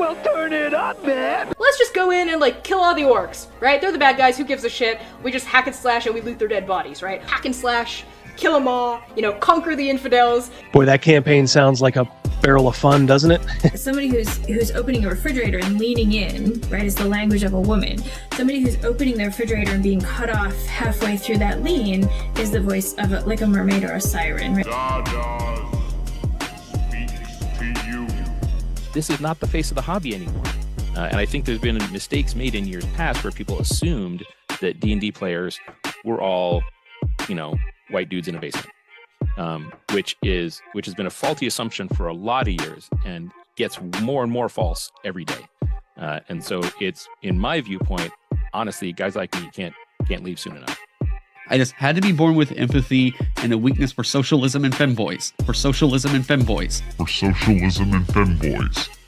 Well, turn it up, man. Let's just go in and, like, kill all the orcs, right? They're the bad guys, who gives a shit? We just hack and slash and we loot their dead bodies, right? Hack and slash, kill them all, you know, conquer the infidels. Boy, that campaign sounds like a barrel of fun, doesn't it? Somebody who's opening a refrigerator and leaning in, right, is the language of a woman. Somebody who's opening their refrigerator and being cut off halfway through that lean is the voice of like a mermaid or a siren, right? This is not the face of the hobby anymore. And I think there's been mistakes made in years past where people assumed that D&D players were all, you know, white dudes in a basement. Which has been a faulty assumption for a lot of years and gets more and more false every day. And so it's, in my viewpoint, honestly, guys like me can't leave soon enough. I just had to be born with empathy and a weakness for socialism and femboys.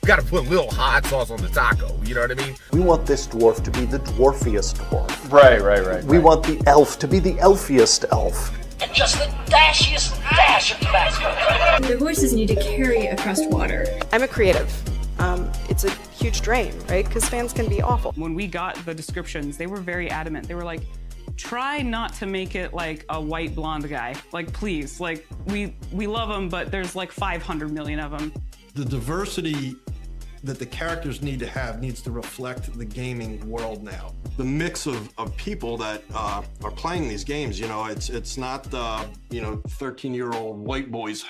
You gotta put a little hot sauce on the taco, you know what I mean? We want this dwarf to be the dwarfiest dwarf. Right. We want the elf to be the elfiest elf. And just the dashiest dash of Tabasco. Their voices need to carry across water. I'm a creative. It's a huge drain, right? Because fans can be awful. When we got the descriptions, they were very adamant. They were like, try not to make it like a white blonde guy. Like, please, like, we love him, but there's like 500 million of them. The diversity that the characters need to have needs to reflect the gaming world now. The mix of people that are playing these games, you know, it's not, 13-year-old white boys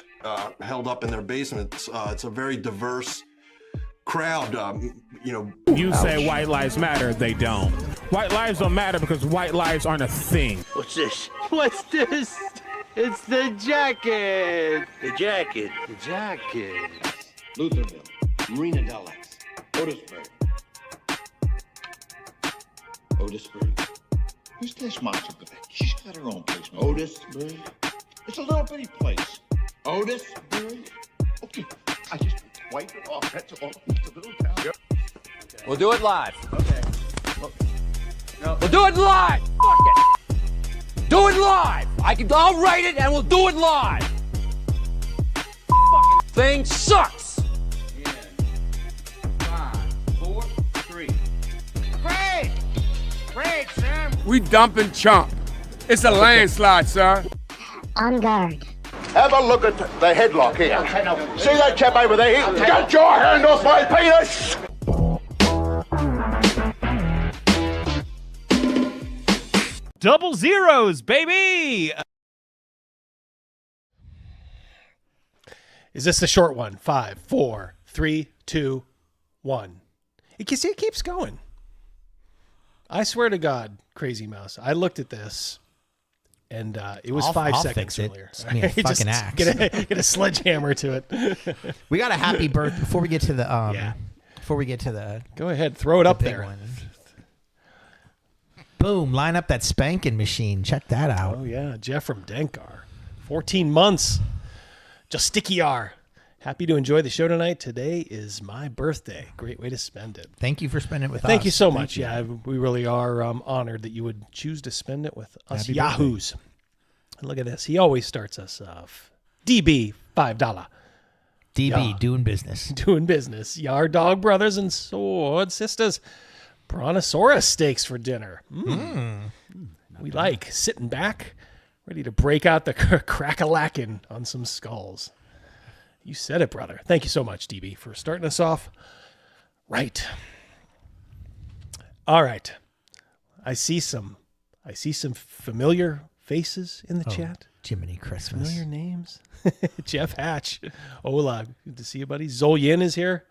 held up in their basements. It's a very diverse crowd, You say white lives matter, they don't. White lives don't matter because white lives aren't a thing. What's this? What's this? It's the jacket. The jacket. Lutherville, Marina Del X, Otisburg. Who's this monster? She's got her own place. Otisburg. It's a little bitty place. Otisburg. Okay, I just wiped it off. That's all. It's a little town. Yep. Okay. We'll do it live. Okay. No. We'll do it live. Fuck it. Do it live. I'll write it and we'll do it live. Fucking thing sucks. 5, 4, 3. Great, Sam. We dumping chump. It's a landslide, sir. On guard. Have a look at the headlock here. See that chap over there? Get your hand off my penis! Double zeros, baby! Is this the short one? 5, 4, 3, 2, 1. You can see it keeps going. I swear to God, Crazy Mouse, I looked at this, and it was 5 seconds earlier. It's me a fucking axe. Get a sledgehammer to it. We got a happy birth before we get to the before we get to the. Go ahead, throw it up there. One. Boom! Line up that spanking machine. Check that out. Oh yeah, Jeff from Denkar, 14 months. Just sticky R. Happy to enjoy the show tonight. Today is my birthday. Great way to spend it. Thank you for spending it with us. Thank you so much. Yeah, we really are honored that you would choose to spend it with us Happy yahoos. And look at this. He always starts us off. DB, $5. DB, doing business. Doing business. Yard dog brothers and sword sisters. Brontosaurus steaks for dinner. We like sitting back, ready to break out the crack-a-lackin' on some skulls. You said it, brother. Thank you so much, DB, for starting us off right. All right. I see some familiar faces in the chat. Jiminy Christmas. Familiar names. Jeff Hatch. Hola. Good to see you, buddy. Zolyin is here.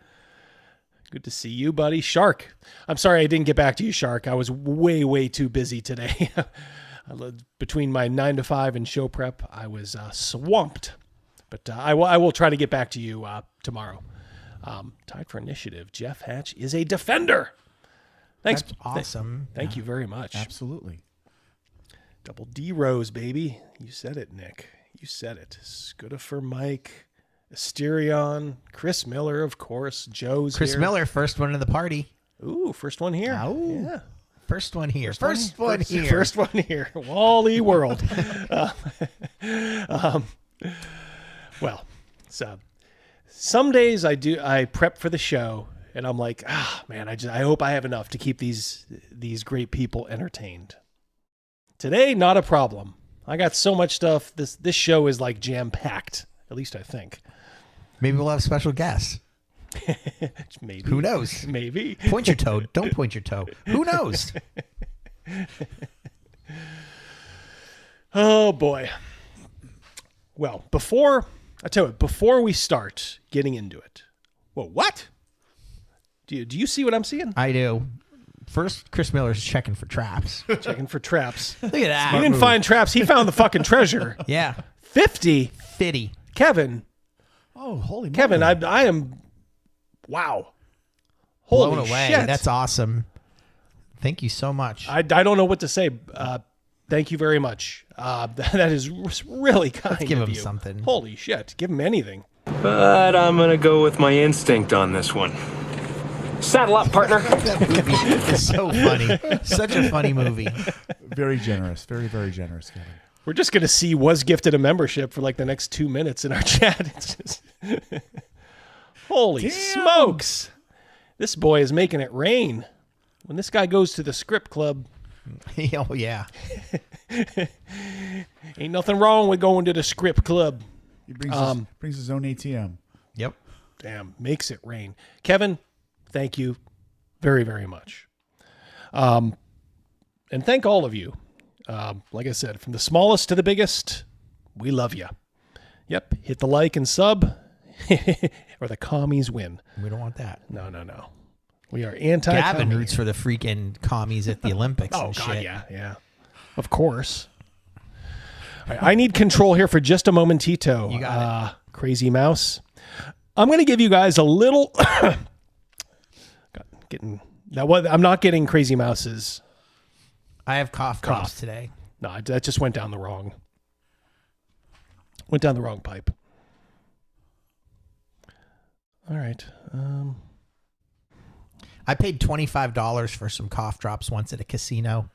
Good to see you, buddy. Shark. I'm sorry I didn't get back to you, Shark. I was way too busy today. Between my 9 to 5 and show prep, I was swamped. But I will try to get back to you tomorrow. Tied for initiative. Jeff Hatch is a defender. Thanks. That's awesome. Thank you very much. Absolutely. Double D Rose, baby. You said it, Nick. You said it. Scudifer Mike, Asterion, Chris Miller, of course. Joe's Chris here. Miller, first one in the party. Ooh, first one here. Oh, yeah. First one here. First one here. Wally World. Well, so some days I prep for the show And I'm like, man, I hope I have enough to keep these great people entertained. Today, not a problem. I got so much stuff. This show is like jam-packed, at least I think. Maybe we'll have special guests. Maybe. Who knows? Maybe. Point your toe. Don't point your toe. Who knows? Oh, boy. Well, before we start getting into it. Whoa, what? Do you see what I'm seeing? I do. First, Chris Miller's checking for traps. Checking for traps. Look at that. He didn't find traps. He found the fucking treasure. Yeah. 50. Kevin. Oh, holy Kevin, moly. I am... Wow. Holy Blown away. shit. That's awesome. Thank you so much. I don't know what to say. Thank you very much. That is really kind of you. Let's give him something. Holy shit. Give him anything. But I'm going to go with my instinct on this one. Saddle up, partner. That movie is so funny. Such a funny movie. Very generous. Very, very generous, Kevin. We're just going to see was gifted a membership for like the next 2 minutes in our chat. It's just... Holy smokes. This boy is making it rain. When this guy goes to the script club... Oh, yeah. Ain't nothing wrong with going to the script club. He brings his own ATM. Yep. Damn, makes it rain. Kevin, thank you very, very much. And thank all of you. Like I said, from the smallest to the biggest, we love you. Yep, hit the like and sub, or the commies win. We don't want that. No. We are anti-commie. Gavin roots for the freaking commies at the Olympics Oh, and God, shit. yeah. Of course. All right, I need control here for just a momentito. You got it. Crazy Mouse. I'm going to give you guys a little... I'm not getting Crazy Mouse's... I have cough drops today. No, that just went down the wrong pipe. All right. I paid $25 for some cough drops once at a casino.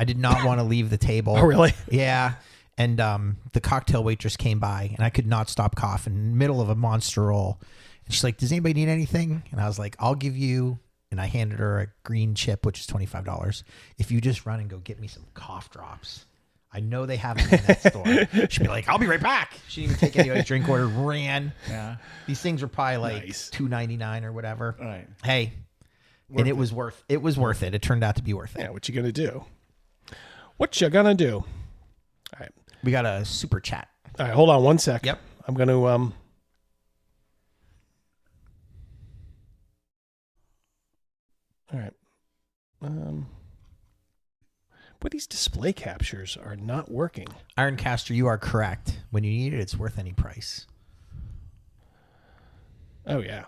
I did not want to leave the table. Oh, really? Yeah. And the cocktail waitress came by, and I could not stop coughing in the middle of a monster roll. And she's like, does anybody need anything? And I was like, I'll give you... And I handed her a green chip, which is $25. If you just run and go get me some cough drops. I know they have them in that store. She'd be like, I'll be right back. She didn't even take anybody's drink order, ran. Yeah. These things were probably like $2.99 or whatever. All right. Hey. It was worth it. It turned out to be worth it. Yeah, what you gonna do? What you gonna do? All right. We got a super chat. All right, hold on one sec. Yep. I'm gonna All right. But these display captures are not working. Ironcaster, you are correct. When you need it, it's worth any price. Oh, yeah.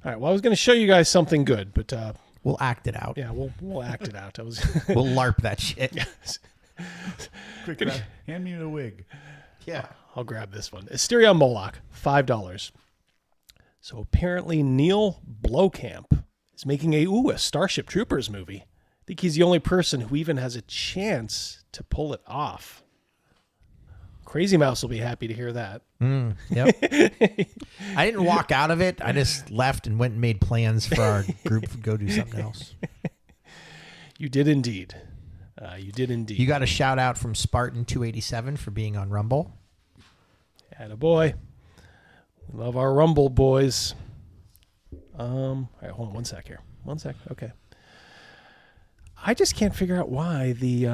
All right. Well, I was going to show you guys something good, but we'll act it out. Yeah, we'll act it out. We'll LARP that shit. Yes. Quick, hand me the wig. Yeah. I'll grab this one. Asteria Moloch, $5. So apparently Neil Blomkamp is making a Starship Troopers movie. I think he's the only person who even has a chance to pull it off. Crazy Mouse will be happy to hear that. Yep. I didn't walk out of it. I just left and went and made plans for our group to go do something else. You did indeed. You did indeed. You got a shout out from Spartan287 for being on Rumble. Attaboy. We love our Rumble boys. All right, hold on one sec here. One sec. Okay. I just can't figure out why the I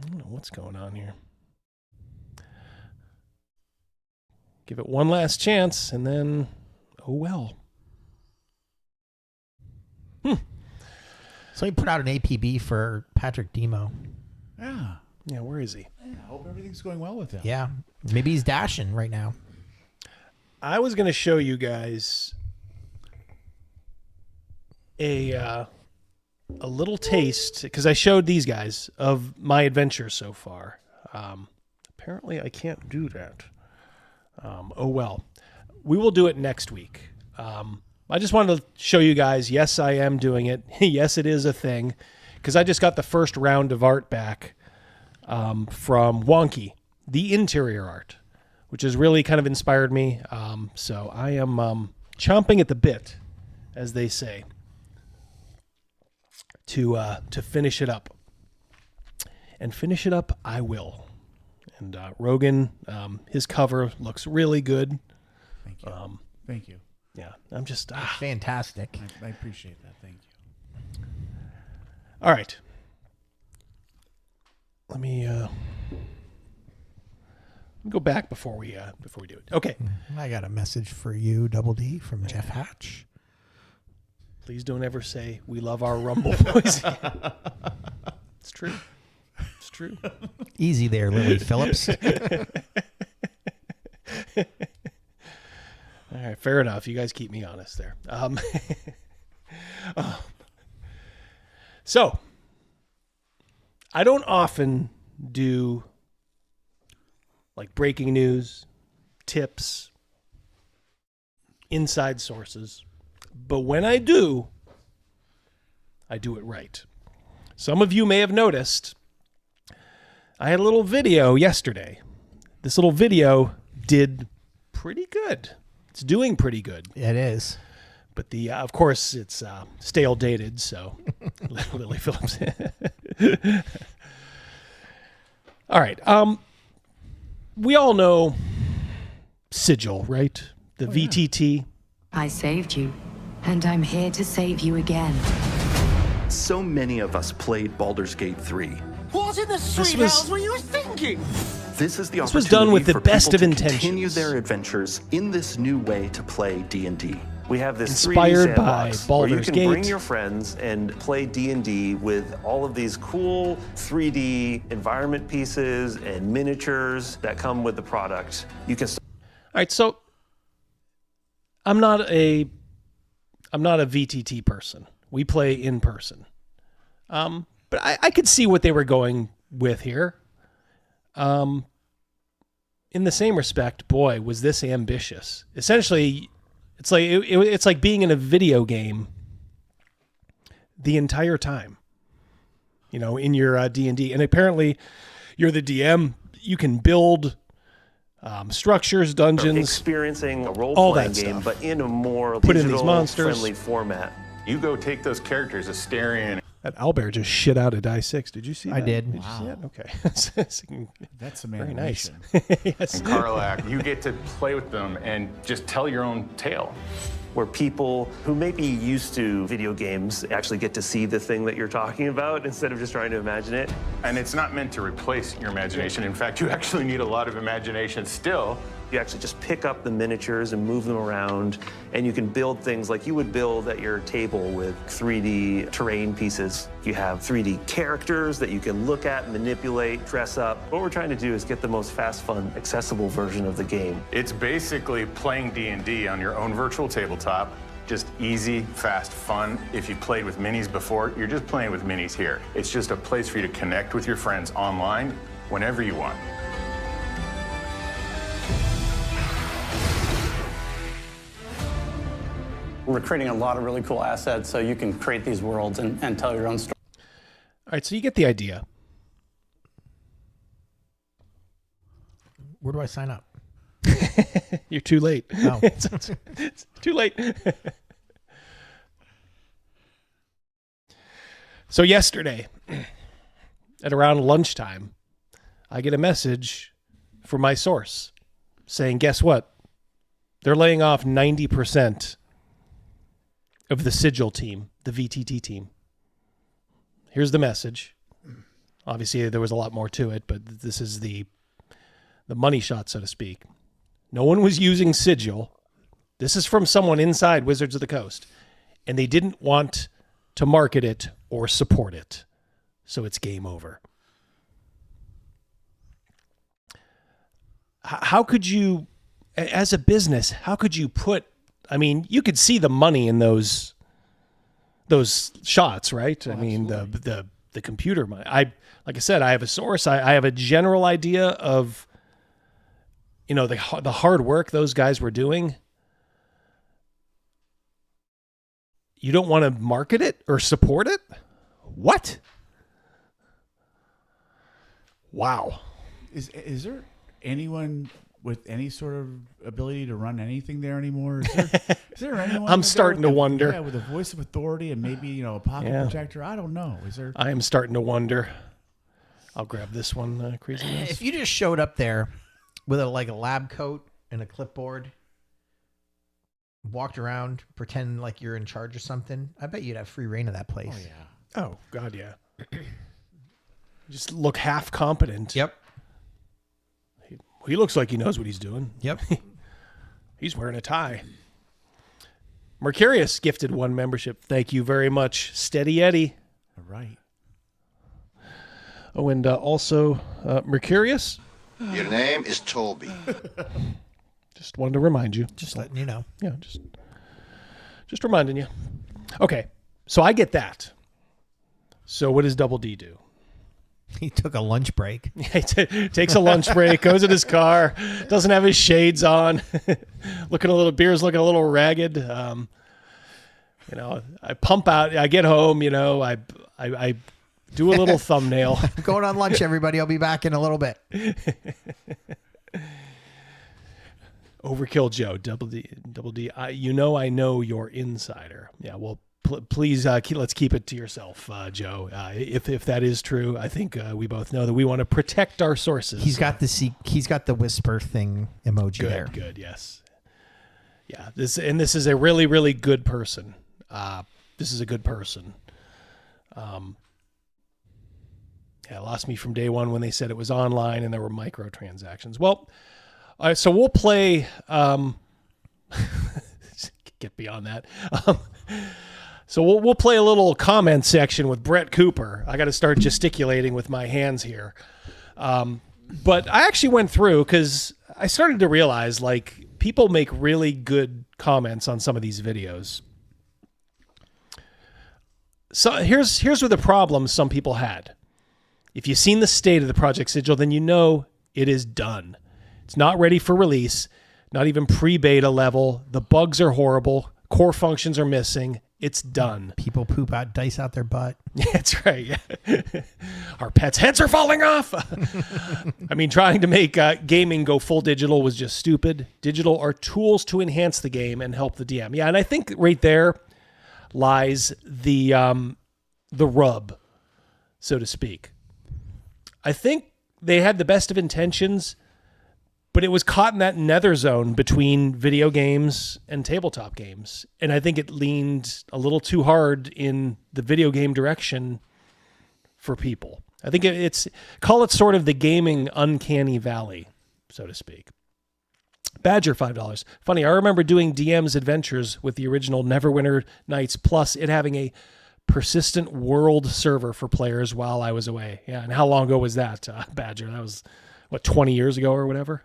don't know what's going on here. Give it one last chance, and then oh well. So he put out an APB for Patrick Demo. Yeah. Yeah, where is he? Yeah, I hope everything's going well with him. Yeah. Maybe he's dashing right now. I was going to show you guys a little taste, because I showed these guys of my adventure so far. Apparently, I can't do that. Oh, well. We will do it next week. I just wanted to show you guys, yes, I am doing it. Yes, it is a thing, because I just got the first round of art back from Wonky, the interior art. which has really kind of inspired me. So I am chomping at the bit, as they say, to finish it up. And finish it up I will. And Rogan, his cover looks really good. Thank you. Thank you. Yeah, I'm just... fantastic. I appreciate that. Thank you. All right. Let me go back before we do it. Okay. I got a message for you, Double D, from Jeff Hatch. Please don't ever say we love our Rumble boys. It's true. It's true. Easy there, Lily Phillips. All right, fair enough. You guys keep me honest there. So, I don't often do like breaking news, tips, inside sources, but when I do it right. Some of you may have noticed I had a little video yesterday. This little video did pretty good. It's doing pretty good. It is. But of course, it's stale dated, so Lily Phillips. All right. We all know Sigil, right? The VTT. I saved you, and I'm here to save you again. So many of us played Baldur's Gate 3. What in the sweet hells were you thinking? This is the This was opportunity done with the for best people of to intentions. continue their adventures in this new way to play D&D. We have this Inspired 3D by sandbox where you Baldur's can Gate. bring your friends and play D&D with all of these cool 3D environment pieces and miniatures that come with the product. You can. All right, so I'm not a VTT person. We play in person. But I could see what they were going with here. In the same respect, boy, was this ambitious. Essentially, it's like being in a video game the entire time. You know, in your D&D, and apparently, you're the DM. You can build structures, dungeons, experiencing a all role-playing that game, stuff. but in a more Put in these monsters. digital-friendly format. You go take those characters, Asterion. That owlbear just shit out a die 6. Did you see that? I did. Did you see that? Okay. That's some very nice. animation. Yes. And Karlak, you get to play with them and just tell your own tale. Where people who may be used to video games actually get to see the thing that you're talking about instead of just trying to imagine it. And it's not meant to replace your imagination. In fact, you actually need a lot of imagination still. You actually just pick up the miniatures and move them around, and you can build things like you would build at your table with 3D terrain pieces. You have 3D characters that you can look at, manipulate, dress up. What we're trying to do is get the most fast, fun, accessible version of the game. It's basically playing D&D on your own virtual tabletop. Just easy, fast, fun. If you played with minis before, you're just playing with minis here. It's just a place for you to connect with your friends online whenever you want. We're creating a lot of really cool assets so you can create these worlds and tell your own story. All right, so you get the idea. Where do I sign up? You're too late. Oh. it's too late. So yesterday, at around lunchtime, I get a message from my source saying, guess what? They're laying off 90% of the Sigil team, the VTT team. Here's the message. Obviously, there was a lot more to it, but this is the money shot, so to speak. No one was using Sigil. This is from someone inside Wizards of the Coast, and they didn't want to market it or support it. So it's game over. How could you, as a business, how could you put, I mean, you could see the money in those shots, right? I mean, the computer money. Like I said, I have a source. I have a general idea of, you know, the hard work those guys were doing. You don't want to market it or support it? What? Wow. Is there anyone with any sort of ability to run anything there anymore? Is there anyone? I'm starting to wonder. Yeah, with a voice of authority and maybe a pocket protector. I don't know. Is there? I am starting to wonder. I'll grab this one, Craziness. If you just showed up there with a lab coat and a clipboard, walked around, pretend like you're in charge of something, I bet you'd have free reign of that place. Oh yeah. Oh God, yeah. Just look half competent. Yep. He looks like he knows what he's doing. Yep. He's wearing a tie. Mercurius gifted 1 membership. Thank you very much, Steady Eddie. All right. Oh, and also Mercurius. Your name is Toby. Just wanted to remind you. Just letting you know. Yeah, just reminding you. Okay, so I get that. So what does Double D do? He took a lunch break. He takes a lunch break, goes in his car, doesn't have his shades on, beer's looking a little ragged. I pump out. I get home. I do a little thumbnail. I'm going on lunch, everybody. I'll be back in a little bit. Overkill Joe, Double D. I know you're insider. Yeah, well, please let's keep it to yourself, Joe. If that is true, I think we both know that we want to protect our sources. He's got the whisper thing emoji there. Good, yes. Yeah, this is a really, really good person. This is a good person. Lost me from day one when they said it was online and there were microtransactions. Well, so we'll play. Get beyond that. So we'll play a little comment section with Brett Cooper. I got to start gesticulating with my hands here. But I actually went through because I started to realize people make really good comments on some of these videos. So here's where the problem some people had. If you've seen the state of the Project Sigil, then you know it is done. It's not ready for release, not even pre-beta level. The bugs are horrible. Core functions are missing. It's done. People poop out dice out their butt. That's right. Yeah. Our pets' heads are falling off. I mean, trying to make gaming go full digital was just stupid. Digital are tools to enhance the game and help the DM. Yeah, and I think right there lies the rub, so to speak. I think they had the best of intentions, but it was caught in that nether zone between video games and tabletop games. And I think it leaned a little too hard in the video game direction for people. I think call it sort of the gaming uncanny valley, so to speak. Badger, $5. Funny, I remember doing DM's adventures with the original Neverwinter Nights, plus it having a persistent world server for players while I was away. Yeah, and how long ago was that, Badger? That was... 20 years ago or whatever?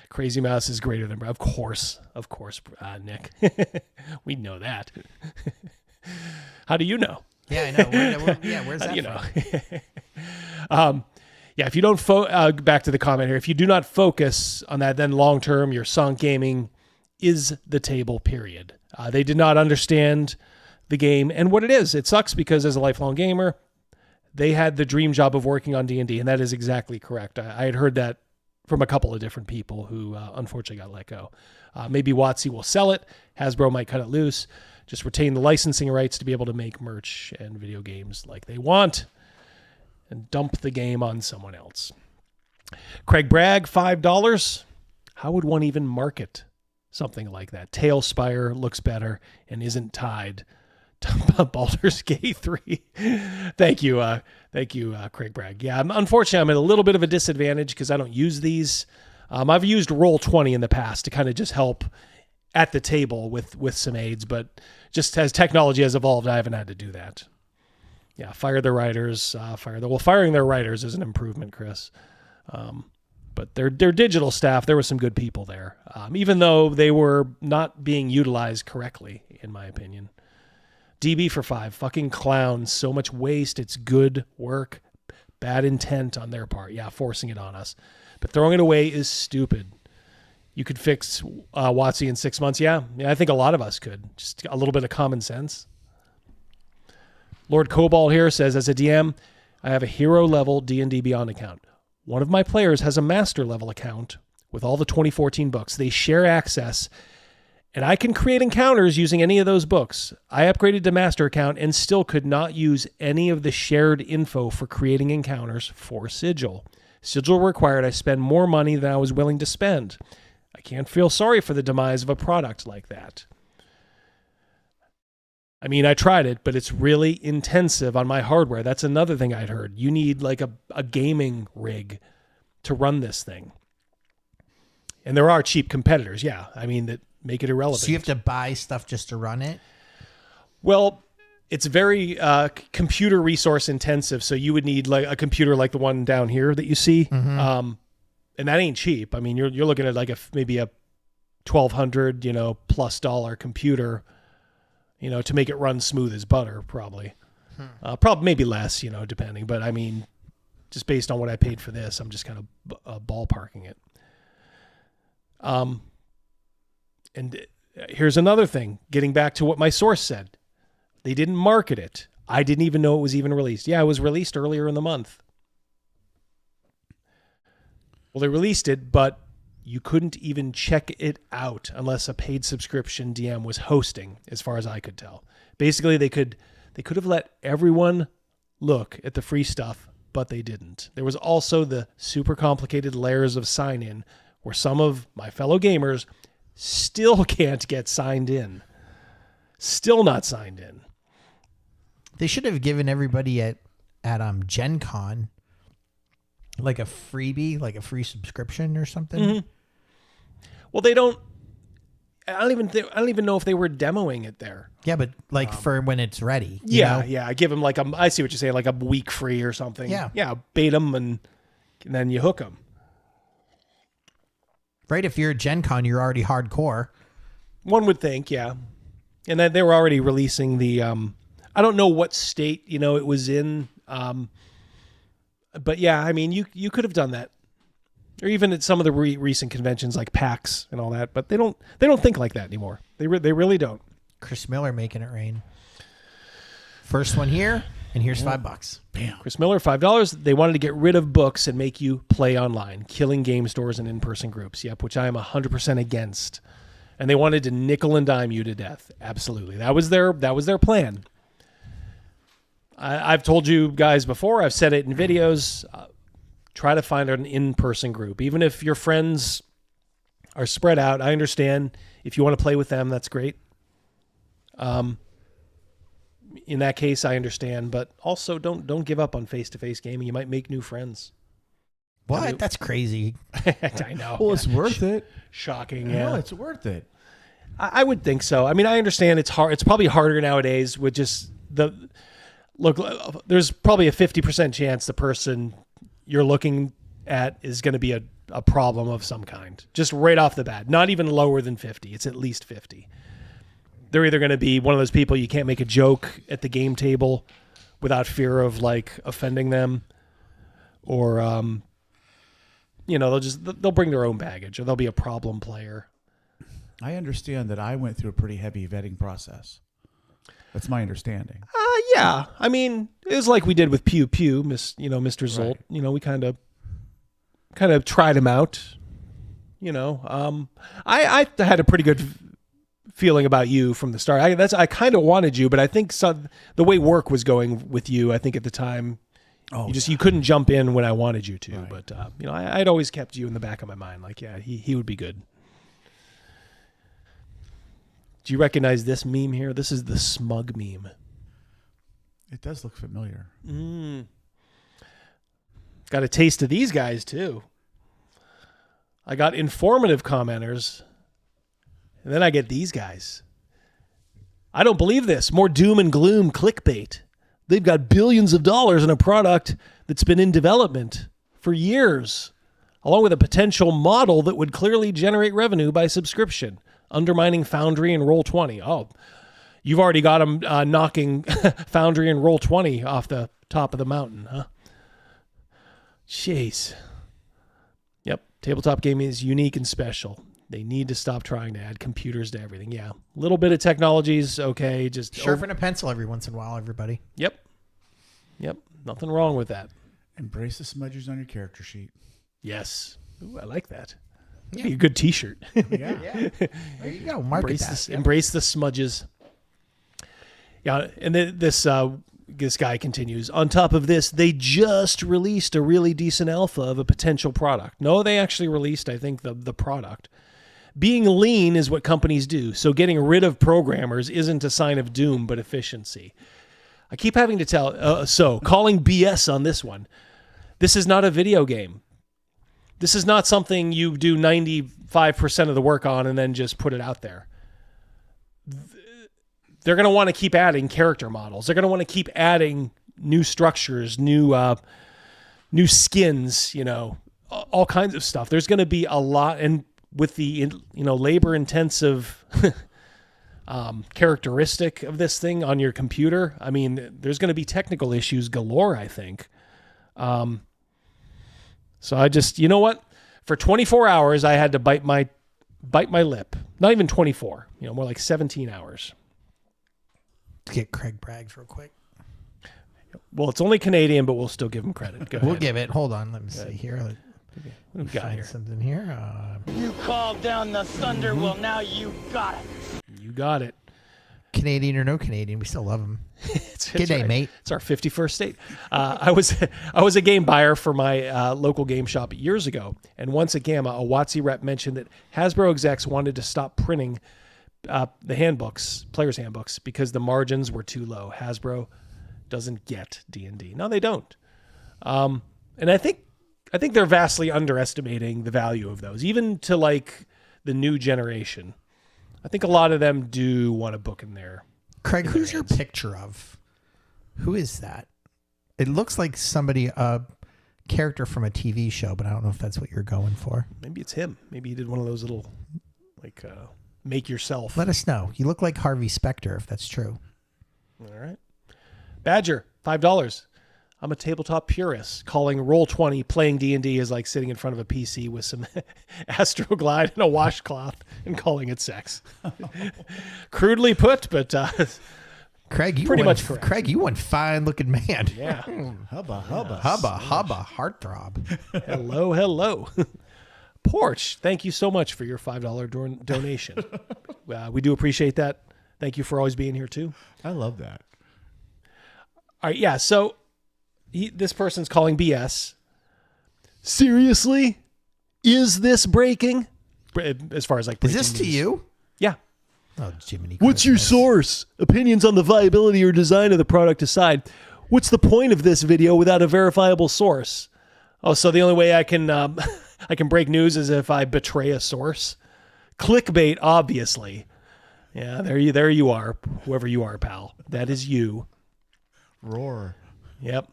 Crazy Mouse is greater than... Of course, Nick. We know that. How do you know? Yeah, I know. Where's that from? If you don't... back to the comment here. If you do not focus on that, then long-term, your sunk gaming is the table, period. They did not understand the game and what it is. It sucks because as a lifelong gamer... They had the dream job of working on D&D, and that is exactly correct. I had heard that from a couple of different people who unfortunately got let go. Maybe WotC will sell it. Hasbro might cut it loose. Just retain the licensing rights to be able to make merch and video games like they want and dump the game on someone else. Craig Bragg, $5. How would one even market something like that? Tailspire looks better and isn't tied Baldur's Gate 3. Thank you, Craig Bragg. Yeah, unfortunately, I'm at a little bit of a disadvantage because I don't use these. I've used Roll20 in the past to kind of just help at the table with some aids, but just as technology has evolved, I haven't had to do that. Yeah, fire their writers. Firing their writers is an improvement, Chris. But their digital staff, there were some good people there, even though they were not being utilized correctly, in my opinion. DB for $5. Fucking clowns. So much waste. It's good work. Bad intent on their part. Yeah, forcing it on us. But throwing it away is stupid. You could fix WotC in 6 months. Yeah, I think a lot of us could. Just a little bit of common sense. Lord Cobalt here says, as a DM, I have a hero level D&D Beyond account. One of my players has a master level account with all the 2014 books. They share access, and I can create encounters using any of those books. I upgraded to master account and still could not use any of the shared info for creating encounters for Sigil. Sigil required I spend more money than I was willing to spend. I can't feel sorry for the demise of a product like that. I mean, I tried it, but it's really intensive on my hardware. That's another thing I'd heard. You need like a gaming rig to run this thing. And there are cheap competitors, yeah. I mean, that make it irrelevant. So you have to buy stuff just to run it? Well, it's very computer resource intensive. So you would need like a computer like the one down here that you see. Mm-hmm. And that ain't cheap. I mean, you're looking at like maybe a $1,200, plus dollar computer, to make it run smooth as butter, probably. Probably maybe less, depending. But I mean, just based on what I paid for this, I'm just kind of ballparking it. And here's another thing, getting back to what my source said. They didn't market it. I didn't even know it was even released. Yeah, it was released earlier in the month. Well, they released it, but you couldn't even check it out unless a paid subscription DM was hosting, as far as I could tell. Basically, they could have let everyone look at the free stuff, but they didn't. There was also the super complicated layers of sign-in, where some of my fellow gamers still can't get signed in. Still not signed in. They should have given everybody at Gen Con like a freebie, like a free subscription or something. Mm-hmm. Well, they don't. I don't even know if they were demoing it there. Yeah, but like for when it's ready. Yeah. I give them like I see what you're saying, like a week free or something. Yeah. Bait them and then you hook them. Right, if you're at Gen Con, you're already hardcore. One would think, yeah. And then they were already releasing the, I don't know what state, it was in. But yeah, I mean, you could have done that. Or even at some of the recent conventions like PAX and all that. But they don't think like that anymore. They really don't. Chris Miller making it rain. First one here, and here's $5. Bam. Chris Miller, $5. They wanted to get rid of books and make you play online, killing game stores and in-person groups. Yep, which I am 100% against. And they wanted to nickel and dime you to death. Absolutely. That was their plan. I've told you guys before, I've said it in videos, try to find an in-person group. Even if your friends are spread out, I understand. If you want to play with them, that's great. In that case, I understand, but also don't give up on face-to-face gaming. You might make new friends. What? I mean, that's crazy. I know. Well, it's worth it. Shocking. No, Yeah, it's worth it. I would think so. I mean, I understand it's hard. It's probably harder nowadays with just look. There's probably a 50% chance the person you're looking at is going to be a problem of some kind, just right off the bat. Not even lower than 50. It's at least 50. They're either going to be one of those people you can't make a joke at the game table without fear of like offending them, or they'll bring their own baggage, or they'll be a problem player. I understand that I went through a pretty heavy vetting process. That's my understanding. Yeah. I mean, it was like we did with Pew Pew, Mr. Zolt. Right. We kind of tried him out. I had a pretty good feeling about you from the start. I kind of wanted you, but I think the way work was going with you, I think at the time, you couldn't jump in when I wanted you to. Right. But I'd always kept you in the back of my mind. Like, yeah, he would be good. Do you recognize this meme here? This is the smug meme. It does look familiar. Got a taste of these guys too. I got informative commenters, and then I get these guys. I don't believe this. More doom and gloom clickbait. They've got billions of dollars in a product that's been in development for years, along with a potential model that would clearly generate revenue by subscription, undermining Foundry and Roll20. Oh, you've already got them knocking Foundry and Roll20 off the top of the mountain, huh? Jeez. Yep, tabletop gaming is unique and special. They need to stop trying to add computers to everything. Yeah, a little bit of technology is okay. Just sharpen a pencil every once in a while, everybody. Yep. Nothing wrong with that. Embrace the smudgers on your character sheet. Yes. Ooh, I like that. Be a good T-shirt. Yeah. There you go. Market that. Embrace the smudges. Yeah, and then this guy continues. On top of this, they just released a really decent alpha of a potential product. No, they actually released, I think, the product. Being lean is what companies do, so getting rid of programmers isn't a sign of doom, but efficiency. I keep having to tell, calling BS on this one. This is not a video game. This is not something you do 95% of the work on and then just put it out there. They're going to want to keep adding character models. They're going to want to keep adding new structures, new skins, all kinds of stuff. There's going to be a lot, and with the labor-intensive characteristic of this thing on your computer, I mean, there's going to be technical issues galore, I think. So I just, you know what? For 24 hours, I had to bite my lip. Not even 24, more like 17 hours. Let's get Craig Braggs real quick. Well, it's only Canadian, but we'll still give him credit. Go We'll ahead. give it. Hold on. Let me see here. What do we got here? Something here. You called down the thunder. Well, now you got it. You got it. Canadian or no Canadian, we still love him. Good day, right. mate. It's our 51st state. I was a game buyer for my local game shop years ago, and once at Gamma, a WotC rep mentioned that Hasbro execs wanted to stop printing the handbooks, players' handbooks, because the margins were too low. Hasbro doesn't get D&D. No, they don't. And I think they're vastly underestimating the value of those, even to like the new generation. I think a lot of them do want a book in there. Craig, who's your picture of? Who is that? It looks like somebody, a character from a TV show, but I don't know if that's what you're going for. Maybe it's him. Maybe he did one of those little, like, make yourself. Let us know. You look like Harvey Specter, if that's true. All right. Badger, $5. I'm a tabletop purist. Calling Roll20 playing D&D is like sitting in front of a PC with some Astroglide and a washcloth and calling it sex. Crudely put, but Craig, you pretty went, much correct. Craig, you one fine looking man. Yeah. Hubba. Heartthrob. Hello. Porch, thank you so much for your $5 donation. We do appreciate that. Thank you for always being here too. I love that. All right, yeah, so this person's calling BS. Seriously? Is this breaking? As far as like Is this to news. you? Yeah. Oh, Jiminy. What's your source? Opinions on the viability or design of the product aside, what's the point of this video without a verifiable source? Oh, so the only way I can I can break news is if I betray a source. Clickbait, obviously. Yeah, there you are, whoever you are, pal. That is you. Roar. Yep.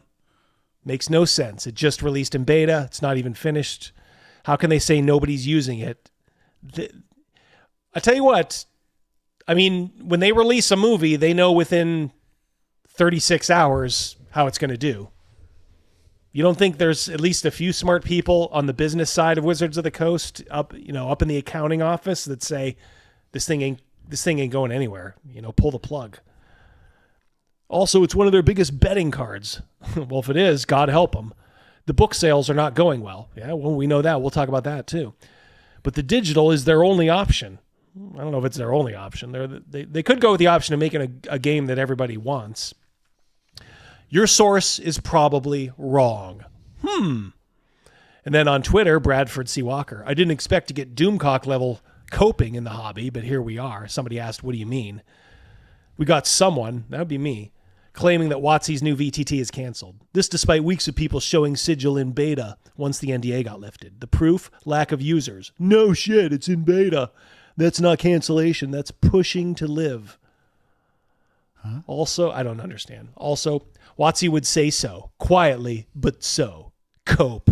Makes no sense. It just released in beta. It's not even finished. How can they say nobody's using it? I tell you what, I mean, when they release a movie, they know within 36 hours how it's going to do. You don't think there's at least a few smart people on the business side of Wizards of the Coast up in the accounting office that say this thing ain't going anywhere. Pull the plug. Also, it's one of their biggest betting cards. Well, if it is, God help them. The book sales are not going well. Yeah, well, we know that. We'll talk about that too. But the digital is their only option. I don't know if it's their only option. They could go with the option of making a game that everybody wants. Your source is probably wrong. And then on Twitter, Bradford C. Walker. I didn't expect to get Doomcock level coping in the hobby, but here we are. Somebody asked, what do you mean? We got someone, that would be me, claiming that WotC's new VTT is canceled. This despite weeks of people showing Sigil in beta once the NDA got lifted. The proof? Lack of users. No shit, it's in beta. That's not cancellation. That's pushing to live. Huh? Also, I don't understand. Also, WotC would say so. Quietly, but so. Cope.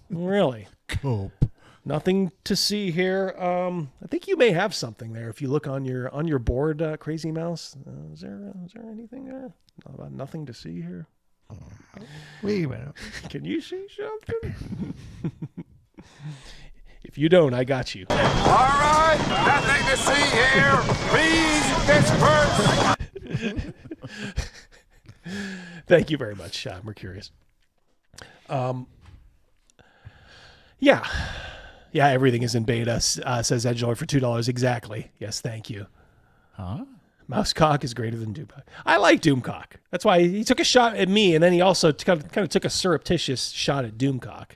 Really? Cope. Nothing to see here. I think you may have something there if you look on your board, Crazy Mouse. Is there anything there? Nothing to see here. Wait a minute. Can you see something? If you don't, I got you. All right, nothing to see here. Please disperse. Thank you very much, Mercurius. Yeah, Yeah, everything is in beta, says Edgelord for $2. Exactly. Yes, thank you. Huh? Mousecock is greater than Doomcock. I like Doomcock. That's why he took a shot at me, and then he also kind of took a surreptitious shot at Doomcock.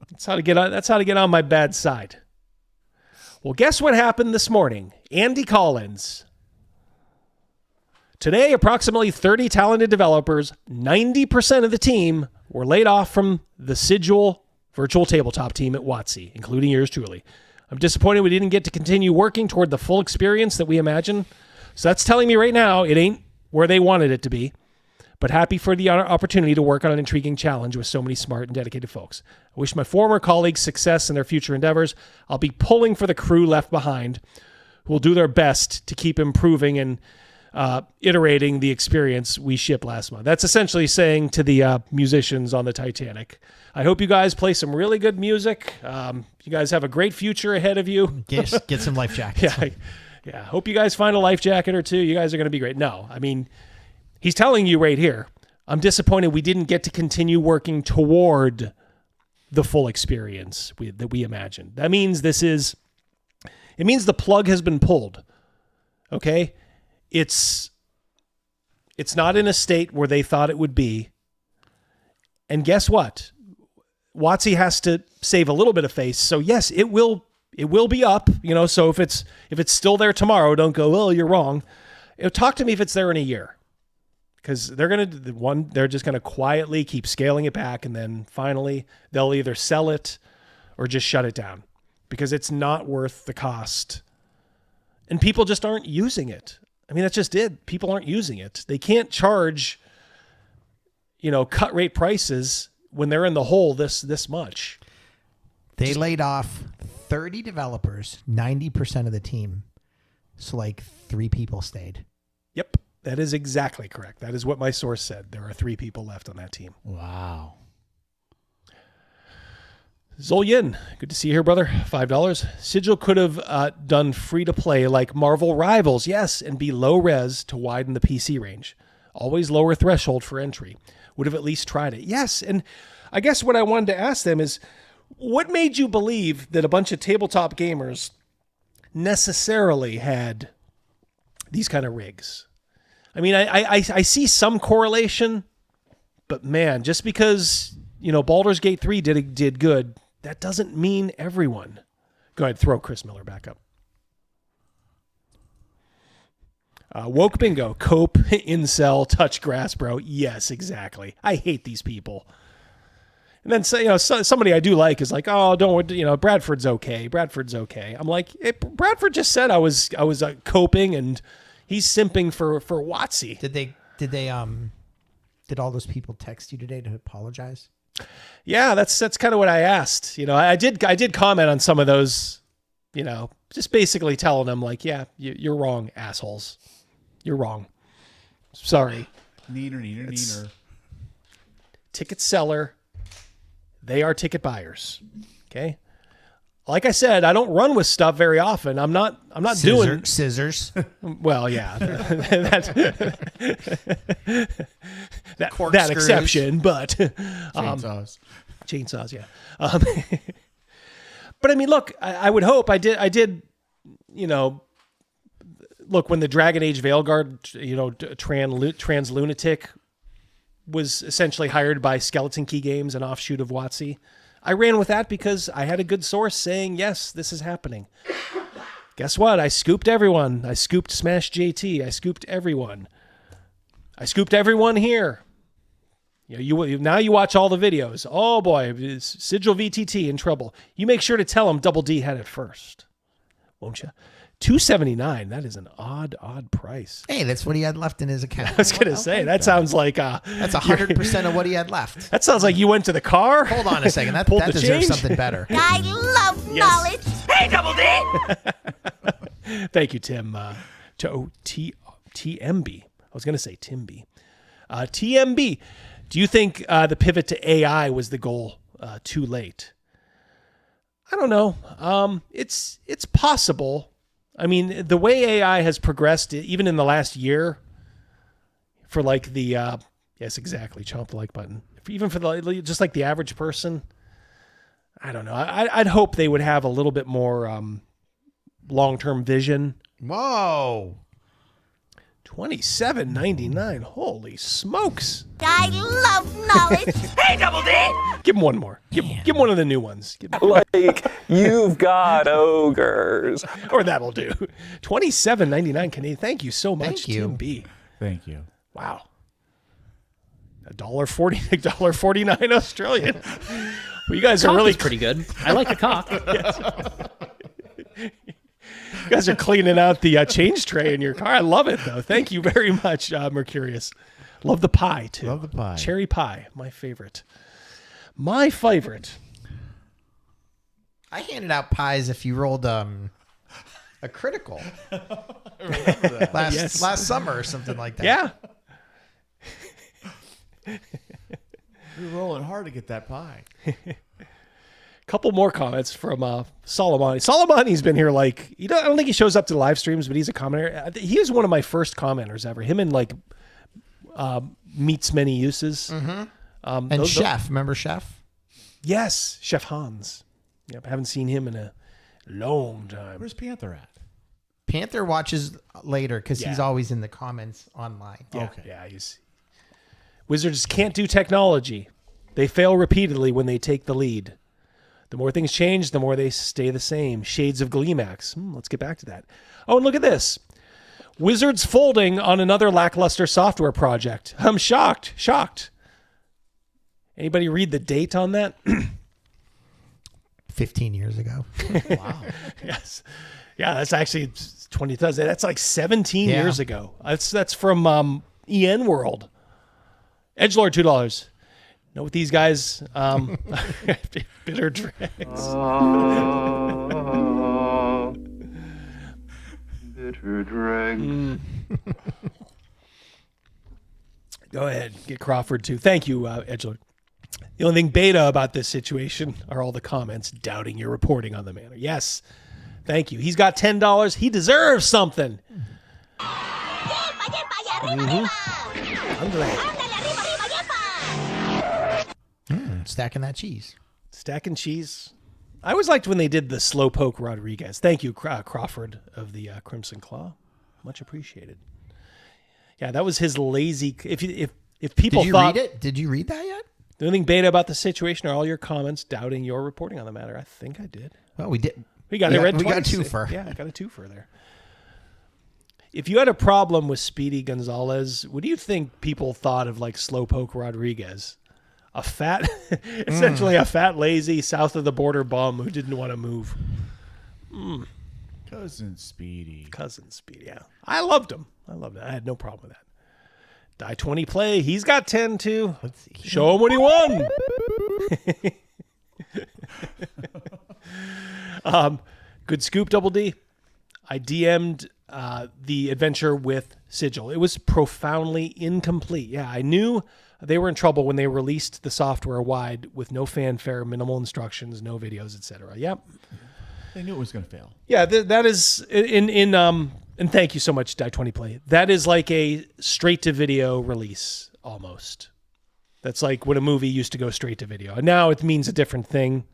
That's how to get on my bad side. Well, guess what happened this morning? Andy Collins. Today, approximately 30 talented developers, 90% of the team, were laid off from the Sigil virtual tabletop team at WotC, including yours truly. I'm disappointed we didn't get to continue working toward the full experience that we imagined. So that's telling me right now it ain't where they wanted it to be. But happy for the opportunity to work on an intriguing challenge with so many smart and dedicated folks. I wish my former colleagues success in their future endeavors. I'll be pulling for the crew left behind, who will do their best to keep improving and iterating the experience we shipped last month. That's essentially saying to the musicians on the Titanic, I hope you guys play some really good music. You guys have a great future ahead of you. Get some life jackets. Yeah. Hope you guys find a life jacket or two. You guys are going to be great. No, I mean, he's telling you right here, I'm disappointed we didn't get to continue working toward the full experience that we imagined. That means it means the plug has been pulled. Okay? It's not in a state where they thought it would be. And guess what? WotC has to save a little bit of face. So yes, it will be up, so if it's still there tomorrow, don't go, "Oh, you're wrong." Talk to me if it's there in a year. Because they're just going to quietly keep scaling it back, and then finally they'll either sell it or just shut it down because it's not worth the cost. And people just aren't using it. I mean, that's just it. People aren't using it. They can't charge, cut rate prices when they're in the hole this much. They laid off 30 developers, 90% of the team. So like 3 people stayed. Yep. That is exactly correct. That is what my source said. There are 3 people left on that team. Wow. Zolyin, good to see you here, brother. $5. Sigil could have done free-to-play like Marvel Rivals, yes, and be low-res to widen the PC range. Always lower threshold for entry. Would have at least tried it. Yes, and I guess what I wanted to ask them is, what made you believe that a bunch of tabletop gamers necessarily had these kind of rigs? I mean, I see some correlation, but man, just because, Baldur's Gate 3 did good, that doesn't mean everyone. Go ahead, throw Chris Miller back up. Woke bingo, cope, incel, touch grass, bro. Yes, exactly. I hate these people. And then somebody I do like is like, oh, don't, Bradford's okay. Bradford's okay. I'm like, Bradford just said I was coping, and he's simping for WotC. Did all those people text you today to apologize? Yeah, that's kind of what I asked. I did comment on some of those, just basically telling them like, yeah, you're wrong, assholes. You're wrong. Sorry. Neener. Ticket seller. They are ticket buyers. Okay. Like I said, I don't run with stuff very often. I'm not doing scissors. Well, yeah, that exception, but chainsaws, yeah. But I mean, look, I would hope I did, look, when the Dragon Age Veilguard, trans lunatic was essentially hired by Skeleton Key Games, an offshoot of WotC. I ran with that because I had a good source saying, yes, this is happening. Guess what? I scooped everyone. I scooped Smash JT. I scooped everyone. I scooped everyone here. Now you watch all the videos. Oh boy, is Sigil VTT in trouble. You make sure to tell him Double D had it first, won't you? $279. That is an odd price. Hey, that's what he had left in his account. I was going to say, that sounds like... that's 100% of what he had left. That sounds like you went to the car. Hold on a second. That deserves something better. I love knowledge. Hey, Double D! Thank you, Tim. TMB. I was going to say Timby. TMB. Do you think the pivot to AI was the goal too late? I don't know. It's possible. I mean, the way AI has progressed, even in the last year, for like the, yes, exactly, chomp the like button. Even for just like the average person, I don't know. I'd hope they would have a little bit more long-term vision. Whoa. $27.99. Holy smokes. I love knowledge. Hey, Double D! Give him one more. Give him one of the new ones. Like, you've got ogres. Or that'll do. $27.99 Canadian. Thank you so much, Thank you. Tim B. Thank you. Wow. $1.49 Australian. Well, you guys are Cock really is pretty good. I like the cock. You guys are cleaning out the change tray in your car. I love it, though. Thank you very much, Mercurius. Love the pie, too. Love the pie. Cherry pie, my favorite. My favorite. I handed out pies if you rolled a critical. Last summer or something like that. Yeah. You're rolling hard to get that pie. Couple more comments from Soleimani. Soleimani's been here I don't think he shows up to live streams, but he's a commenter. He was one of my first commenters ever. Him and Meets Many Uses. Mm-hmm. And Chef. Remember Chef? Yes. Chef Hans. Yep. I haven't seen him in a long time. Where's Panther at? Panther watches later because he's always in the comments online. Yeah. Okay. Yeah. Wizards can't do technology. They fail repeatedly when they take the lead. The more things change, the more they stay the same. Shades of Gleemax. Let's get back to that. Oh, and look at this. Wizards folding on another lackluster software project. I'm shocked. Anybody read the date on that? 15 years ago. Wow. Yes. Yeah, that's actually 20,000. That's like 17 years ago. That's from EN World. Edgelord, $2. Know what these guys bitter dregs. Bitter dregs. Go ahead, get Crawford too. Thank you, Edgelord. The only thing beta about this situation are all the comments doubting your reporting on the matter. Yes, thank you. He's got $10. He deserves something. Stacking that cheese. Stacking cheese. I always liked when they did the Slowpoke Rodriguez. Thank you, Crawford of the Crimson Claw. Much appreciated. Yeah, that was his lazy. If people did you thought, read it? Did you read that yet? The only thing beta about the situation are all your comments doubting your reporting on the matter. I think I did. Well, we did. We got it read We twice. got a twofer. Yeah, I got a twofer there. If you had a problem with Speedy Gonzalez, what do you think people thought of Slowpoke Rodriguez? A fat, essentially a fat, lazy, south of the border bum who didn't want to move. Cousin Speedy. Yeah. I loved him. I had no problem with that. Die 20 play. He's got 10 too. Let's see. Show him what he won. Good scoop, Double D. I DM'd the adventure with Sigil. It was profoundly incomplete. Yeah, I knew they were in trouble when they released the software wide with no fanfare, minimal instructions, no videos, etc. Yep. They knew it was going to fail. Yeah, that is and thank you so much, Die 20 Play. That is like a straight to video release almost. That's like when a movie used to go straight to video. And now it means a different thing.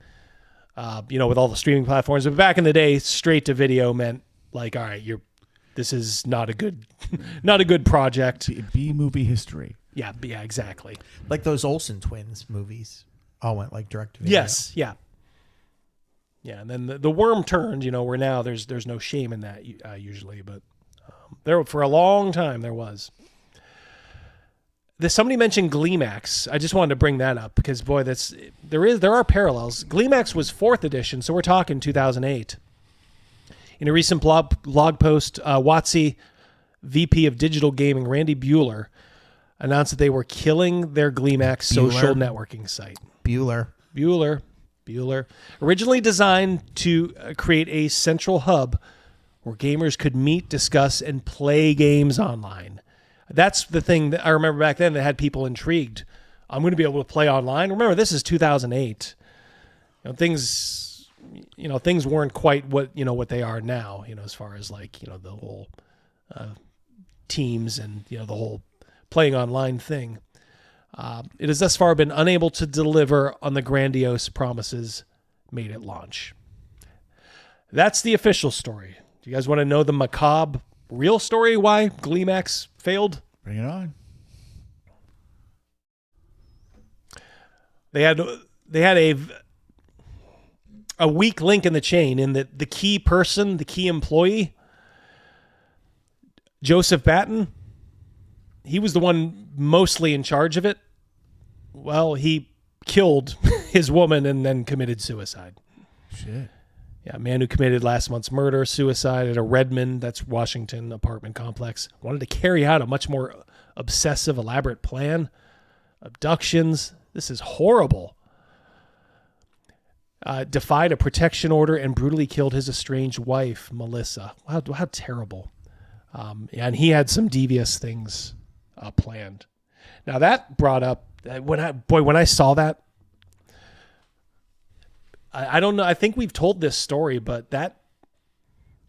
With all the streaming platforms. But back in the day, straight to video meant all right, this is not a good project. B movie history. Yeah, exactly. Like those Olsen twins movies all went direct to video. Yes, yeah. Yeah, and then the worm turned, where now there's no shame in that usually, but there for a long time there was. Somebody mentioned Gleemax. I just wanted to bring that up because boy, there are parallels. Gleemax was 4th edition, so we're talking 2008. In a recent blog post, WotC VP of Digital Gaming Randy Bueller announced that they were killing their Gleemax social networking site. Bueller. Originally designed to create a central hub where gamers could meet, discuss, and play games online. That's the thing that I remember back then that had people intrigued. I'm going to be able to play online. Remember, this is 2008. Things weren't quite what they are now, as far as the whole teams and, the whole playing online thing. It has thus far been unable to deliver on the grandiose promises made it launch. That's the official story. Do you guys want to know the macabre real story why GleeMax failed? Bring it on. They had a weak link in the chain in that the key person, the key employee, Joseph Batten, he was the one mostly in charge of it. Well, he killed his woman and then committed suicide. Shit. Yeah, a man who committed last month's murder, suicide at a Redmond, that's Washington apartment complex, wanted to carry out a much more obsessive, elaborate plan. Abductions. This is horrible. Defied a protection order and brutally killed his estranged wife, Melissa. How terrible. And he had some devious things planned. Now that brought up, when I saw that, I don't know. I think we've told this story, but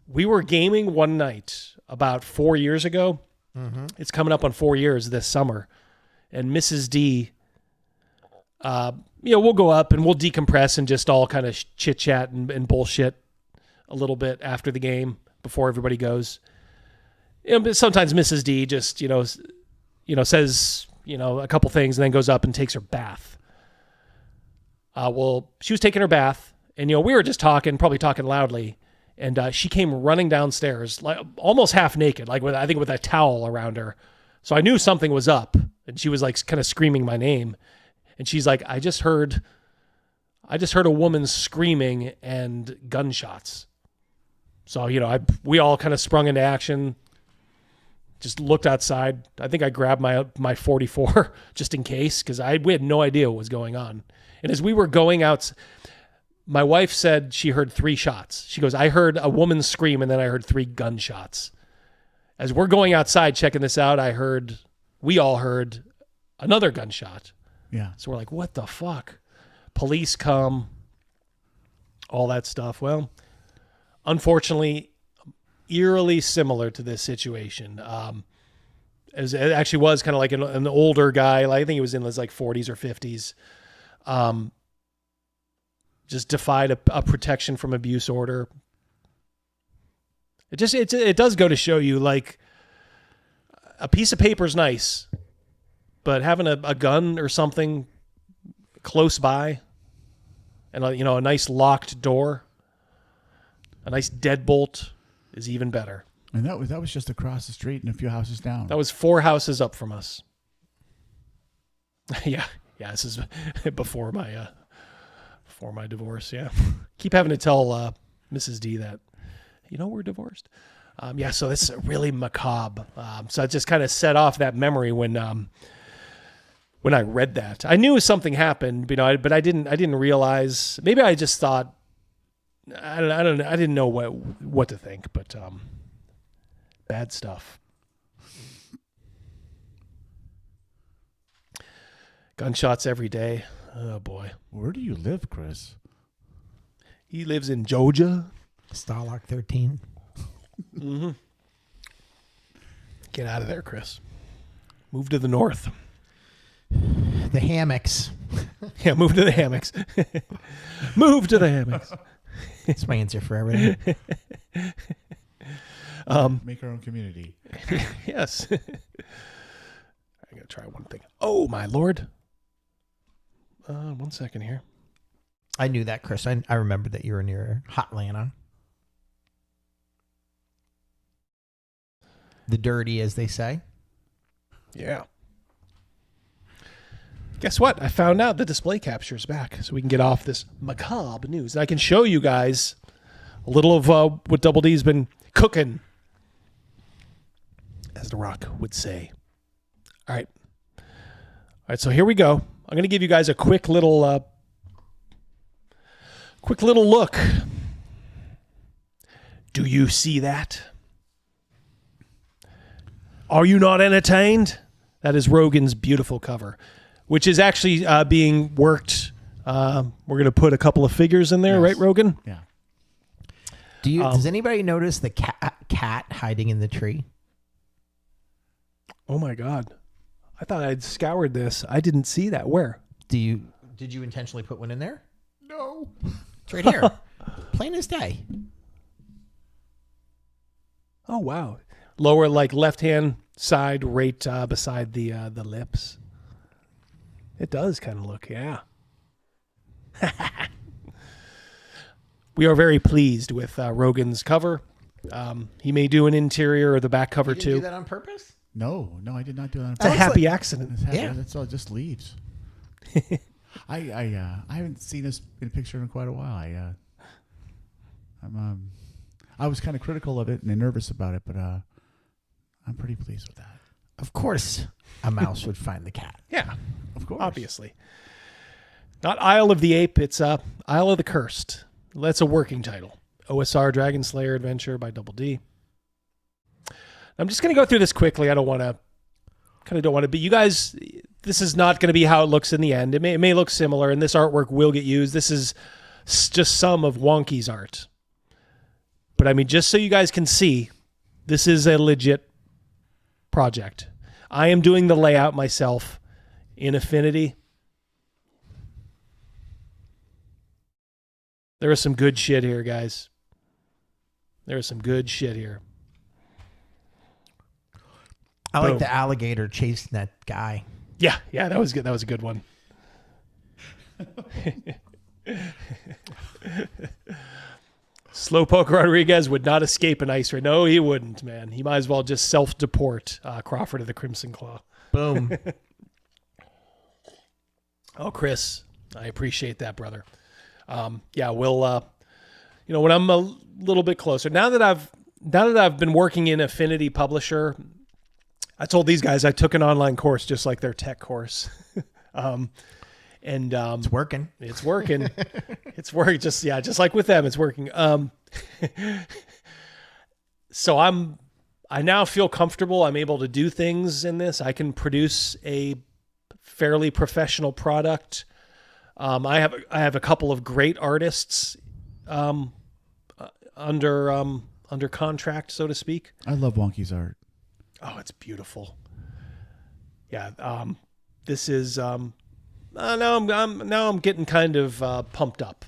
we were gaming one night about 4 years ago. Mm-hmm. It's coming up on 4 years this summer. And Mrs. D, we'll go up and we'll decompress and just all kind of chit chat and bullshit a little bit after the game before everybody goes. But sometimes Mrs. D just, says, a couple things and then goes up and takes her bath. Well, she was taking her bath and, we were just probably talking loudly. And she came running downstairs, like almost half naked, like with a towel around her. So I knew something was up and she was like kind of screaming my name. And she's like, I just heard a woman screaming and gunshots. So, we all kind of sprung into action, just looked outside. I think I grabbed my 44 just in case, because we had no idea what was going on. And as we were going out, my wife said she heard 3 shots. She goes, I heard a woman scream and then I heard 3 gunshots. As we're going outside checking this out, we all heard another gunshot. Yeah. So we're like, what the fuck? Police come, all that stuff. Well, unfortunately, eerily similar to this situation. It actually was kind of like an older guy. I think he was in his like 40s or 50s. Just defied a protection from abuse order. It does go to show you, like, a piece of paper is nice, but having a gun or something close by, and a nice locked door, a nice deadbolt is even better. And that was just across the street and a few houses down. That was 4 houses up from us. Yeah. This is before my divorce. Yeah, keep having to tell Mrs. D that we're divorced. So it's really macabre. So it just kind of set off that memory when I read that. I knew something happened, but I didn't realize. Maybe I just thought I don't know. I didn't know what to think, but bad stuff. Gunshots every day. Oh boy. Where do you live, Chris? He lives in Georgia. Starlock 13. Mm-hmm. Get out of there, Chris. Move to the north. The hammocks. Yeah, move to the hammocks. Move to the hammocks. That's my answer for everything. Make our own community. Yes. I'm going to try one thing. Oh, my Lord. 1 second here. I knew that, Chris. I remembered that you were near Hotlanta. The dirty, as they say. Yeah. Guess what? I found out the display capture is back, so we can get off this macabre news. And I can show you guys a little of what Double D's been cooking, as The Rock would say. All right. So here we go. I'm going to give you guys a quick little look. Do you see that? Are you not entertained? That is Rogan's beautiful cover, which is actually being worked. We're going to put a couple of figures in there, right, Rogan? Yeah. Does anybody notice the cat hiding in the tree? Oh my God. I thought I'd scoured this. I didn't see that. Where? Did you intentionally put one in there? No. It's right here. Plain as day. Oh, wow. Lower, like, left-hand side right beside the lips. It does kind of look, yeah. We are very pleased with Rogan's cover. He may do an interior or the back cover, You too. didn't do that on purpose? No, I did not do that on It's a purpose. happy accident. It's happy. Yeah. That's all just leaves. I haven't seen this in a picture in quite a while. I was kind of critical of it and nervous about it, but I'm pretty pleased with that. Of course, a mouse would find the cat. Yeah, of course. Obviously. Not Isle of the Ape, it's Isle of the Cursed. That's a working title. OSR Dragon Slayer Adventure by Double D. I'm just going to go through this quickly. I don't want to, but you guys, this is not going to be how it looks in the end. It may look similar, and this artwork will get used. This is just some of Wonky's art. But I mean, just so you guys can see, this is a legit project. I am doing the layout myself in Affinity. There is some good shit here, guys. There is some good shit here. I like the alligator chasing that guy. Yeah, that was good. That was a good one. Slowpoke Rodriguez would not escape an ice raid. No, he wouldn't, man. He might as well just self-deport Crawford of the Crimson Claw. Boom. Oh, Chris, I appreciate that, brother. Yeah, we'll, when I'm a little bit closer, now that I've been working in Affinity Publisher, I told these guys I took an online course just like their tech course. It's working. It's working. It's working. Just like with them, it's working. So I now feel comfortable. I'm able to do things in this. I can produce a fairly professional product. I have a couple of great artists under contract, so to speak. I love Wonky's art. Oh, it's beautiful. Yeah. This is now I'm getting kind of pumped up.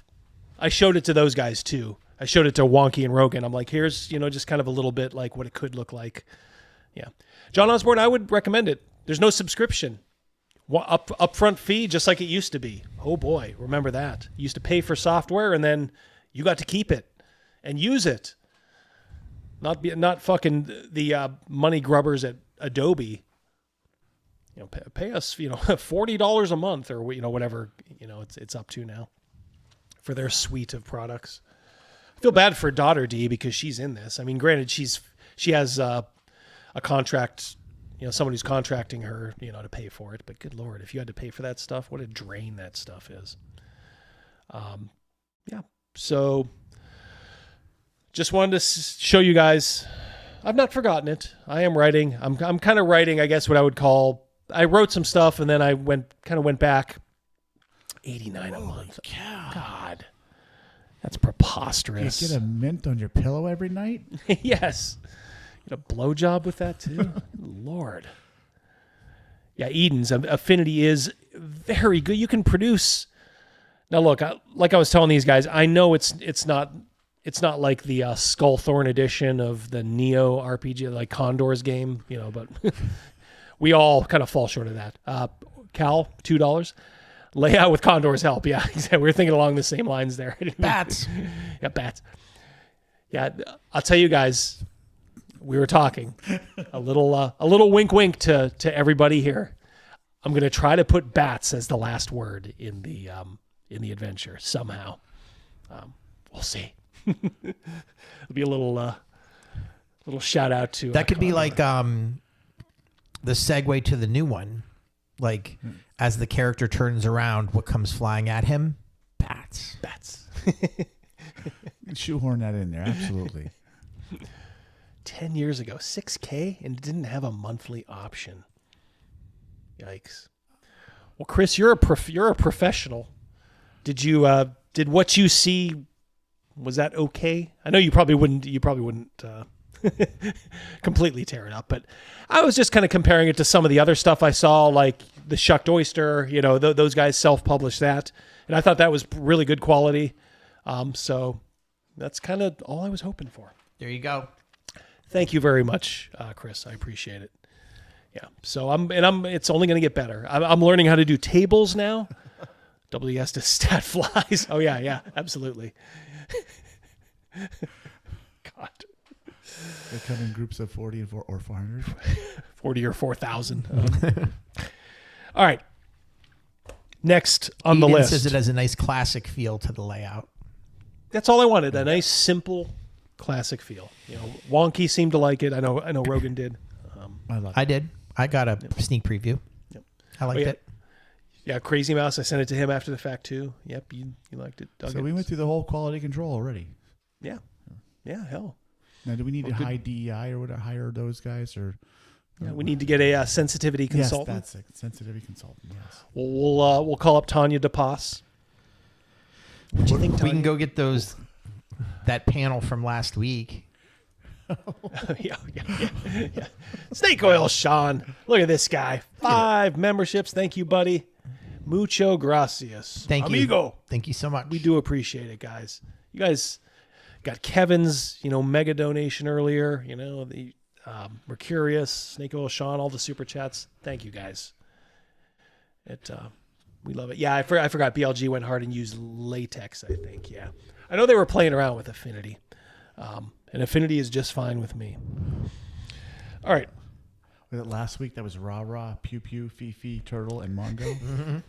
I showed it to those guys too. I showed it to Wonky and Rogan. I'm like, here's just kind of a little bit like what it could look like. Yeah, John Osborne, I would recommend it. There's no subscription. Upfront fee, just like it used to be. Oh boy, remember that. You used to pay for software and then you got to keep it and use it. Not fucking the money grubbers at Adobe. Pay us $40 a month or whatever it's up to now for their suite of products. I feel bad for daughter D because she's in this. I mean, granted, she has a contract. Someone who's contracting her, to pay for it. But good Lord, if you had to pay for that stuff, what a drain that stuff is. Yeah. So just wanted to show you guys. I've not forgotten it. I am writing. I'm kind of writing, I guess, what I would call. I wrote some stuff and then I went back. $89 a month. God, that's preposterous. You get a mint on your pillow every night? Yes. A blowjob with that too. Lord. Yeah, Eden's Affinity is very good. You can produce. Now look, like I was telling these guys, I know it's not like the Skullthorn edition of the Neo RPG, like Condor's game, but we all kind of fall short of that. Cal, $2. Layout with Condor's help. Yeah, exactly. We were thinking along the same lines there. Bats. Yeah, bats. Yeah, I'll tell you guys. We were talking a little wink wink to everybody here. I'm going to try to put bats as the last word in the adventure somehow. We'll see. It'll be a little shout out to that could be like the segue to the new one. Like as the character turns around, what comes flying at him? Bats. Shoehorn that in there, absolutely. 10 years ago, $6K, and it didn't have a monthly option. Yikes. Well, Chris, you're a professional. Did what you see, was that okay? I know you probably wouldn't completely tear it up, but I was just kind of comparing it to some of the other stuff I saw, like the Shucked Oyster, those guys self-published that, and I thought that was really good quality. So that's kind of all I was hoping for. There you go. Thank you very much, Chris. I appreciate it. Yeah. So it's only going to get better. I'm learning how to do tables now. WS to stat flies. Oh yeah, absolutely. God. They come in groups of 40 or 400. 40 or 4,000. All right. Next on the Eden list. says it has a nice classic feel to the layout. That's all I wanted. A nice, simple, classic feel. Wonky seemed to like it. I know Rogan did. I did. I got a sneak preview. Yep. I liked it. Yeah, Crazy Mouse. I sent it to him after the fact too. Yep, you liked it. So we went through the whole quality control already. Yeah. Hell. Now, do we need to high DEI or whatever, hire those guys, or? Yeah, we need to get a sensitivity consultant. Yes, that's it. Sensitivity consultant. Yes. We'll call up Tanya DePass. What do you think, We can go get that panel from last week. Yeah. Snake oil, Sean. Look at this guy. 5 memberships. Thank you, buddy. Mucho gracias. Thank Amigo. you. Thank you so much. We do appreciate it, guys. You guys got Kevin's, mega donation earlier. The Mercurius, Snake oil, Sean, all the super chats. Thank you, guys. We love it. Yeah, I forgot. BLG went hard and used latex, I think. Yeah. I know they were playing around with Affinity. And Affinity is just fine with me. All right. Was it last week? That was Rah Rah, Pew Pew, Fifi, Turtle, and Mongo.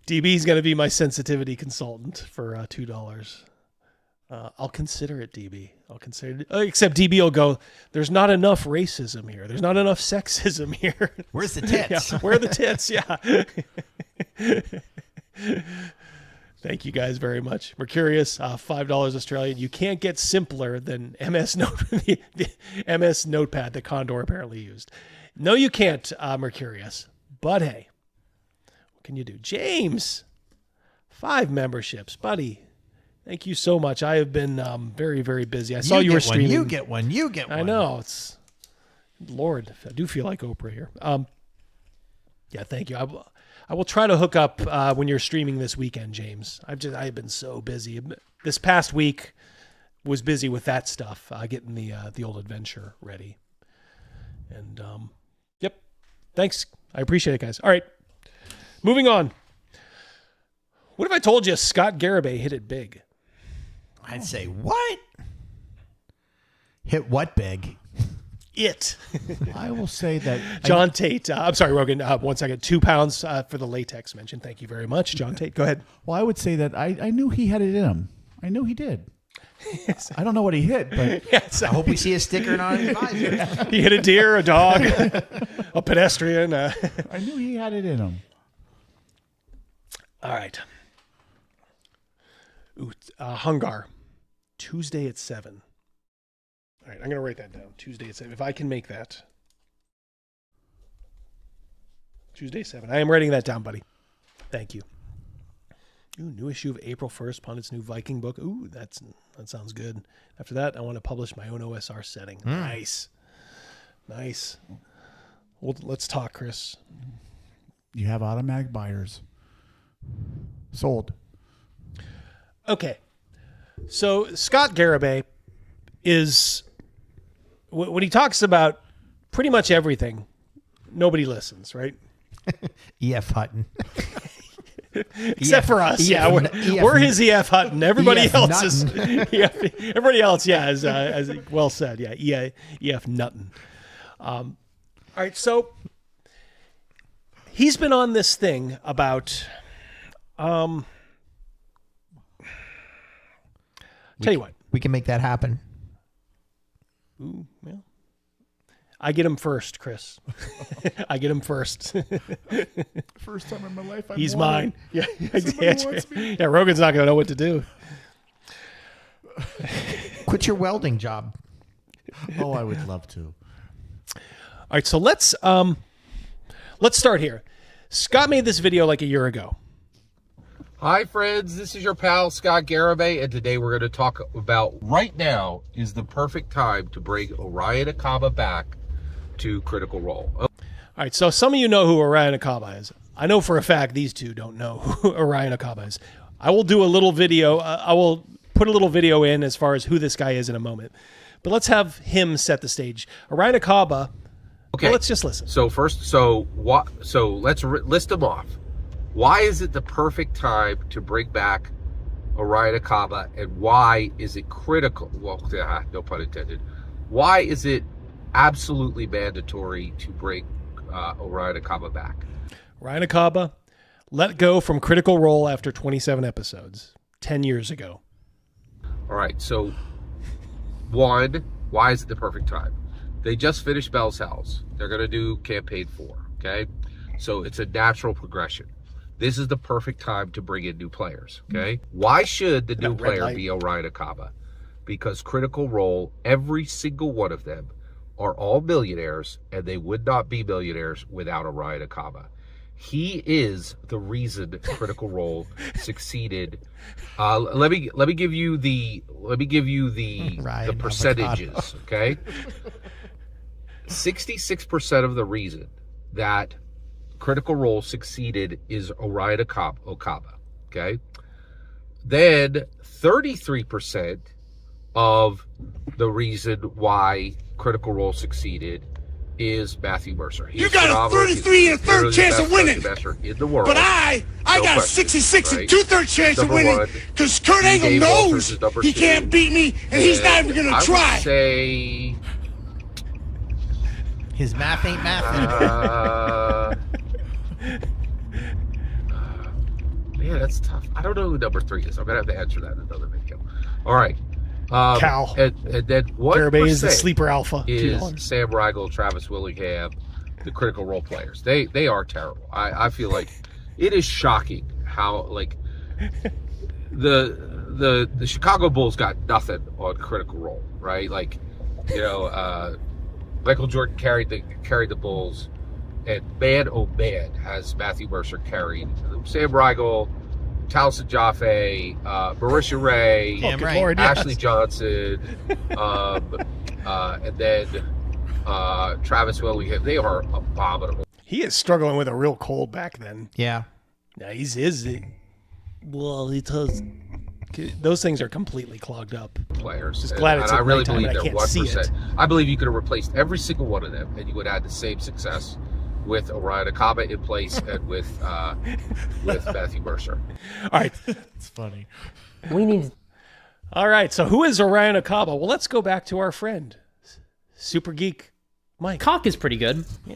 DB's going to be my sensitivity consultant for $2. I'll consider it, DB. I'll consider it. Except DB will go, there's not enough racism here. There's not enough sexism here. Where's the tits? Yeah, where are the tits? Yeah. Thank you guys very much. Mercurius, $5 Australian. You can't get simpler than the MS Notepad that Condor apparently used. No, you can't, Mercurius. But hey, what can you do? James, 5 memberships, buddy. Thank you so much. I have been very, very busy. I saw you were streaming. You get one. I know. Lord, I do feel like Oprah here. Yeah, thank you. I will try to hook up when you're streaming this weekend, James. I've been so busy. This past week was busy with that stuff, getting the old adventure ready. And yep, thanks. I appreciate it, guys. All right, moving on. What if I told you Scott Garibay hit it big? I'd say what? Hit what big? I will say that John Tate. I'm sorry, Rogan. 1 second. £2 for the latex mention. Thank you very much, John Tate. Go ahead. Well, I would say that I knew he had it in him. I knew he did. I don't know what he hit, but I hope we see a sticker on his visor. He hit a deer, a dog, a pedestrian. I knew he had it in him. All right. Hungar. Tuesday at 7. All right, I'm going to write that down. Tuesday at 7. If I can make that. Tuesday 7. I am writing that down, buddy. Thank you. Ooh, new issue of April 1st, Pundit's new Viking book. Ooh, that sounds good. After that, I want to publish my own OSR setting. Nice. Well, let's talk, Chris. You have automatic buyers. Sold. Okay. So Scott Garibay is, when he talks about pretty much everything, nobody listens, right? E.F. Hutton. Except for us. We're his E.F. Hutton. Everybody else is everybody else, as well said. Yeah, E.F. Nutton. All right, so he's been on this thing about tell you what. We can make that happen. Ooh, well. I get him first, Chris. I get him first. First time in my life He's wanted. mine. Yeah, Somebody wants me. yeah, Rogan's not going to know what to do. Quit your welding job. Oh, I would love to. All right, so let's start here. Scott made this video like a year ago. Hi friends, this is your pal Scott Garibay, and today we're going to talk about right now is the perfect time to bring Orion Akaba back to Critical Role. All right, so some of you know who Orion Akaba is. I know for a fact these two don't know who Orion Akaba is. I will do a little video. I will put a little video in as far as who this guy is in a moment. But let's have him set the stage. Orion Akaba. Okay. Well, let's just listen. So first, let's list them off. Why is it the perfect time to bring back Orion Akaba, and why is it critical? Well, no pun intended. Why is it absolutely mandatory to bring Orion Akaba back? Orion Akaba let go from Critical Role after 27 episodes 10 years ago. All right. So, one, why is it the perfect time? They just finished Bell's House. They're going to do campaign 4. Okay. So it's a natural progression. This is the perfect time to bring in new players. Okay. Why should the new player be Orion Akaba? Because Critical Role, every single one of them are all millionaires, and they would not be millionaires without Orion Akaba. He is the reason Critical Role succeeded. Let me give you the percentages. Okay. 66% of the reason that Critical Role succeeded is Orion Akaba. Okay. Then 33% of the reason why Critical Role succeeded is Matthew Mercer. You got a 33 and a third chance of winning. In the world. But I got a 66 and 2/3 chance of winning because Kurt Angle knows he can't beat me, and he's not even going to try. I would say his math ain't mathing. Man, that's tough. I don't know who number 3 is. I'm going to have to answer that in another video. All right. Cal. And then what Garibay is the sleeper alpha. Is Sam Riegel, Travis Willingham, the Critical Role players. They are terrible. I feel like it is shocking how like the Chicago Bulls got nothing on Critical Role, right? Like, you know, Michael Jordan carried the Bulls, and man oh man has Matthew Mercer carried Sam Riegel, Taliesin Jaffe, Marisha Ray, Ashley Johnson, and then Travis Willingham. They are abominable. He is struggling with a real cold back then. Yeah. Now he does. Those things are completely clogged up. Players. Just glad it's and I really nighttime believe and I they're can't see 1%. it. I believe you could have replaced every single one of them, and you would have had the same success with Orion Akaba in place and with Matthew Mercer. All right. It's funny. We need. All right. So who is Orion Akaba? Well, let's go back to our friend, Super Geek Mike. Cock is pretty good. Yeah.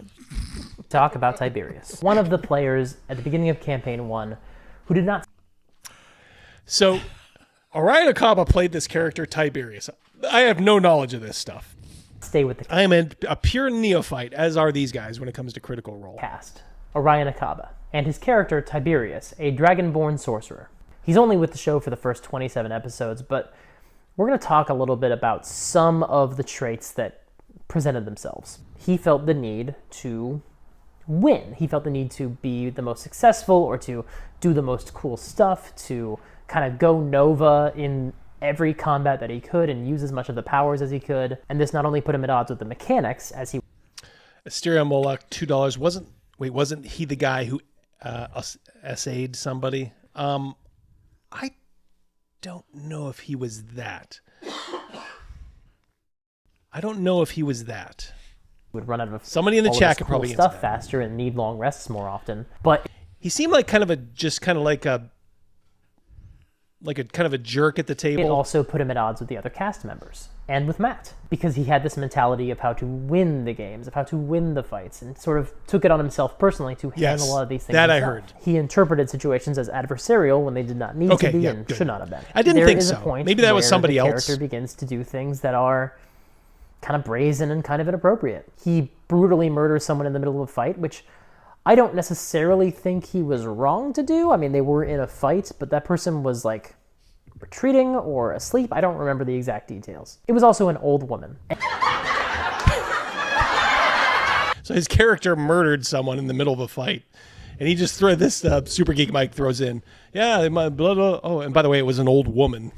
Talk about Tiberius. One of the players at the beginning of Campaign 1 who did not. So Orion Akaba played this character, Tiberius. I have no knowledge of this stuff. Stay with the I am a pure neophyte, as are these guys when it comes to Critical Role. Cast Orion Akaba and his character Tiberius, a dragonborn sorcerer. He's only with the show for the first 27 episodes, but we're going to talk a little bit about some of the traits that presented themselves. He felt the need to win. He felt the need to be the most successful or to do the most cool stuff, to kind of go Nova in every combat that he could and use as much of the powers as he could. And this not only put him at odds with the mechanics as he... Asteria Moloch, $2. Wasn't he the guy who essayed somebody? I don't know if he was that. Would run out of somebody in the chat could probably stuff faster and need long rests more often. But he seemed like kind of a jerk at the table. It also put him at odds with the other cast members and with Matt, because he had this mentality of how to win the games, of how to win the fights, and sort of took it on himself personally to handle a lot of these things. That himself. I heard. He interpreted situations as adversarial when they did not need to be and should not have been. I didn't think so. There is a point Maybe that was where somebody the else. character begins to do things that are kind of brazen and kind of inappropriate. He brutally murders someone in the middle of a fight, which I don't necessarily think he was wrong to do. I mean, they were in a fight, but that person was like retreating or asleep. I don't remember the exact details. It was also an old woman. So his character murdered someone in the middle of a fight. And he just threw this, Super Geek Mike throws in, yeah, my blah, blah. Oh, and by the way, it was an old woman.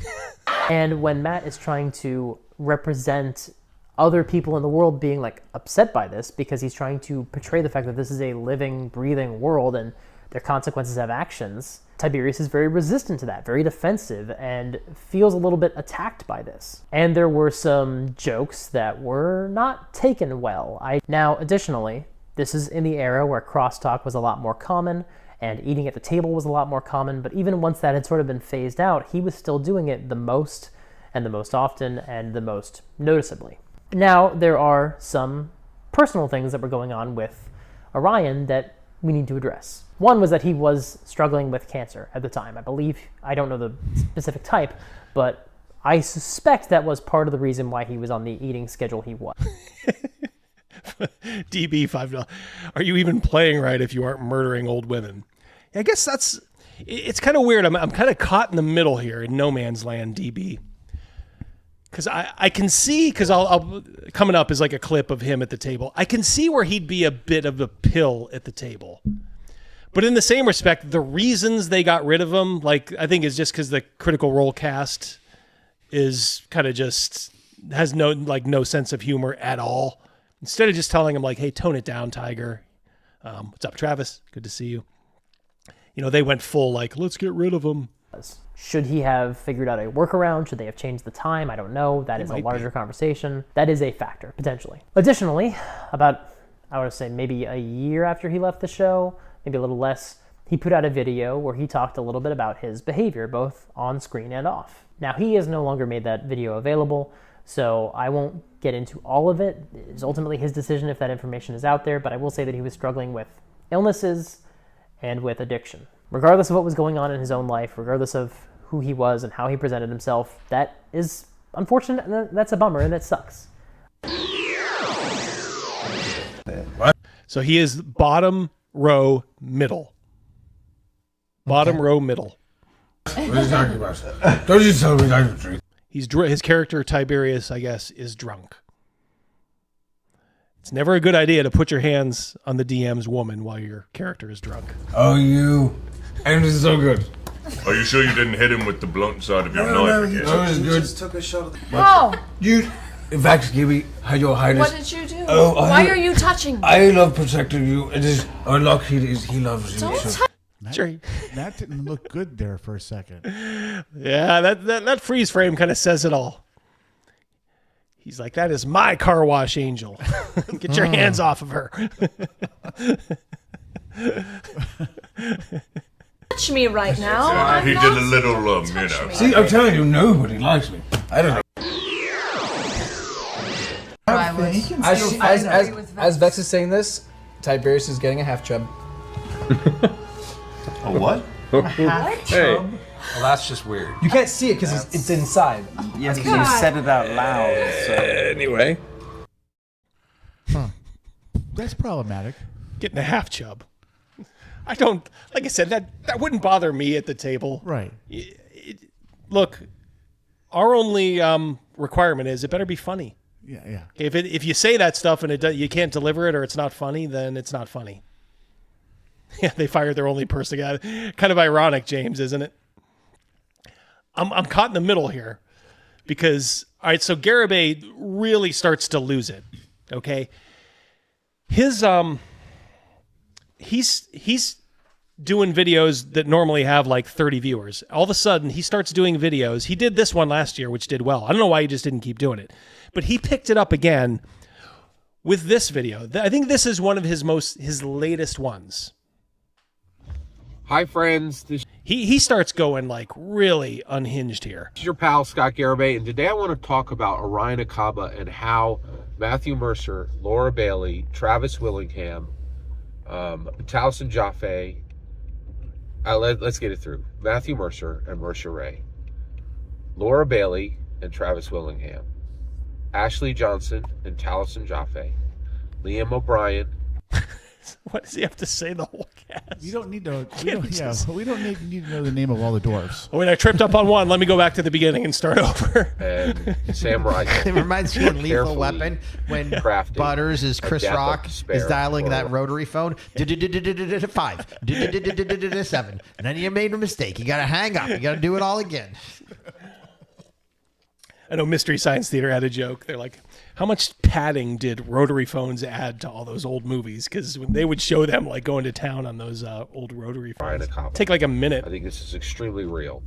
And when Matt is trying to represent other people in the world being like upset by this, because he's trying to portray the fact that this is a living, breathing world, and their consequences have actions, Tiberius is very resistant to that, very defensive, and feels a little bit attacked by this. And there were some jokes that were not taken well. Now, additionally, this is in the era where crosstalk was a lot more common, and eating at the table was a lot more common, but even once that had sort of been phased out, he was still doing it the most, and the most often, and the most noticeably. Now, there are some personal things that were going on with Orion that we need to address. One was that he was struggling with cancer at the time. I believe, I don't know the specific type, but I suspect that was part of the reason why he was on the eating schedule he was. DB $5. Are you even playing right if you aren't murdering old women? I guess it's kind of weird. I'm kind of caught in the middle here in no man's land, DB. Because I can see, because I'll coming up is like a clip of him at the table. I can see where he'd be a bit of a pill at the table. But in the same respect, the reasons they got rid of him, like, I think is just because the Critical Role cast is kind of just has no sense of humor at all. Instead of just telling him like, hey, tone it down, Tiger. What's up, Travis? Good to see you. You know, they went full like, let's get rid of him. Should he have figured out a workaround? Should they have changed the time? I don't know. That is a larger conversation. That is a factor, potentially. Additionally, about, I would say, maybe a year after he left the show, maybe a little less, he put out a video where he talked a little bit about his behavior, both on screen and off. Now, he has no longer made that video available, so I won't get into all of it. It's ultimately his decision if that information is out there, but I will say that he was struggling with illnesses and with addiction. Regardless of what was going on in his own life, regardless of who he was and how he presented himself, that is unfortunate, and that's a bummer, and it sucks. So he is bottom row middle. Bottom row middle. What are you talking about? Don't you tell me I'm drink. His character, Tiberius, I guess, is drunk. It's never a good idea to put your hands on the DM's woman while your character is drunk. Oh, you. And this is so good. Are you sure you didn't hit him with the blunt side of your No, knife again? That was good. Just took a shot of the... Oh! You, in fact, Gibby, Your Highness. What did you do? Oh, Why are you touching me? I love protecting you. It is our luck. He loves you. Don't so. That didn't look good there for a second. Yeah, that freeze frame kind of says it all. He's like, that is my car wash angel. Get your hands off of her. Touch me right now. He did a little, you know. See, I'm telling you, nobody likes me. I don't know. As Vex is saying this, Tiberius is getting a half chub. A what? Hey. Well, that's just weird. You can't see it because it's inside. Yes, because you said it out loud. So. Anyway. That's problematic. Getting a half chub. I don't, like I said, that wouldn't bother me at the table. Right. Look, our only requirement is it better be funny. Yeah. If you say that stuff and you can't deliver it or it's not funny, then it's not funny. Yeah, they fired their only person. Kind of ironic, James, isn't it? I'm caught in the middle here because, all right, so Garibay really starts to lose it. Okay, he's doing videos that normally have like 30 viewers. All of a sudden, he starts doing videos. He did this one last year, which did well. I don't know why he just didn't keep doing it, but he picked it up again with this video. I think this is one of his latest ones. Hi, friends. He starts going like really unhinged here. This is your pal, Scott Garibay, and today I want to talk about Orion Akaba and how Matthew Mercer, Laura Bailey, Travis Willingham, Taliesin Jaffe, let's get it through. Matthew Mercer and Mercer Ray, Laura Bailey and Travis Willingham, Ashley Johnson and Taliesin Jaffe, Liam O'Brien. What does he have to say? The whole cast. We don't need to. We don't need to know the name of all the dwarves. Oh wait, I tripped up on one. Let me go back to the beginning and start over. And Sam Rice. It reminds me of Lethal Weapon when Butters is Chris Rock is dialing that rotary phone. 5, 7, and then you made a mistake. You got to hang up. You got to do it all again. I know Mystery Science Theater had a joke. They're like, how much padding did rotary phones add to all those old movies? Because they would show them like going to town on those old rotary phones. Take like a minute. I think this is extremely real.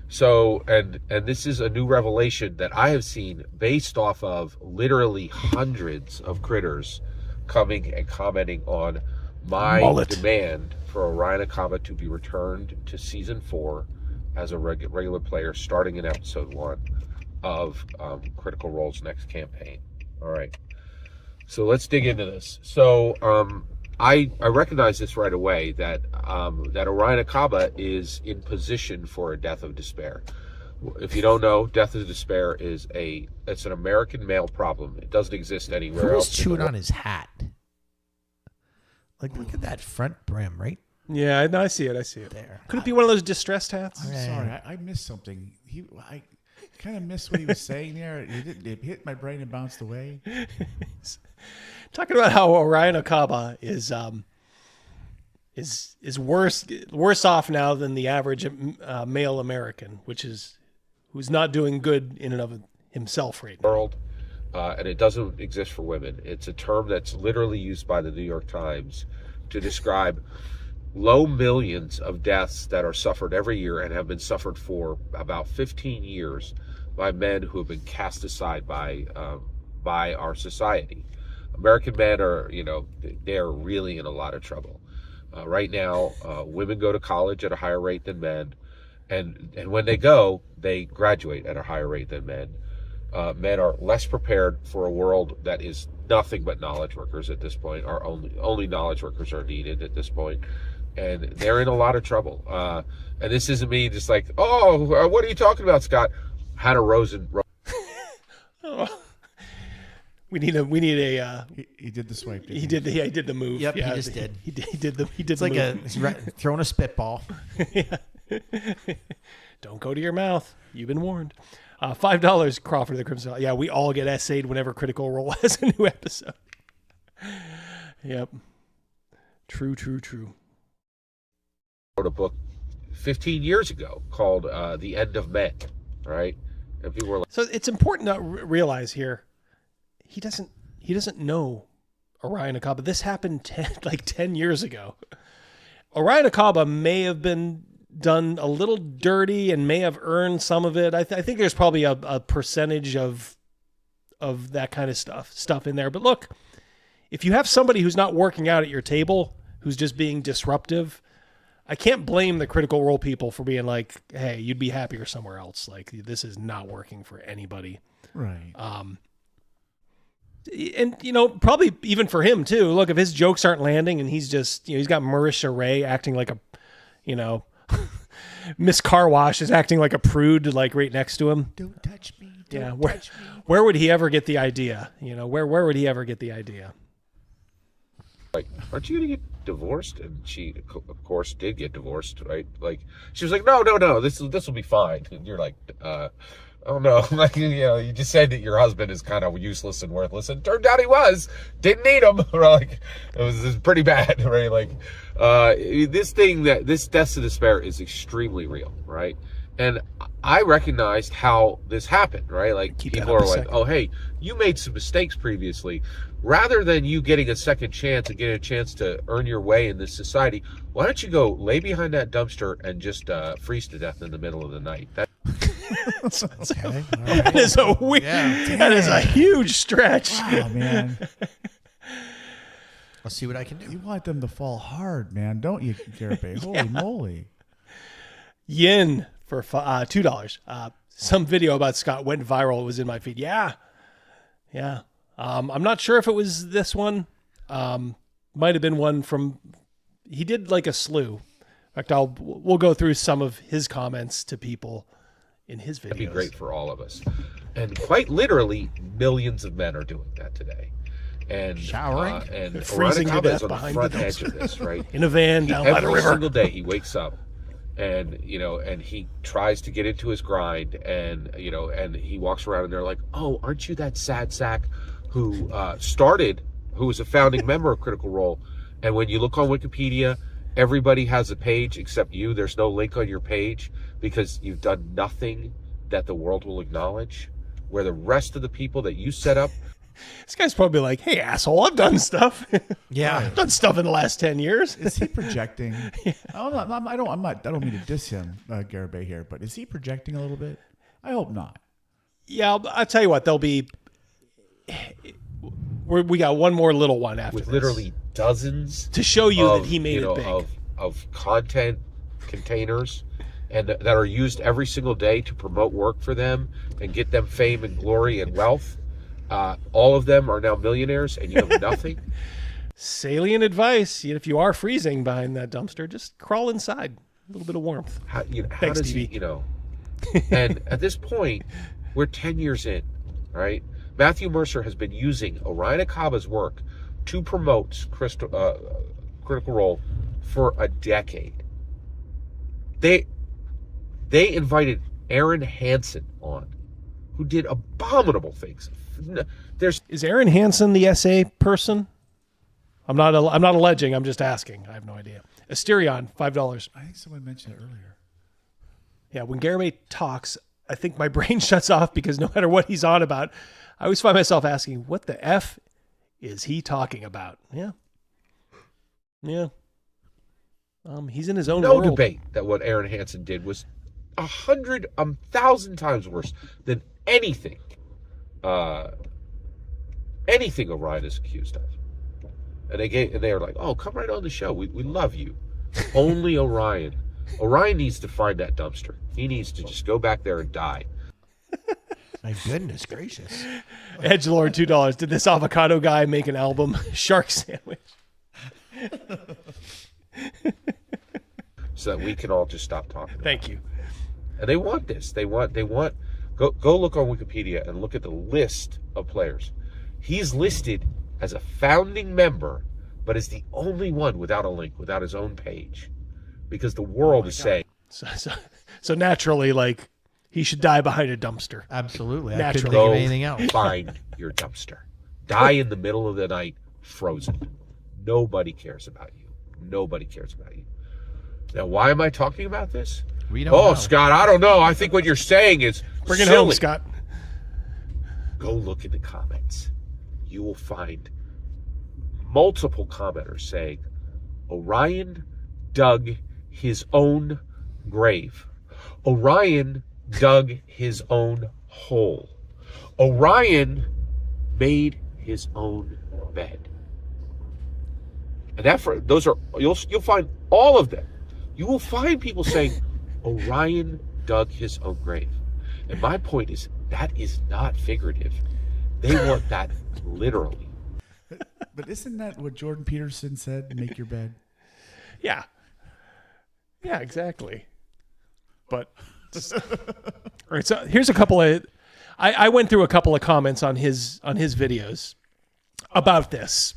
So, and this is a new revelation that I have seen based off of literally hundreds of critters coming and commenting on my demand for Orion Akaba to be returned to season 4 as a regular player starting in episode 1 of Critical Role's next campaign. All right, so let's dig into this. So I recognize this right away that that Orion Akaba is in position for a death of despair. If you don't know, death of despair is it's an American male problem. It doesn't exist anywhere else. Who's chewing on his hat? Like, look at that front brim, right? Yeah, I see it. I see it. There. Could it be one of those distressed hats? I'm sorry, I missed something. I kind of missed what he was saying there. It hit my brain and bounced away. Talking about how Orion Akaba is worse off now than the average male American, who's not doing good in and of himself right now. And it doesn't exist for women. It's a term that's literally used by the New York Times to describe low millions of deaths that are suffered every year and have been suffered for about 15 years by men who have been cast aside by our society. American men are, they're really in a lot of trouble. Right now, women go to college at a higher rate than men. And when they go, they graduate at a higher rate than men. Men are less prepared for a world that is nothing but knowledge workers at this point. Only knowledge workers are needed at this point. And they're in a lot of trouble. And this isn't me just like, oh, what are you talking about, Scott? Hannah Rosen. We need a. He did the swipe. He did the move. Yep, yeah, he just did. He did the. It's like throwing a spitball. Yeah. Don't go to your mouth. You've been warned. $5, Crawford of the Crimson. Yeah, we all get essayed whenever Critical Role has a new episode. Yep. True. Wrote a book 15 years ago called The End of Men, right? And people were like, so it's important to realize here, he doesn't know Orion Akaba. This happened 10 years ago. Orion Akaba may have been done a little dirty and may have earned some of it. I think there's probably a percentage of that kind of stuff in there. But look, if you have somebody who's not working out at your table, who's just being disruptive, I can't blame the Critical Role people for being like, hey, you'd be happier somewhere else. Like, this is not working for anybody. Right. And, probably even for him too. Look, if his jokes aren't landing and he's just, he's got Marisha Ray acting like a, Miss Car Wash is acting like a prude, like right next to him. Don't touch me. Where would he ever get the idea? Where would he ever get the idea? Like, aren't you going to get divorced? And she, of course, did get divorced, right? Like, she was like, no, this will be fine. And you're like, oh no, like, you just said that your husband is kind of useless and worthless, and turned out he was. Didn't need him. Like, it was pretty bad, right? Like, this death to despair is extremely real, right? And I recognized how this happened, right? Like, people are like, oh, hey, you made some mistakes previously. Rather than you getting a second chance and getting a chance to earn your way in this society, why don't you go lay behind that dumpster and just freeze to death in the middle of the night? That is a weird. Yeah, that is a huge stretch. Wow, man. I'll see what I can do. You want them to fall hard, man, don't you, Garibay? Holy moly. Yin for $2. Some video about Scott went viral. It was in my feed. Yeah. I'm not sure if it was this one. Might have been one from. He did like a slew. In fact, we'll go through some of his comments to people in his videos. That'd be great for all of us. And quite literally, millions of men are doing that today. And showering and freezing to death on the behind front the edge of this, right? In a van down by the river. Every single day he wakes up, and and he tries to get into his grind, and and he walks around, and they're like, "Oh, aren't you that sad sack who was a founding member of Critical Role?" And when you look on Wikipedia, everybody has a page except you. There's no link on your page because you've done nothing that the world will acknowledge. where the rest of the people that you set up. This guy's probably like, hey, asshole, I've done stuff. Yeah. I've done stuff in the last 10 years. Is he projecting? I don't mean to diss him, Garibay here, but is he projecting a little bit? I hope not. Yeah, I'll tell you what, there'll be... We got one more little one after with this. Literally dozens to show you that he made it big. Of content containers and that are used every single day to promote work for them and get them fame and glory and wealth. All of them are now millionaires, and you have nothing. Salient advice: if you are freezing behind that dumpster, just crawl inside. A little bit of warmth. How Thanks, does TV. he, And at this point, we're 10 years in, right? Matthew Mercer has been using Orion Akaba's work to promote Critical Role for a decade. They invited Aaron Hansen on, who did abominable things. Is Aaron Hansen the SA person? I'm not alleging. I'm just asking. I have no idea. Asterion, $5. I think someone mentioned it earlier. Yeah, when Garibay talks, I think my brain shuts off because no matter what he's on about, I always find myself asking, what the F is he talking about? Yeah. He's in his own world. No debate that what Aaron Hansen did was 1,000 times worse than anything Orion is accused of. And they were like, oh, come right on the show. We love you. Only Orion. Orion needs to find that dumpster. He needs to just go back there and die. My goodness gracious. Edgelord, $2. Did this avocado guy make an album? Shark Sandwich. So that we can all just stop talking. Thank you. And they want this. They want. Go look on Wikipedia and look at the list of players. He's listed as a founding member, but is the only one without a link, without his own page, because the world is saying. So naturally, like, he should die behind a dumpster. Absolutely. Naturally. I couldn't think of anything else. Find your dumpster. Die in the middle of the night, frozen. Nobody cares about you. Nobody cares about you. Now, why am I talking about this? We don't know. Scott, I don't know. I think what you're saying is Bring it silly. home, Scott. Go look in the comments. You will find multiple commenters saying Orion dug his own grave. Orion dug his own hole. Orion made his own bed. And you'll find all of them. You will find people saying Orion dug his own grave. And my point is that is not figurative. They want that literally. But isn't that what Jordan Peterson said? Make your bed. Yeah. Yeah, exactly. But all right, so here's a couple of. I went through a couple of comments on his videos about this.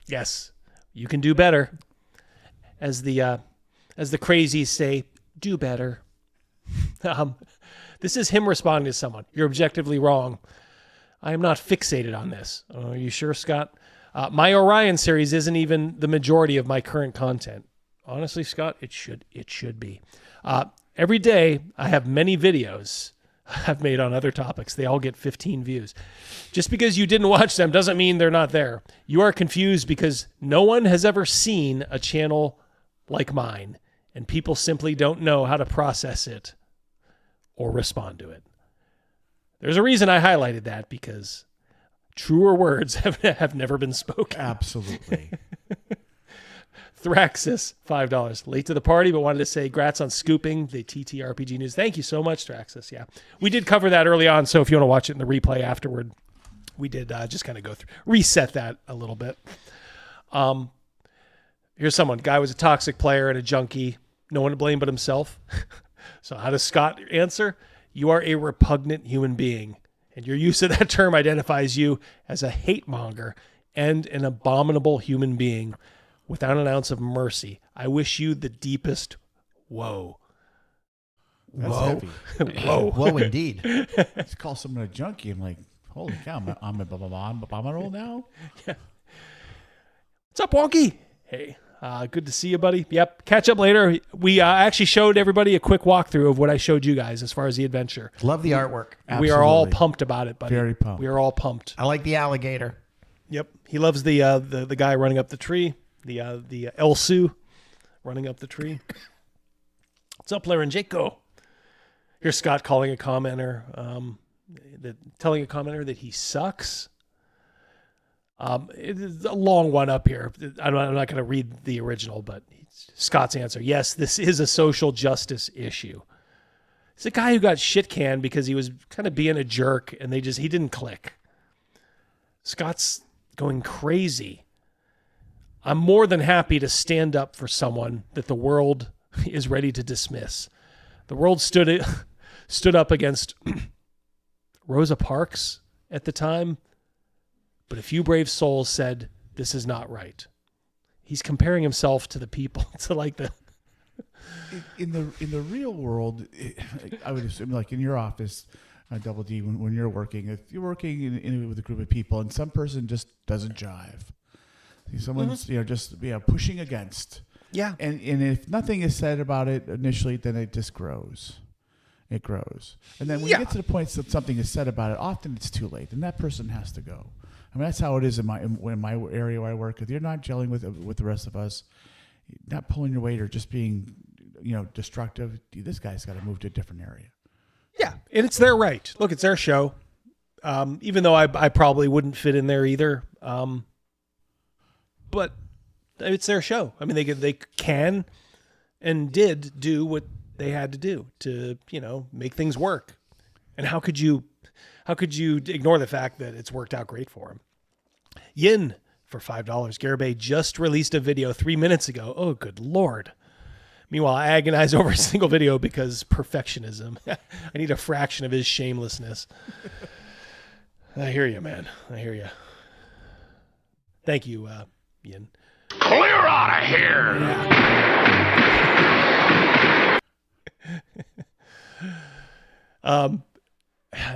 Yes, you can do better. As the crazies say, do better. This is him responding to someone. You're objectively wrong. I am not fixated on this. Are you sure, Scott? My Orion series isn't even the majority of my current content. Honestly, Scott, it should be. Every day, I have many videos I've made on other topics. They all get 15 views. Just because you didn't watch them doesn't mean they're not there. You are confused because no one has ever seen a channel like mine, and people simply don't know how to process it or respond to it. There's a reason I highlighted that, because truer words have never been spoken. Absolutely. Thraxis, $5. Late to the party, but wanted to say grats on scooping the TTRPG news. Thank you so much, Thraxis. Yeah, we did cover that early on, so if you want to watch it in the replay afterward, we did just kind of go through, reset that a little bit. Here's someone. Guy was a toxic player and a junkie. No one to blame but himself. So how does Scott answer? You are a repugnant human being, and your use of that term identifies you as a hate monger and an abominable human being without an ounce of mercy. I wish you the deepest woe. That's Whoa. heavy. Whoa. Whoa, indeed. Just call someone a junkie. I'm like, holy cow, I'm a abominable now? Yeah. What's up, Wonky? Hey, Good to see you, buddy. Yep. Catch up later. We actually showed everybody a quick walkthrough of what I showed you guys as far as the adventure. Love the artwork. We are all pumped about it, buddy. Very pumped. We are all pumped. I like the alligator. Yep. He loves the guy running up the tree. The Elsu running up the tree. What's up, Larenjako? Here's Scott calling a commenter, telling a commenter that he sucks. It is a long one up here. I'm not going to read the original, but Scott's answer: yes, this is a social justice issue. It's a guy who got shit canned because he was kind of being a jerk, and he didn't click. Scott's going crazy. I'm more than happy to stand up for someone that the world is ready to dismiss. The world stood up against Rosa Parks at the time, but a few brave souls said, this is not right. He's comparing himself to the people, to like the... In the real world, I would assume, like in your office, Double D, when you're working, if you're working with a group of people and some person just doesn't jive, someone's just pushing against, and if nothing is said about it initially, then it just grows. It grows, and then when you get to the point that something is said about it, often it's too late, and that person has to go. I mean, that's how it is in my area where I work. If you're not gelling with the rest of us, not pulling your weight or just being destructive, this guy's got to move to a different area. Yeah, and it's their right. Look, it's their show. Even though I probably wouldn't fit in there either. But it's their show. I mean, they can and did do what they had to do to, make things work. And how could you ignore the fact that it's worked out great for him? Yin for $5. Garibay just released a video 3 minutes ago. Oh, good Lord. Meanwhile, I agonize over a single video because perfectionism. I need a fraction of his shamelessness. I hear you, man. I hear you. Thank you, Yin. Clear out of here!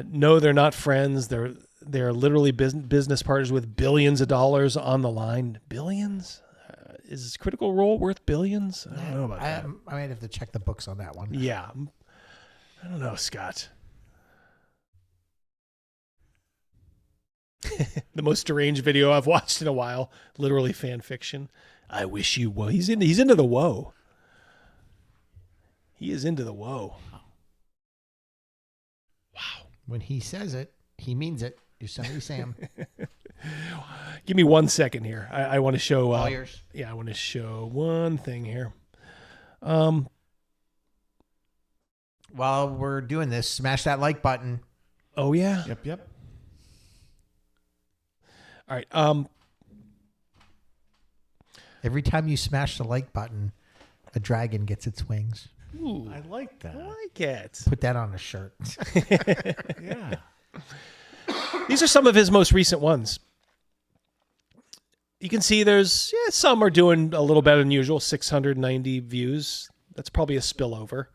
No, they're not friends. They're literally business partners with billions of dollars on the line. Billions? Is Critical Role worth billions? I don't know about that. I might have to check the books on that one. Yeah. I don't know, Scott. The most deranged video I've watched in a while. Literally fan fiction. I wish you woe. He's into the woe. He is into the woe. Wow. When he says it, he means it. Yosemite Sam. Give me 1 second here. I want to show. All yours. Yeah, I want to show one thing here. While we're doing this, smash that like button. Oh yeah. Yep. All right. Every time you smash the like button, a dragon gets its wings. Ooh, I like that. I like it. Put that on a shirt. Yeah. These are some of his most recent ones. You can see there's some are doing a little better than usual. 690 views. That's probably a spillover.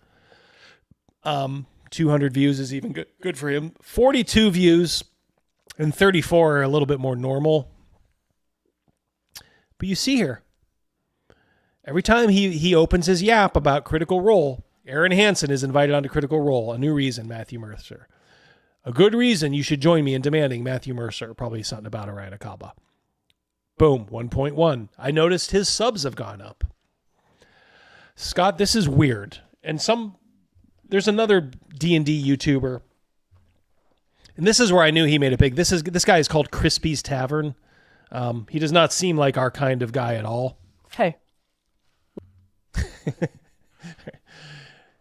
200 views is even good for him. 42 views and 34 are a little bit more normal. But you see here, every time he opens his yap about Critical Role, Aaron Hansen is invited onto Critical Role. A new reason, Matthew Mercer. A good reason you should join me in demanding Matthew Mercer. Probably something about Orion Akaba. Boom, 1.1. I noticed his subs have gone up. Scott, this is weird. And there's another D&D YouTuber. And this is where I knew he made it big. This guy is called Crispy's Tavern. He does not seem like our kind of guy at all. Hey.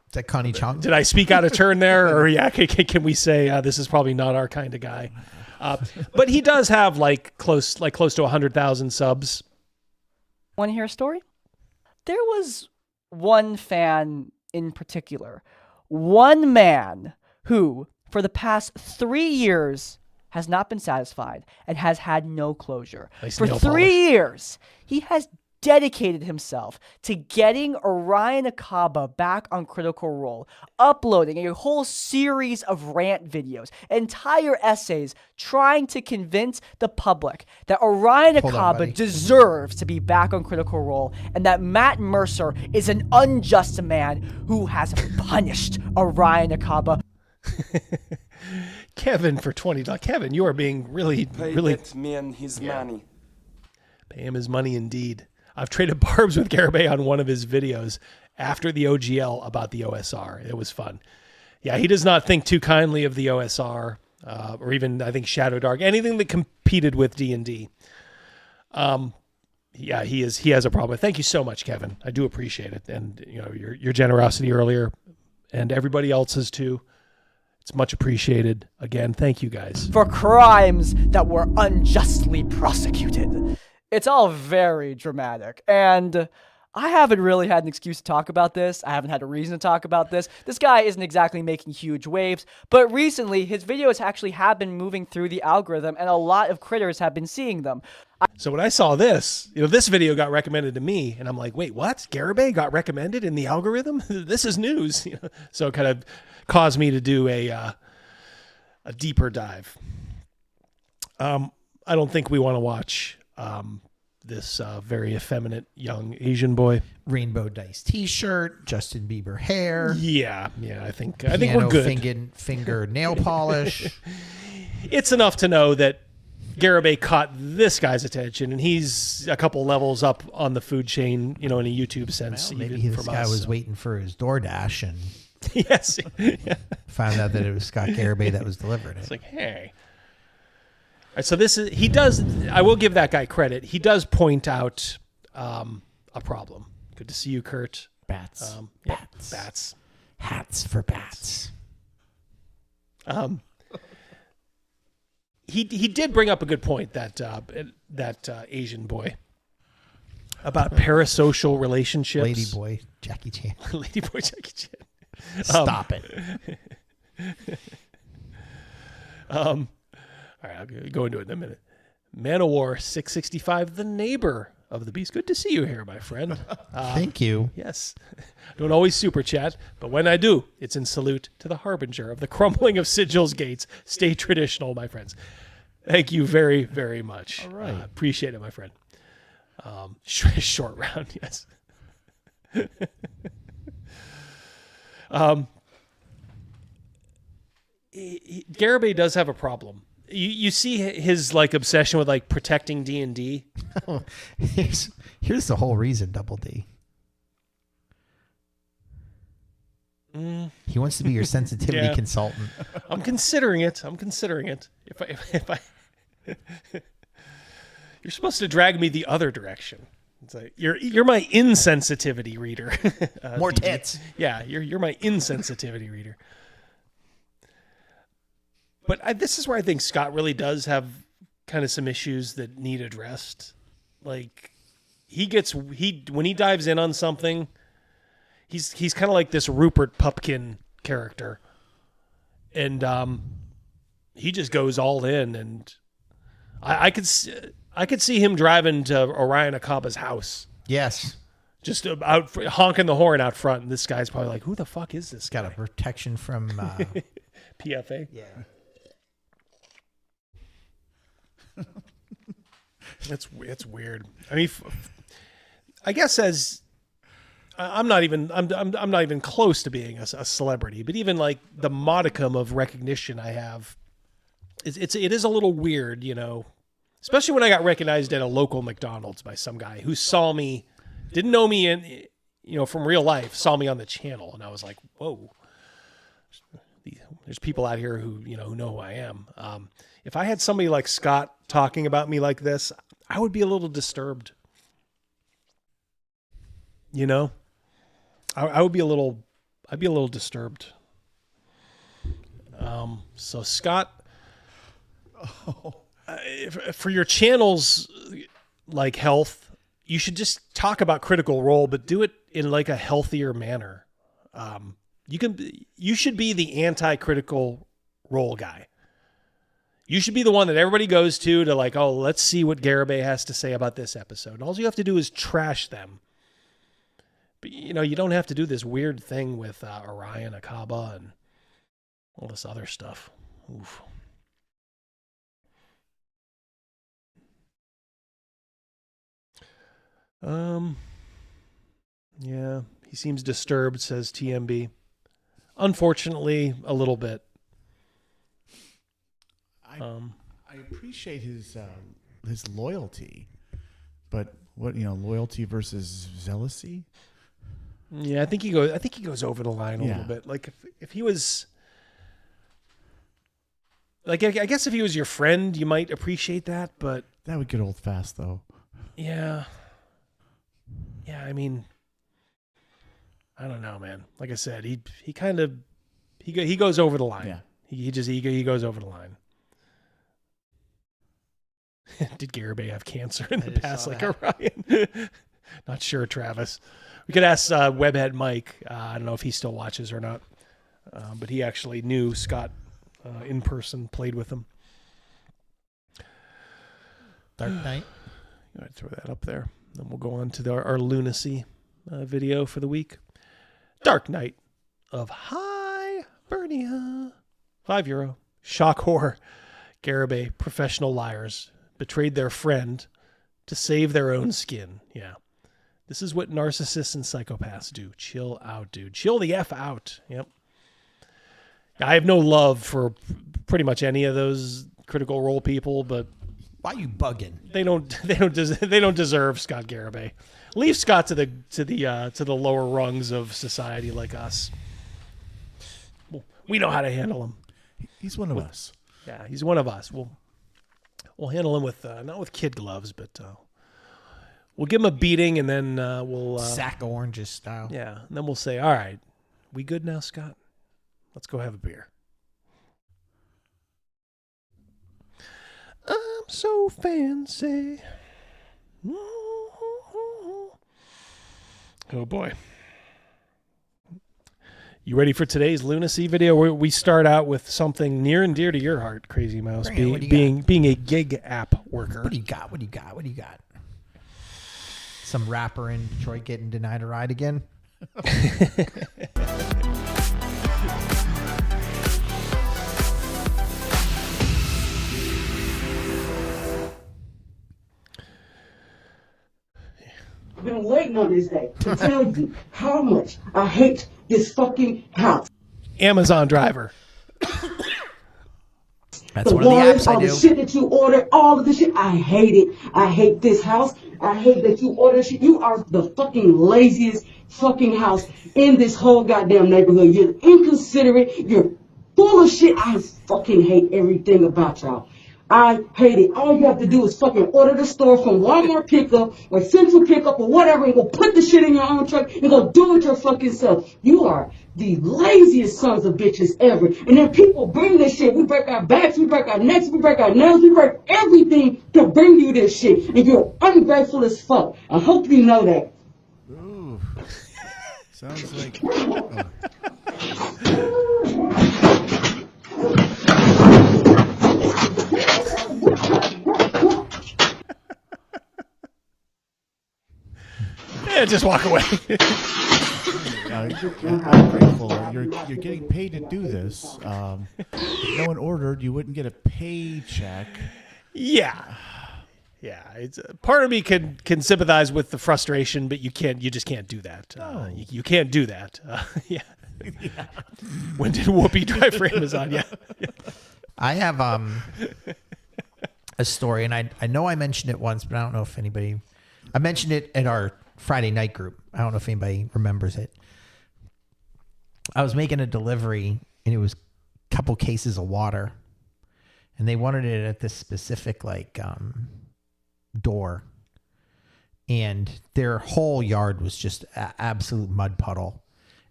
Is that Connie Chung? Did I speak out of turn there? Or can we say this is probably not our kind of guy? But he does have close to 100,000 subs. Want to hear a story? There was one fan in particular, one man who, for the past 3 years, has not been satisfied and has had no closure. Nice for nail 3 polish. years, he has dedicated himself to getting Orion Akaba back on Critical Role, uploading a whole series of rant videos, entire essays, trying to convince the public that Orion Akaba deserves to be back on Critical Role, and that Matt Mercer is an unjust man who has punished Orion Akaba. Kevin for $20. Kevin, you are being really. That man his money. Pay him his money indeed. I've traded barbs with Garibay on one of his videos after the OGL about the OSR. It was fun. Yeah, he does not think too kindly of the OSR, or even, I think, Shadow Dark, anything that competed with D&D. Yeah, he has a problem. Thank you so much, Kevin. I do appreciate it. And your generosity earlier, and everybody else's too. It's much appreciated. Again, thank you guys. For crimes that were unjustly prosecuted. It's all very dramatic, and I haven't really had an excuse to talk about this. I haven't had a reason to talk about this. This guy isn't exactly making huge waves, but recently his videos actually have been moving through the algorithm, and a lot of critters have been seeing them. So when I saw this, this video got recommended to me, and I'm like, wait, what? Garibay got recommended in the algorithm? This is news. So it kind of caused me to do a deeper dive. I don't think we want to watch this very effeminate young Asian boy. Rainbow Dice T-shirt, Justin Bieber hair. Yeah, I think we're good. Finger nail polish. It's enough to know that Garibay caught this guy's attention, and he's a couple levels up on the food chain, in a YouTube sense. Well, maybe this guy was waiting for his DoorDash and yes, found out that it was Scott Garibay that was delivering it. It's like, hey. All right, so he does, I will give that guy credit. He does point out a problem. Good to see you, Kurt. Bats. Bats. Hats for bats. He did bring up a good point, that Asian boy, about parasocial relationships. Lady boy Jackie Chan. Lady boy Jackie Chan. Stop it. All right, I'll go into it in a minute. Man of War 665, the neighbor of the beast. Good to see you here, my friend. Thank you. Yes. Don't always super chat, but when I do, it's in salute to the harbinger of the crumbling of Sigil's gates. Stay traditional, my friends. Thank you very, very much. All right. Appreciate it, my friend. Short round, yes. Garibay does have a problem. You see his obsession with protecting D&D. Here's the whole reason, Double D. He wants to be your sensitivity consultant. I'm considering it. If I you're supposed to drag me the other direction. It's like you're my insensitivity reader. More tits. Yeah, you're my insensitivity reader. But this is where I think Scott really does have kind of some issues that need addressed. When he dives in on something, he's kind of like this Rupert Pupkin character, and he just goes all in. And I could see him driving to Orion Akaba's house. Yes, just out honking the horn out front, and this guy's probably like, "Who the fuck is this guy?" Got a protection from PFA. Yeah. It's weird. I mean, I guess I'm not even close to being a celebrity, but even the modicum of recognition I have, it is a little weird, especially when I got recognized at a local McDonald's by some guy who saw me, didn't know me from real life, saw me on the channel, and I was like, whoa. There's people out here who know who I am. If I had somebody like Scott talking about me like this, I would be a little disturbed. I would be I'd be a little disturbed. So Scott, for your channel's health, you should just talk about Critical Role, but do it in a healthier manner. You should be the anti-Critical Role guy. You should be the one that everybody goes to like, oh, let's see what Garibay has to say about this episode. All you have to do is trash them. But, you know, you don't have to do this weird thing with Orion Akaba and all this other stuff. Oof. Yeah, he seems disturbed, says TMB. Unfortunately, a little bit. I appreciate his loyalty, but what, you know, loyalty versus zealousy? Yeah, I think he goes over the line a little bit. Like if he was, like, I guess if he was your friend, you might appreciate that, but that would get old fast, though. Yeah. Yeah, I mean, I don't know, man. Like I said, he goes over the line. Yeah. He goes over the line. Did Garibay have cancer in the past, like Orion? Not sure, Travis. We could ask Webhead Mike. I don't know if he still watches or not, but he actually knew Scott in person, played with him. Dark Knight. All right, throw that up there. Then we'll go on to our lunacy video for the week. Dark Knight of Hibernia. €5. Shock horror. Garibay, professional liars, betrayed their friend to save their own skin. Yeah. This is what narcissists and psychopaths do. Chill out, dude. Chill the F out. Yep. I have no love for pretty much any of those Critical Role people, but why you bugging? They don't deserve Scott Garibay. Leave Scott to the lower rungs of society like us. We know how to handle him. He's one of us. Yeah, he's one of us. We'll handle him with not with kid gloves, but we'll give him a beating, and then we'll sack of oranges style. Yeah, and then we'll say, "All right, we good now, Scott? Let's go have a beer." I'm so fancy. Oh boy. You ready for today's lunacy video? We start out with something near and dear to your heart, Crazy Mouse, being a gig app worker. What do you got? What do you got? Some rapper in Detroit getting denied a ride again? I've been waiting on this day to tell you how much I hate this fucking house. Amazon driver. That's one of the apps I do. The shit that you order, all of the shit, I hate it. I hate this house. I hate that you order shit. You are the fucking laziest fucking house in this whole goddamn neighborhood. You're inconsiderate. You're full of shit. I fucking hate everything about y'all. I hate it. All you have to do is fucking order the store from Walmart pickup or Central pickup or whatever, and go put the shit in your own truck and go do it your fucking self. You are the laziest sons of bitches ever. And then people bring this shit. We break our backs, we break our necks, we break our nails, we break everything to bring you this shit. And you're ungrateful as fuck. I hope you know that. Ooh. Sounds like... Yeah, just walk away. I'm grateful. You're getting paid to do this. If no one ordered, you wouldn't get a paycheck. Yeah. It's part of me can sympathize with the frustration, but you just can't do that. You can't do that. Yeah. When did Whoopi drive for Amazon? Yeah. I have a story, and I know I mentioned it once, but I don't know if anybody. I mentioned it at our Friday night group. I don't know if anybody remembers it. I was making a delivery, and it was a couple cases of water, and they wanted it at this specific door, and their whole yard was just an absolute mud puddle,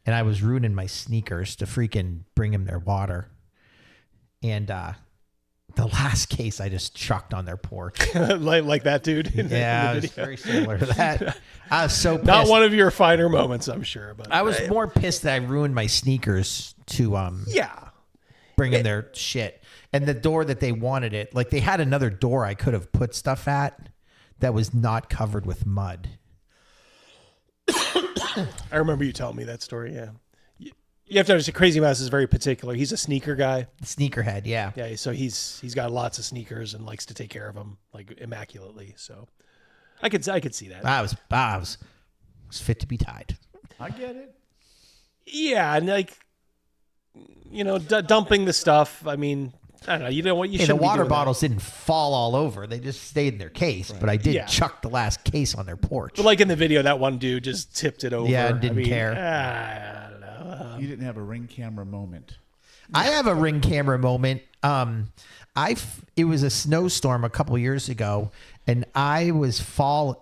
and I was ruining my sneakers to freaking bring them their water, and the last case I just chucked on their porch. like that dude. Yeah, it was very similar to that. I was so pissed. Not one of your finer moments, I'm sure. But I was more pissed that I ruined my sneakers to... Yeah. bring them their shit. And the door that they wanted it, like they had another door I could have put stuff at that was not covered with mud. I remember you telling me that story. Yeah. You have to understand, Crazy Mouse is very particular. He's a sneaker guy. Sneakerhead, yeah. Yeah, so he's got lots of sneakers and likes to take care of them like immaculately. So I could see that. I was fit to be tied. I get it. Yeah, and like, you know, dumping the stuff. I mean, I don't know. You know what? You the shouldn't water be doing bottles didn't fall all over. They just stayed in their case. But I did chuck the last case on their porch. But like in the video, that one dude just tipped it over. Yeah, and didn't care. I don't know. You didn't have a ring camera moment. I have a ring camera moment. It was a snowstorm a couple years ago, and I was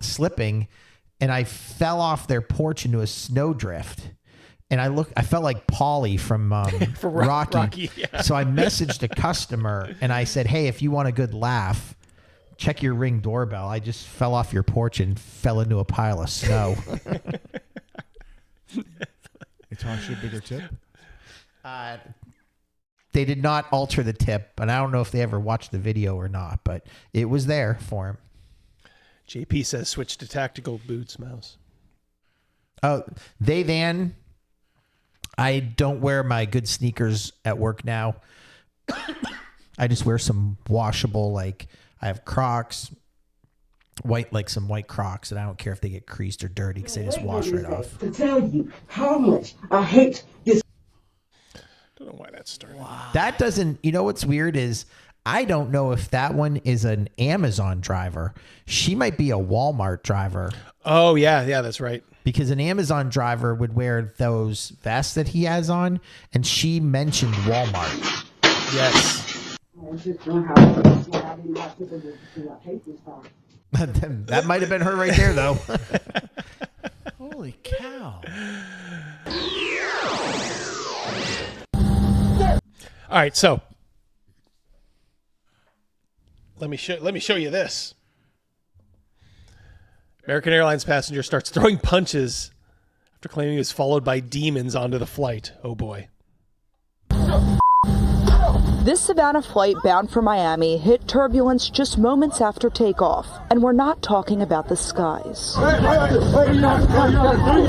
slipping, and I fell off their porch into a snowdrift. And I felt like Paulie from Rocky. Yeah. So I messaged a customer and I said, "Hey, if you want a good laugh, check your Ring doorbell. I just fell off your porch and fell into a pile of snow." They tossed you a bigger tip? They did not alter the tip, and I don't know if they ever watched the video or not, but it was there for him. JP says switch to tactical boots, Mouse. Oh, I don't wear my good sneakers at work now. I just wear some washable, like I have Crocs, some white Crocs, and I don't care if they get creased or dirty because they just wash right off. To tell you how much I hate this. Don't know why that started. Wow. That doesn't, you know what's weird is I don't know if that one is an Amazon driver. She might be a Walmart driver. Oh, yeah, that's right. Because an Amazon driver would wear those vests that he has on, and she mentioned Walmart. Yes. That might have been her right there, though. Holy cow. All right, so let me show you this. American Airlines passenger starts throwing punches after claiming he was followed by demons onto the flight. Oh boy. This Savannah flight bound for Miami hit turbulence just moments after takeoff, and we're not talking about the skies.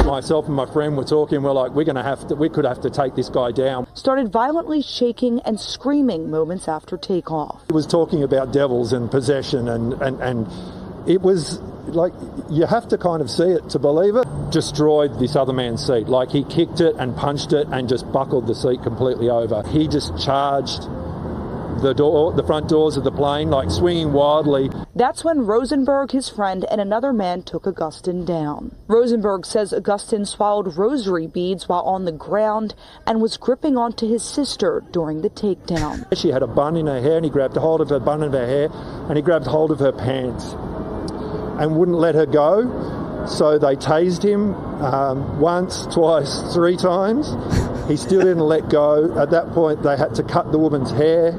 Myself and my friend were talking, we're like, we could have to take this guy down. Started violently shaking and screaming moments after takeoff. He was talking about devils and possession, and it was like, you have to kind of see it to believe it. Destroyed this other man's seat. Like, he kicked it and punched it and just buckled the seat completely over. He just charged the front doors of the plane, like swinging wildly. That's when Rosenberg, his friend, and another man took Augustin down. Rosenberg says Augustin swallowed rosary beads while on the ground and was gripping onto his sister during the takedown. She had a bun in her hair, and he grabbed hold of her bun in her hair, and he grabbed hold of her pants and wouldn't let her go. So they tased him once, twice, 3 times. He still didn't let go. At that point, they had to cut the woman's hair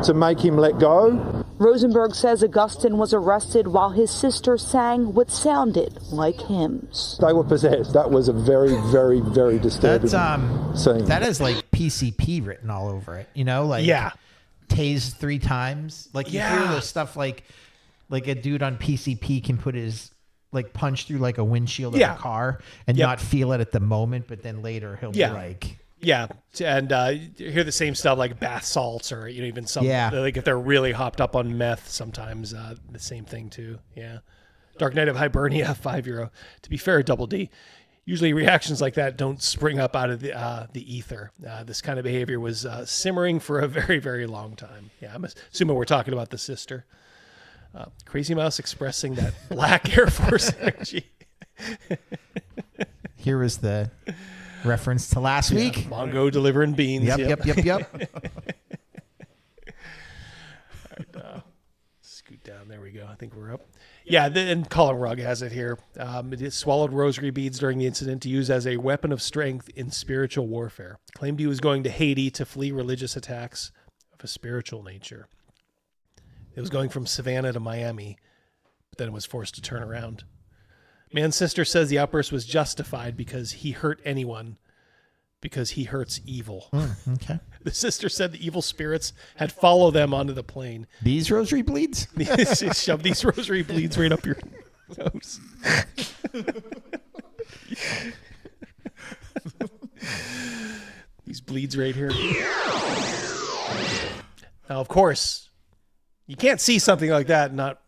to make him let go. Rosenberg says Augustin was arrested while his sister sang what sounded like hymns. They were possessed. That was a very, very, very disturbing scene. That is like PCP written all over it. You know, like tased 3 times. Like you hear the stuff like a dude on PCP can put his punch through like a windshield of a car and not feel it at the moment, but then later he'll be like. Yeah, and you hear the same stuff like bath salts or even some like if they're really hopped up on meth, sometimes the same thing too. Yeah, Dark Knight of Hibernia, €5. To be fair, Double D, usually reactions like that don't spring up out of the ether. This kind of behavior was simmering for a very, very long time. Yeah, I'm assuming we're talking about the sister. Crazy Mouse expressing that black Air Force energy. Here was the reference to last week. Mongo delivering beans. Yep. All right, scoot down. There we go. I think we're up. Yeah, and Colin Rugg has it here. It swallowed rosary beads during the incident to use as a weapon of strength in spiritual warfare. Claimed he was going to Haiti to flee religious attacks of a spiritual nature. It was going from Savannah to Miami, but then it was forced to turn around. Man's sister says the outburst was justified because he hurt anyone because he hurts evil. Okay. The sister said the evil spirits had followed them onto the plane. These rosary bleeds? Shove these rosary bleeds right up your nose. These bleeds right here. Now, of course, you can't see something like that and not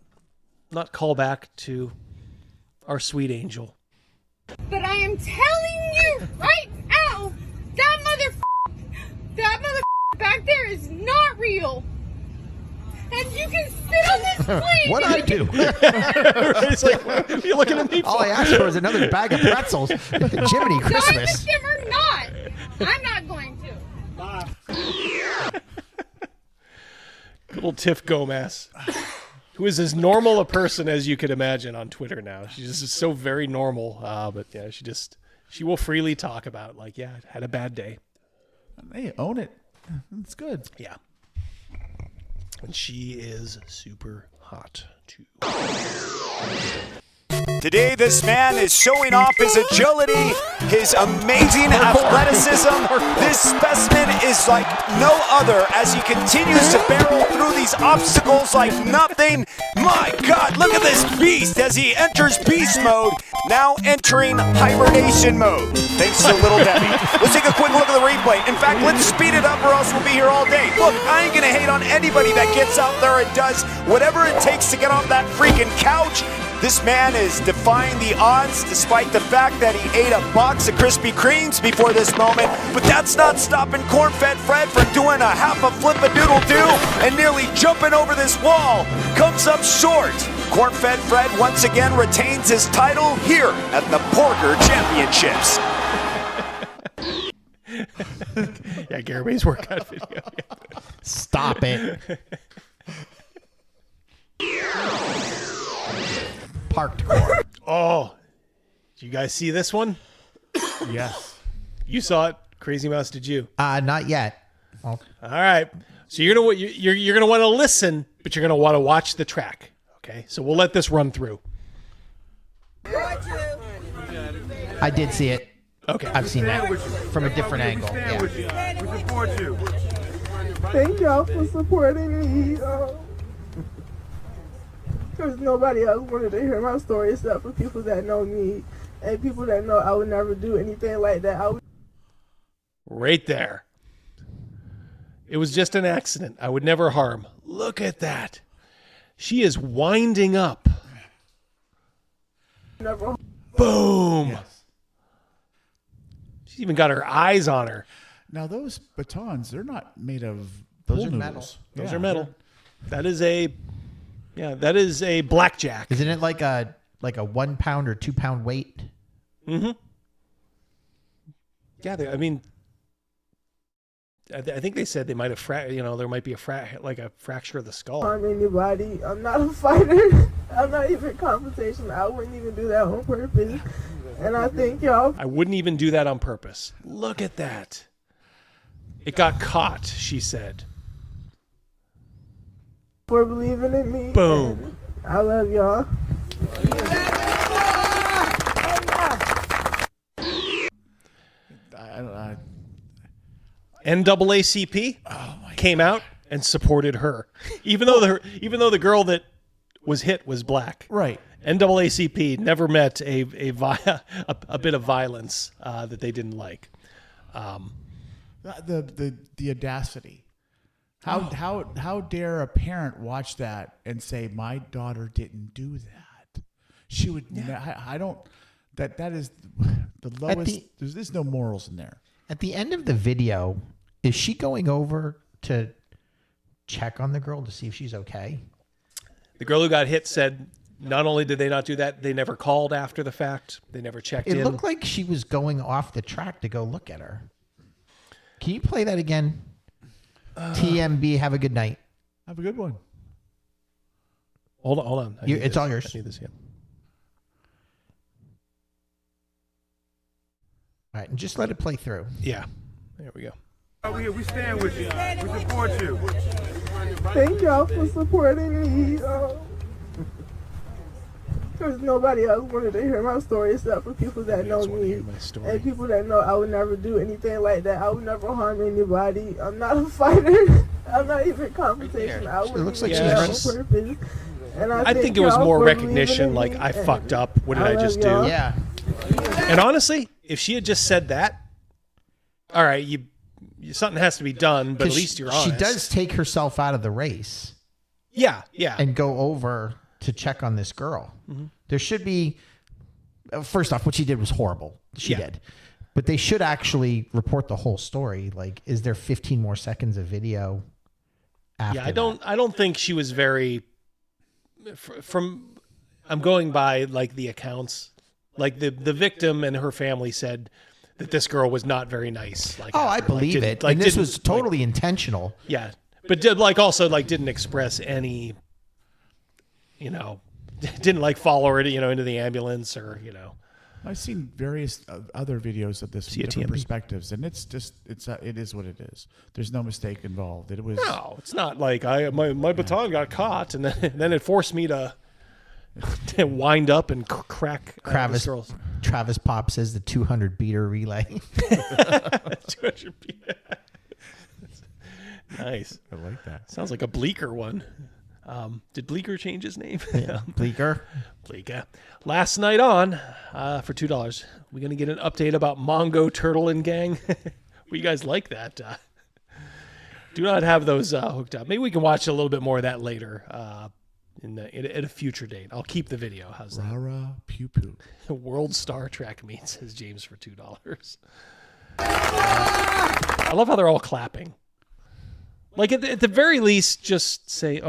call back to our sweet angel. But I am telling you right now, that motherfucker back there is not real. And you can sit on this plane. What'd I do? It's like, what are you looking at me for? All I asked for was another bag of pretzels. Jiminy Christmas. Die with them or not. I'm not going to. Good old Tiff Gomez, who is as normal a person as you could imagine on Twitter now. She's just so very normal. But yeah, she will freely talk about, like, yeah, had a bad day. Hey, own it. It's good. Yeah. And she is super hot, too. Today, this man is showing off his agility, his amazing athleticism. This specimen is like no other as he continues to barrel through these obstacles like nothing. My God, look at this beast as he enters beast mode, now entering hibernation mode. Thanks to Little Debbie. Let's take a quick look at the replay. In fact, let's speed it up or else we'll be here all day. Look, I ain't gonna hate on anybody that gets out there and does whatever it takes to get off that freaking couch. This man is defying the odds despite the fact that he ate a box of Krispy Kremes before this moment, but that's not stopping Corn-Fed Fred from doing a half a flip-a-doodle-doo and nearly jumping over this wall. Comes up short. Corn-Fed Fred once again retains his title here at the Porker Championships. Yeah, Garibay's workout video. Stop it. Parked core. Oh, did you guys see this one? Yes. You saw it, Crazy Mouse. Did you? Not yet. Well, all right. So you're gonna want to listen, but you're gonna want to watch the track. Okay. So we'll let this run through. I did see it. Okay. I've seen that from a different angle. Yeah. We support you. Thank y'all for supporting me. Because nobody else wanted to hear my story except for people that know me and people that know I would never do anything like that. Right there. It was just an accident. I would never harm. Look at that. She is winding up. Never. Boom. Yes. She's even got her eyes on her. Now those batons, they're not made of Those pool are metal. noodles. Those are metal. That is a blackjack. Isn't it like a 1 pound or 2 pound weight? Mm-hmm. Yeah, I mean, I think they said they might have there might be a fracture of the skull. Harm anybody. I'm not a fighter. I'm not even confrontational. I wouldn't even do that on purpose. And I think y'all. I wouldn't even do that on purpose. Look at that. It got caught, she said. For believing in me. Boom. I love y'all. NAACP came out and supported her, even though the girl that was hit was black. Right. NAACP never met a bit of violence that they didn't like. The audacity. How dare a parent watch that and say my daughter didn't do that? She would. I don't. That is the lowest. There's no morals in there. At the end of the video, is she going over to check on the girl to see if she's okay? The girl who got hit said not only did they not do that, they never called after the fact. They never checked in. It looked like she was going off the track to go look at her. Can you play that again? TMB, have a good night. Have a good one. Hold on. It's all yours. I need this, yeah. All right, and just let it play through. Yeah. There we go. We stand with you. We support you. Thank y'all for supporting me. Because nobody else wanted to hear my story except for people that know me. And people that know I would never do anything like that. I would never harm anybody. I'm not a fighter. I'm not even confrontational. I wouldn't looks like even she's on just- purpose. And I think it was y'all more for recognition, believing in like, me, I fucked up. What did I I love just do? y'all. Yeah. And honestly, if she had just said that, all right, something has to be done, but at 'Cause least you're She honest. does take herself out of the race. Yeah, yeah. And go over to check on this girl. Mhm. There should be, first off, what she did was horrible. She did. But they should actually report the whole story. Like, is there 15 more seconds of video after Yeah, I don't think she was very from I'm going by like the accounts. Like the victim and her family said that this girl was not very nice. Like, I believe didn't- it. Like, And this didn't- was totally intentional. Yeah, but did also didn't express any, didn't like follow her, into the ambulance or I've seen various other videos of this from different perspectives, and it is what it is. There's no mistake involved. It was No, it's not like my baton got caught and then it forced me to wind up and crack this girl's. Travis Pop says the 200 beater relay. 200 beater. Nice. I like that. Sounds like a Bleecker one. Did Bleecker change his name? Yeah, Bleecker. Bleecker. Last night on, for $2, we're going to get an update about Mongo, Turtle, and Gang. We guys like that. Do not have those hooked up. Maybe we can watch a little bit more of that later at a future date. I'll keep the video. How's that? Rah-rah, pew-pew. World Star Track Meet, says James for $2. I love how they're all clapping. Like, at the very least, just say,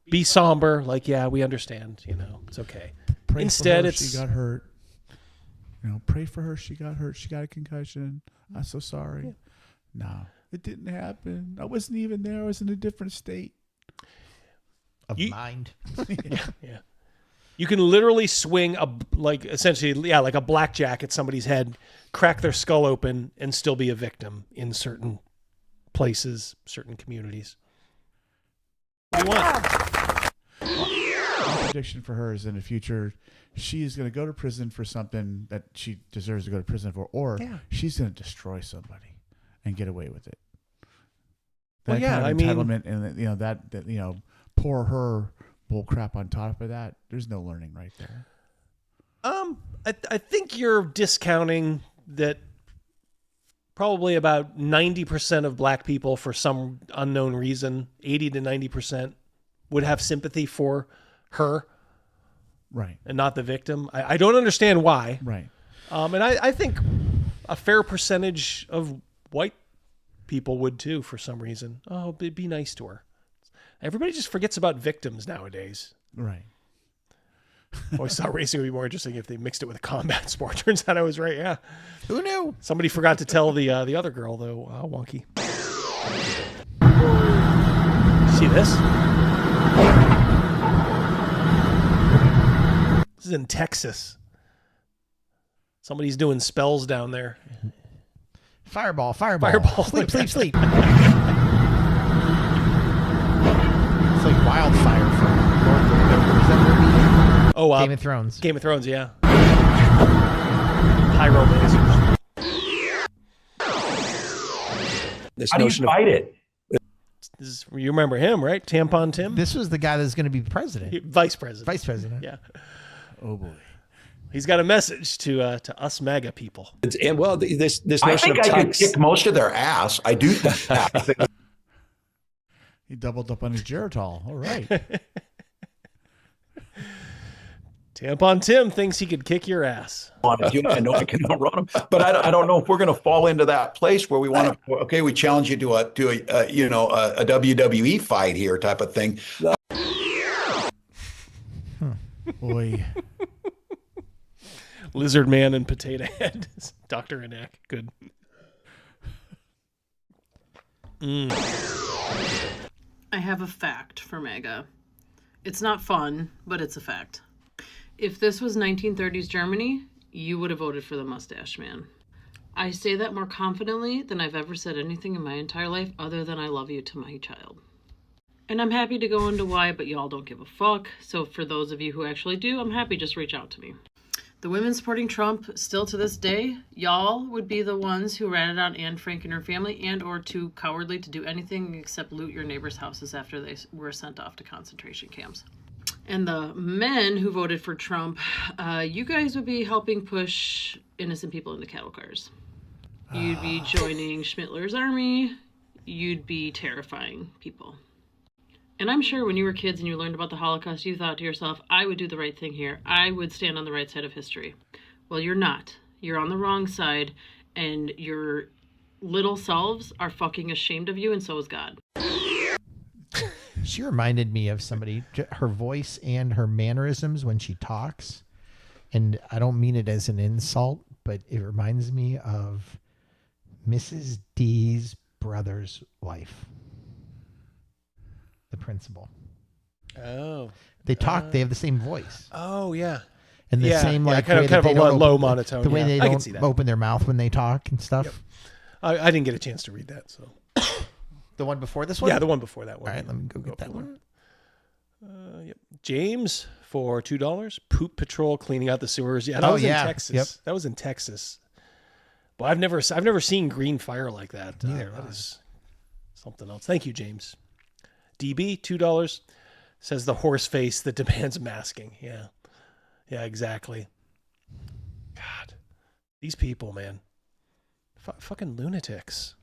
be somber. Like, yeah, we understand. It's okay. Pray Instead, for her, it's... she got hurt. Pray for her. She got hurt. She got a concussion. I'm so sorry. Yeah. No, it didn't happen. I wasn't even there. I was in a different state of mind. Yeah. You can literally swing like a blackjack at somebody's head, crack their skull open, and still be a victim in certain places, certain communities. What do you want? My prediction for her is in the future, she is going to go to prison for something that she deserves to go to prison for, or she's going to destroy somebody and get away with it. That kind of entitlement and that poor her bull crap on top of that. There's no learning right there. I think you're discounting that probably about 90% of black people, for some unknown reason, 80 to 90% would have sympathy for her. Right. And not the victim. I don't understand why. Right. And I think a fair percentage of white people would too, for some reason. Oh, be nice to her. Everybody just forgets about victims nowadays. Right. Always thought racing would be more interesting if they mixed it with a combat sport. Turns out I was right. Yeah. Who knew? Somebody forgot to tell the other girl though. Wonky. See this? This is in Texas. Somebody's doing spells down there. Fireball. Fireball. Sleep. It's like wildfire from North of Game of Thrones. Game of Thrones, yeah. Pyro lasers. How do you fight it? You remember him, right? Tampon Tim? This was the guy that's going to be president. Vice president. Vice president. Yeah. Oh, boy. He's got a message to us MAGA people. This I notion think of I could kick most of their ass. I do think that. He doubled up on his Geritol. All right. Tampon Tim thinks he could kick your ass. I know I can outrun him, but I don't know if we're going to fall into that place where we want to. Okay, we challenge you to a WWE fight here type of thing. Boy. Lizard Man and Potato Head. Dr. Anak. Good. I have a fact for MAGA. It's not fun, but it's a fact. If this was 1930s Germany, you would have voted for the mustache man. I say that more confidently than I've ever said anything in my entire life other than I love you to my child. And I'm happy to go into why, but y'all don't give a fuck. So for those of you who actually do, I'm happy, just reach out to me. The women supporting Trump, still to this day, y'all would be the ones who ratted on Anne Frank and her family and or too cowardly to do anything except loot your neighbors' houses after they were sent off to concentration camps. And the men who voted for Trump, you guys would be helping push innocent people into cattle cars. You'd be joining Schmittler's army. You'd be terrifying people. And I'm sure when you were kids and you learned about the Holocaust, you thought to yourself, I would do the right thing here. I would stand on the right side of history. Well, you're not. You're on the wrong side, and your little selves are fucking ashamed of you, and so is God. She reminded me of somebody, her voice and her mannerisms when she talks. And I don't mean it as an insult, but it reminds me of Mrs. D's brother's wife. The principal. Oh. They talk, they have the same voice. Oh, yeah. And the same, like, kind way of that they a don't low open- monotone. The way they I can don't see that. open their mouth when they talk and stuff. Yep. I didn't get a chance to read that, so. The one before this one? Yeah, the one before that one. All right, let me go get that one. Yep. James for $2. Poop Patrol cleaning out the sewers. Yeah, that was in Texas. Yep. That was in Texas. Well, I've never seen green fire like that. That is something else. Thank you, James. DB $2 says the horse face that demands masking. Yeah, exactly. God, these people, man, fucking lunatics.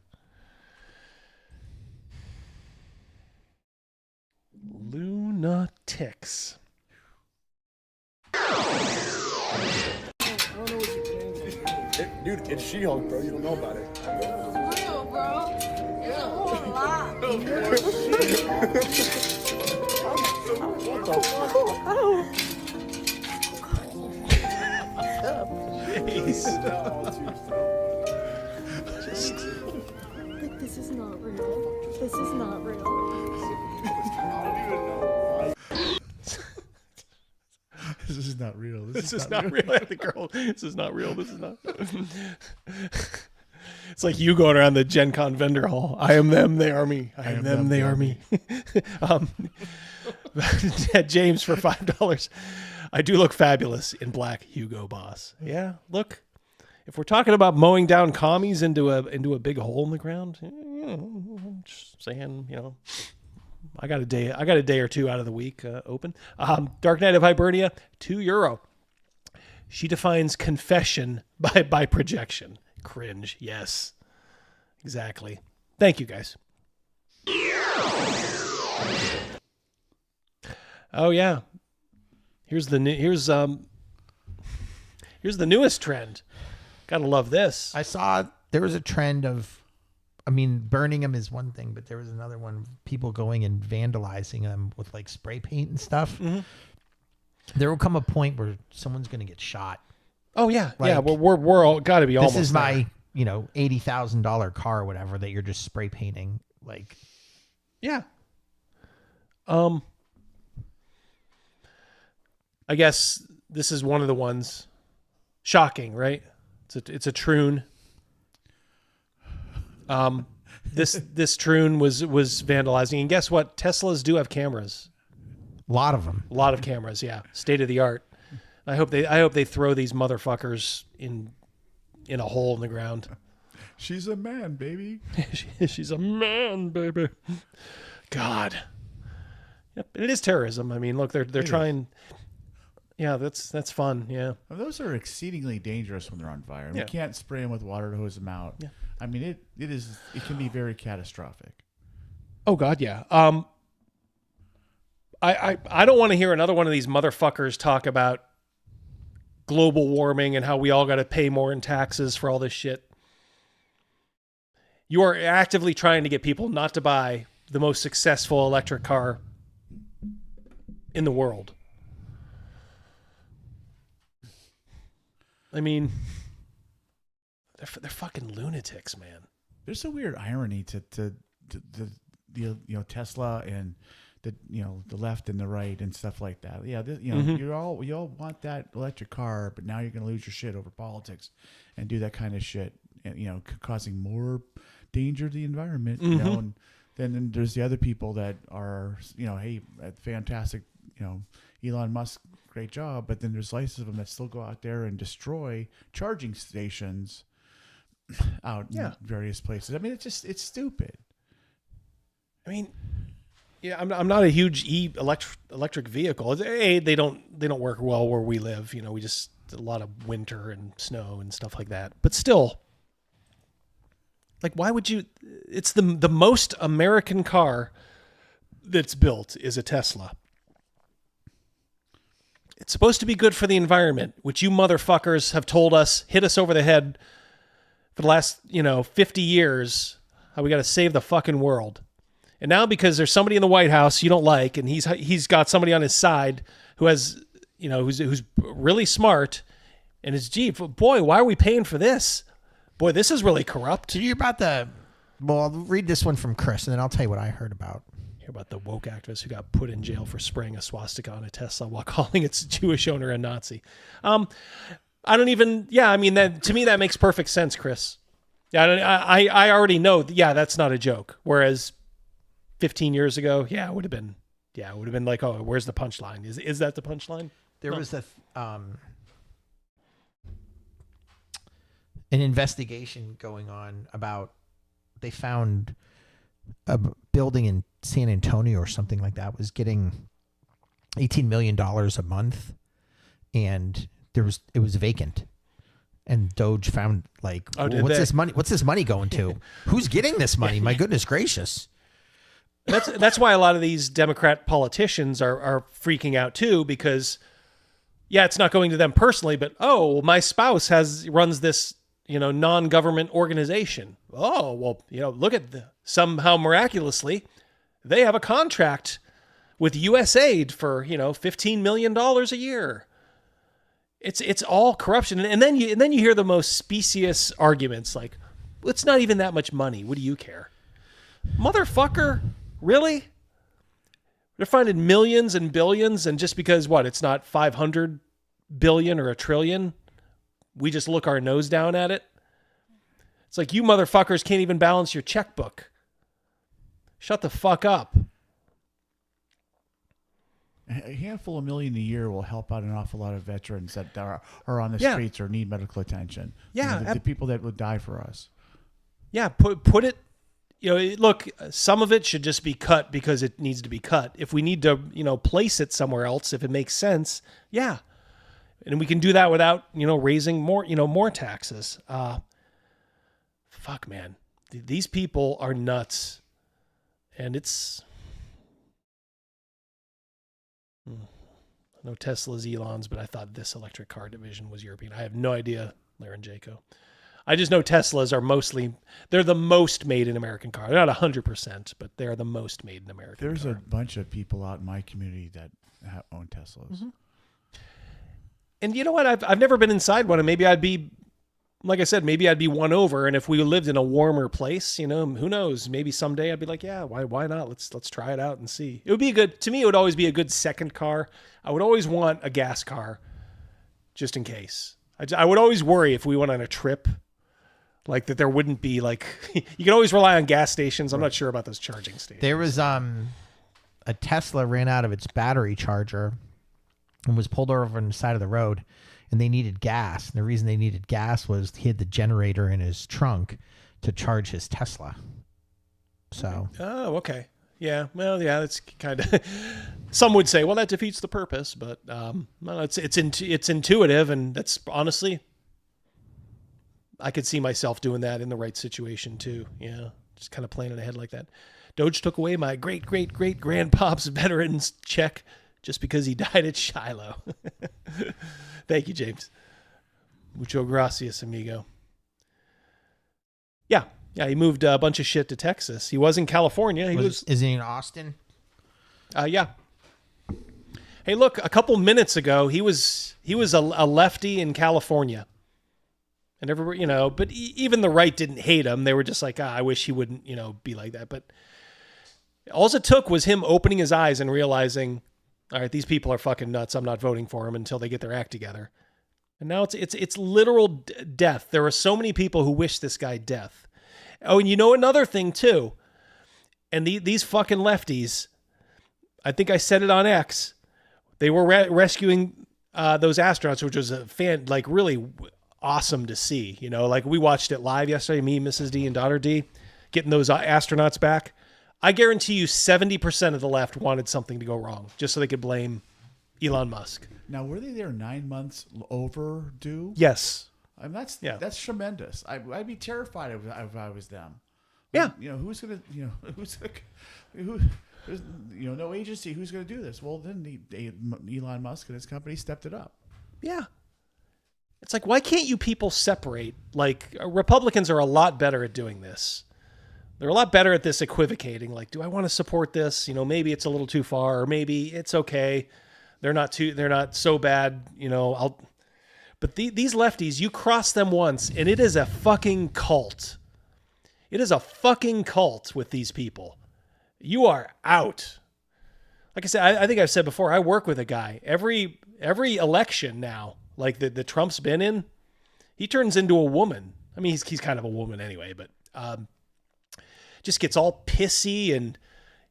Lunatics. Dude, it's She-Hulk, bro. You don't know about it. It's real, bro. It's a whole lot. What the fuck? Jeez. This is not real. This is not real. This is not real. This is not real. The girl. This is not real. This is not. It's like you going around the Gen Con vendor hall. I am them, they are me. I am them, they are me. James for $5. I do look fabulous in black, Hugo Boss. Yeah, look. If we're talking about mowing down commies into a big hole in the ground, just saying, I got a day or two out of the week open. Dark Knight of Hibernia, €2. She defines confession by projection. Cringe. Yes, exactly. Thank you, guys. Oh yeah. Here's the newest trend. Gotta love this. I saw there was a trend of, burning them is one thing, but there was another one, people going and vandalizing them with like spray paint and stuff. Mm-hmm. There will come a point where someone's going to get shot. Oh yeah, Like, yeah. We're all got to be almost. This is there. my $80,000 car or whatever that you're just spray painting. Like, yeah. I guess this is one of the ones. Shocking, right? It's a troon. This troon was vandalizing, and guess what? Teslas do have cameras. A lot of them. A lot of cameras. Yeah, state of the art. I hope they throw these motherfuckers in a hole in the ground. She's a man, baby. She's a man, baby. God. Yep, it is terrorism. Look, they're trying. Yeah, that's fun. Yeah. Those are exceedingly dangerous when they're on fire. Yeah. You can't spray them with water to hose them out. Yeah. It can be very catastrophic. Oh God, yeah. I don't want to hear another one of these motherfuckers talk about global warming and how we all got to pay more in taxes for all this shit. You are actively trying to get people not to buy the most successful electric car in the world. They're fucking lunatics, man. There's a weird irony to Tesla and the left and the right and stuff like that. Yeah, you all want that electric car, but now you're going to lose your shit over politics and do that kind of shit, and causing more danger to the environment. And then there's the other people that are, hey, fantastic, Elon Musk, great job. But then there's slices of them that still go out there and destroy charging stations out in various places. I mean, it's stupid. I mean, yeah, I'm not a huge electric vehicle. They don't work well where we live. We just a lot of winter and snow and stuff like that. But still, like, why would you? It's the most American car that's built is a Tesla. It's supposed to be good for the environment, which you motherfuckers have told us, hit us over the head for the last 50 years. How we got to save the fucking world. And now because there's somebody in the White House you don't like, and he's got somebody on his side who has, who's really smart, and it's, gee, boy, why are we paying for this? Boy, this is really corrupt. Did you hear about well, I'll read this one from Chris, and then I'll tell you what I heard about. Hear about the woke activist who got put in jail for spraying a swastika on a Tesla while calling its Jewish owner a Nazi. I don't even, I mean, to me, that makes perfect sense, Chris. Yeah, I already know, that's not a joke. Whereas 15 years ago, it would have been like, oh, where's the punchline? Is that the punchline? There was an investigation going on about, they found a building in San Antonio or something like that was getting $18 million a month, and it was vacant. And Doge found like, this money? What's this money going to? Who's getting this money? My goodness gracious. That's why a lot of these Democrat politicians are freaking out too, because it's not going to them personally, but my spouse runs this non-government organization. Oh, well, look at somehow miraculously they have a contract with USAID for $15 million a year. It's all corruption, and then you hear the most specious arguments like, well, it's not even that much money. What do you care, motherfucker? Really? They're finding millions and billions, and just because it's not 500 billion or a trillion, we just look our nose down at it. It's like, you motherfuckers can't even balance your checkbook. Shut the fuck up. A handful of million a year will help out an awful lot of veterans that are on the streets or need medical attention. Yeah, the people that would die for us. Yeah, put it. Look, some of it should just be cut because it needs to be cut. If we need to, place it somewhere else, if it makes sense, and we can do that without, raising more taxes. Fuck, man, these people are nuts, and it's. No Tesla's, Elon's, but I thought this electric car division was European. I have no idea, Laren Jaco. I just know Teslas are they're the most made in American car. They're not 100%, but they're the most made in America. There's a bunch of people out in my community that own Teslas. Mm-hmm. And you know what? I've never been inside one, and maybe I'd be, like I said, maybe I'd be won over. And if we lived in a warmer place, who knows? Maybe someday I'd be like, why not? Let's try it out and see. It would be to me, it would always be a good second car. I would always want a gas car just in case. I would always worry if we went on a trip, like that there wouldn't be you can always rely on gas stations. I'm not sure about those charging stations. There was a Tesla ran out of its battery charger and was pulled over on the side of the road, and they needed gas. And the reason they needed gas was he had the generator in his trunk to charge his Tesla. So. Oh, okay. Yeah. Well, yeah, that's kind of, some would say, well, that defeats the purpose, but no, it's intuitive, and that's honestly, I could see myself doing that in the right situation too. Yeah. Just kind of planning ahead like that. Doge took away my great-great-great-grandpop's veteran's check just because he died at Shiloh. Thank you, James. Mucho gracias, amigo. Yeah, he moved a bunch of shit to Texas. He was in California. Is he in Austin? Yeah. Hey, look, a couple minutes ago, he was a lefty in California. And everybody, but even the right didn't hate him. They were just like, I wish he wouldn't, be like that. But all it took was him opening his eyes and realizing, all right, these people are fucking nuts. I'm not voting for them until they get their act together. And now it's literal death. There are so many people who wish this guy death. Oh, and another thing too, And these fucking lefties, I think I said it on X, they were rescuing those astronauts, which was really awesome to see. You know, like we watched it live yesterday, me, Mrs. D, and daughter D, getting those astronauts back. I guarantee you 70% of the left wanted something to go wrong just so they could blame Elon Musk. Now, were they there 9 months overdue? Yes. I mean, that's tremendous. I'd be terrified if I was them. Yeah. You know, who's gonna? You know, who? There's, you know, no agency. Who's gonna do this? Well, then Elon Musk and his company stepped it up. Yeah. It's like, why can't you people separate? Like, Republicans are a lot better at doing this. They're a lot better at this equivocating. Like, do I want to support this? You know, maybe it's a little too far, or maybe it's okay. They're not so bad. You know, but these lefties, you cross them once and it is a fucking cult. It is a fucking cult with these people. You are out. Like I said, I think I've said before, I work with a guy. Every election now, like the Trump's been in, he turns into a woman. I mean, he's kind of a woman anyway, but just gets all pissy and,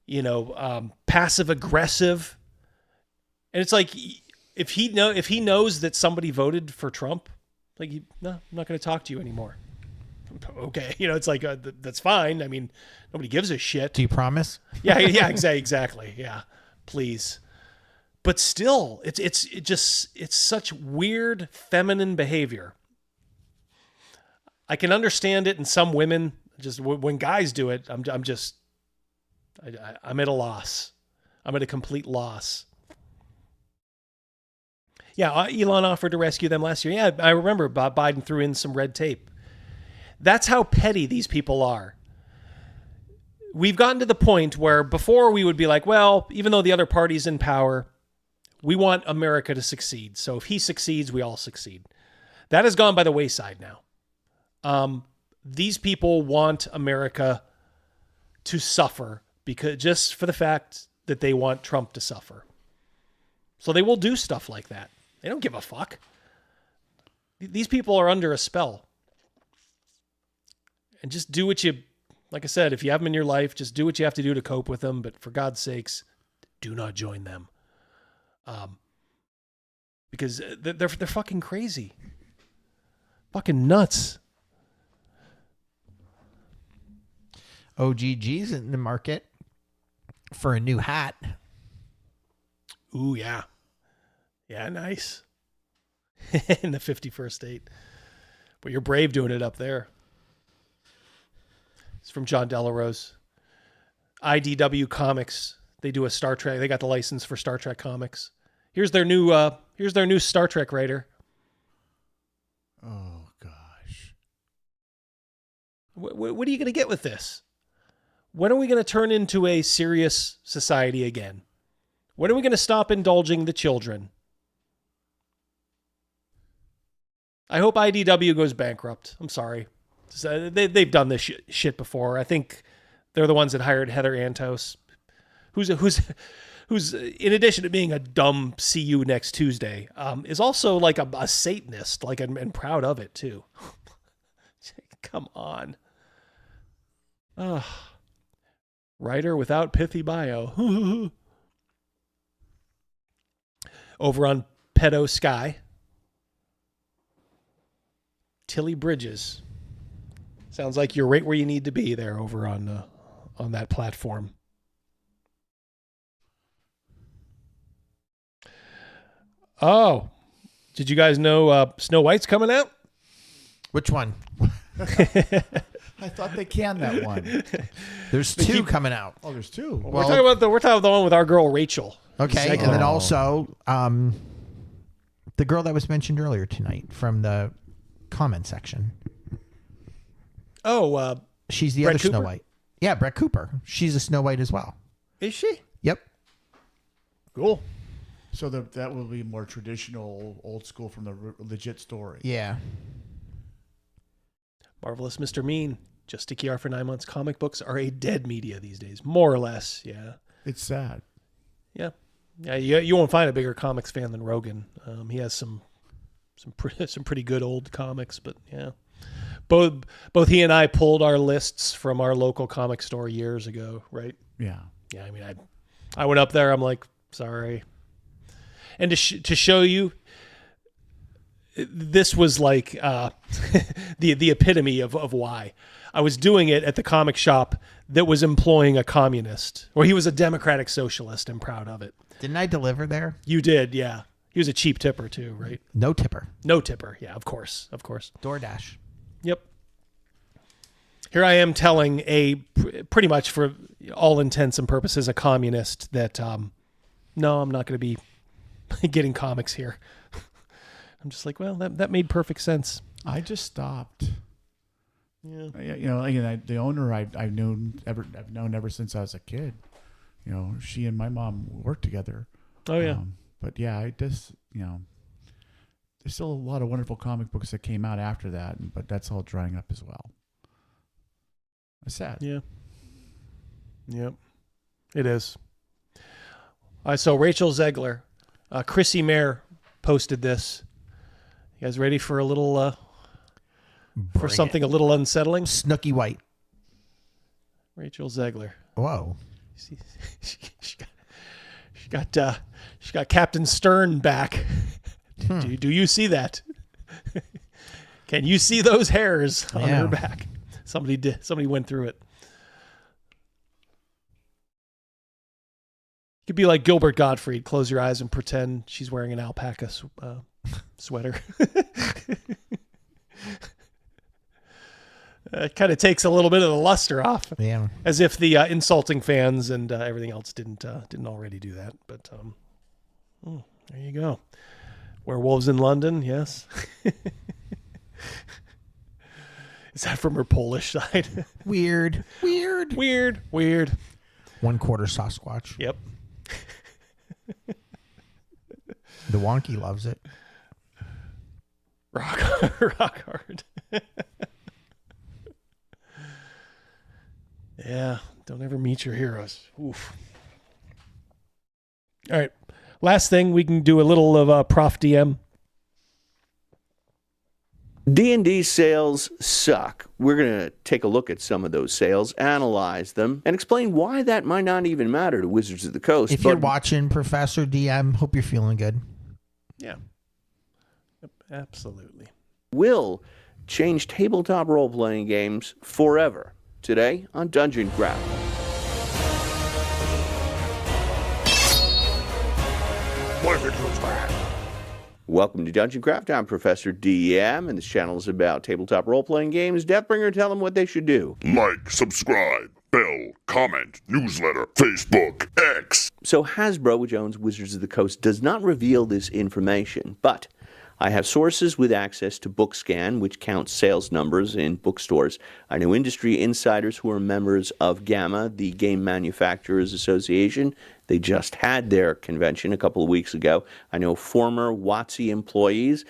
you know, passive aggressive. And it's like, if he knows that somebody voted for Trump, like, no, I'm not going to talk to you anymore. Okay, you know, it's like that's fine. I mean, nobody gives a shit. Do you promise? Yeah, exactly. Yeah, please. But still, it's such weird feminine behavior. I can understand it in some women. Just when guys do it, I'm at a loss. I'm at a complete loss. Yeah, Elon offered to rescue them last year. Yeah, I remember Biden threw in some red tape. That's how petty these people are. We've gotten to the point where before we would be like, well, even though the other party's in power, we want America to succeed. So if he succeeds, we all succeed. That has gone by the wayside now. These people want America to suffer because just for the fact that they want Trump to suffer. So they will do stuff like that. They don't give a fuck. These people are under a spell. And just do what you, like I said, if you have them in your life, just do what you have to do to cope with them. But for God's sakes, do not join them. Because they're fucking crazy. Fucking nuts. OGG's in the market for a new hat. Ooh, yeah. Yeah, nice. In the 51st state. But you're brave doing it up there. It's from John Delarose. IDW Comics. They do a Star Trek. They got the license for Star Trek comics. Here's their new Star Trek writer. Oh gosh. What are you going to get with this? When are we going to turn into a serious society again? When are we going to stop indulging the children? I hope IDW goes bankrupt. I'm sorry. They've done this shit before. I think they're the ones that hired Heather Antos, who's in addition to being a dumb see you next Tuesday, is also like a Satanist, like and proud of it too. Come on. Writer without pithy bio. Over on Pedo Sky, Tilly Bridges. Sounds like you're right where you need to be there over on that platform. Oh, did you guys know Snow White's coming out? Which one? I thought they canned that one. There's two coming out. Oh, there's two. Well, we're talking about the one with our girl Rachel. Okay, and then also the girl that was mentioned earlier tonight from the comment section. Oh, she's the Brett other Snow Cooper? White. Yeah, Brett Cooper. She's a Snow White as well. Is she? Yep. Cool. So that will be more traditional, old school from the legit story. Yeah. Marvelous Mr. Mean. Just Sticky R for 9 months. Comic books are a dead media these days, more or less. Yeah. It's sad. Yeah. Yeah. You won't find a bigger comics fan than Rogan. He has some pretty good old comics, but yeah. both he and I pulled our lists from our local comic store years ago, right? Yeah. Yeah, I mean, I went up there, I'm like, sorry. And to show you, this was like the epitome of why. I was doing it at the comic shop that was employing a communist, or he was a democratic socialist, and proud of it. Didn't I deliver there? You did, yeah. He was a cheap tipper too, right? No tipper. No tipper, yeah, of course. DoorDash. Yep. Here I am telling pretty much for all intents and purposes, a communist that, no, I'm not going to be getting comics here. I'm just like, well, that made perfect sense. I just stopped. Yeah. You know, again, the owner I've known ever since I was a kid. You know, she and my mom worked together. Oh yeah. But yeah, I just, you know, there's still a lot of wonderful comic books that came out after that, but that's all drying up as well. It's sad. Yeah. Yep. It is. So Rachel Zegler, Chrissy Mayer posted this. You guys ready for a little, for something a little unsettling? Snooky White. Rachel Zegler. Whoa. She got Captain Stern back. Do you see that? Can you see those hairs on her back? Somebody did. Somebody went through it. You could be like Gilbert Gottfried. Close your eyes and pretend she's wearing an alpaca sweater. It kind of takes a little bit of the luster off. Yeah. As if the insulting fans and everything else didn't already do that. But there you go. Werewolves in London, yes. Is that from her Polish side? Weird. 1/4 Sasquatch. Yep. The wonky loves it. Rock hard. Yeah, don't ever meet your heroes. Oof. All right, last thing, we can do a little of Prof DM. D&D sales suck. We're going to take a look at some of those sales, analyze them, and explain why that might not even matter to Wizards of the Coast. If you're watching, Professor DM, hope you're feeling good. Yeah. Yep, absolutely. Will change tabletop role-playing games forever. Today on Dungeon Craft. Welcome to Dungeon Craft. I'm Professor DM, and this channel is about tabletop role-playing games. Deathbringer, tell them what they should do. Like, subscribe, bell, comment, newsletter, Facebook, X. So Hasbro, which owns Wizards of the Coast, does not reveal this information, but I have sources with access to BookScan, which counts sales numbers in bookstores. I know industry insiders who are members of GAMA, the Game Manufacturers Association. They just had their convention a couple of weeks ago. I know former WotC employees.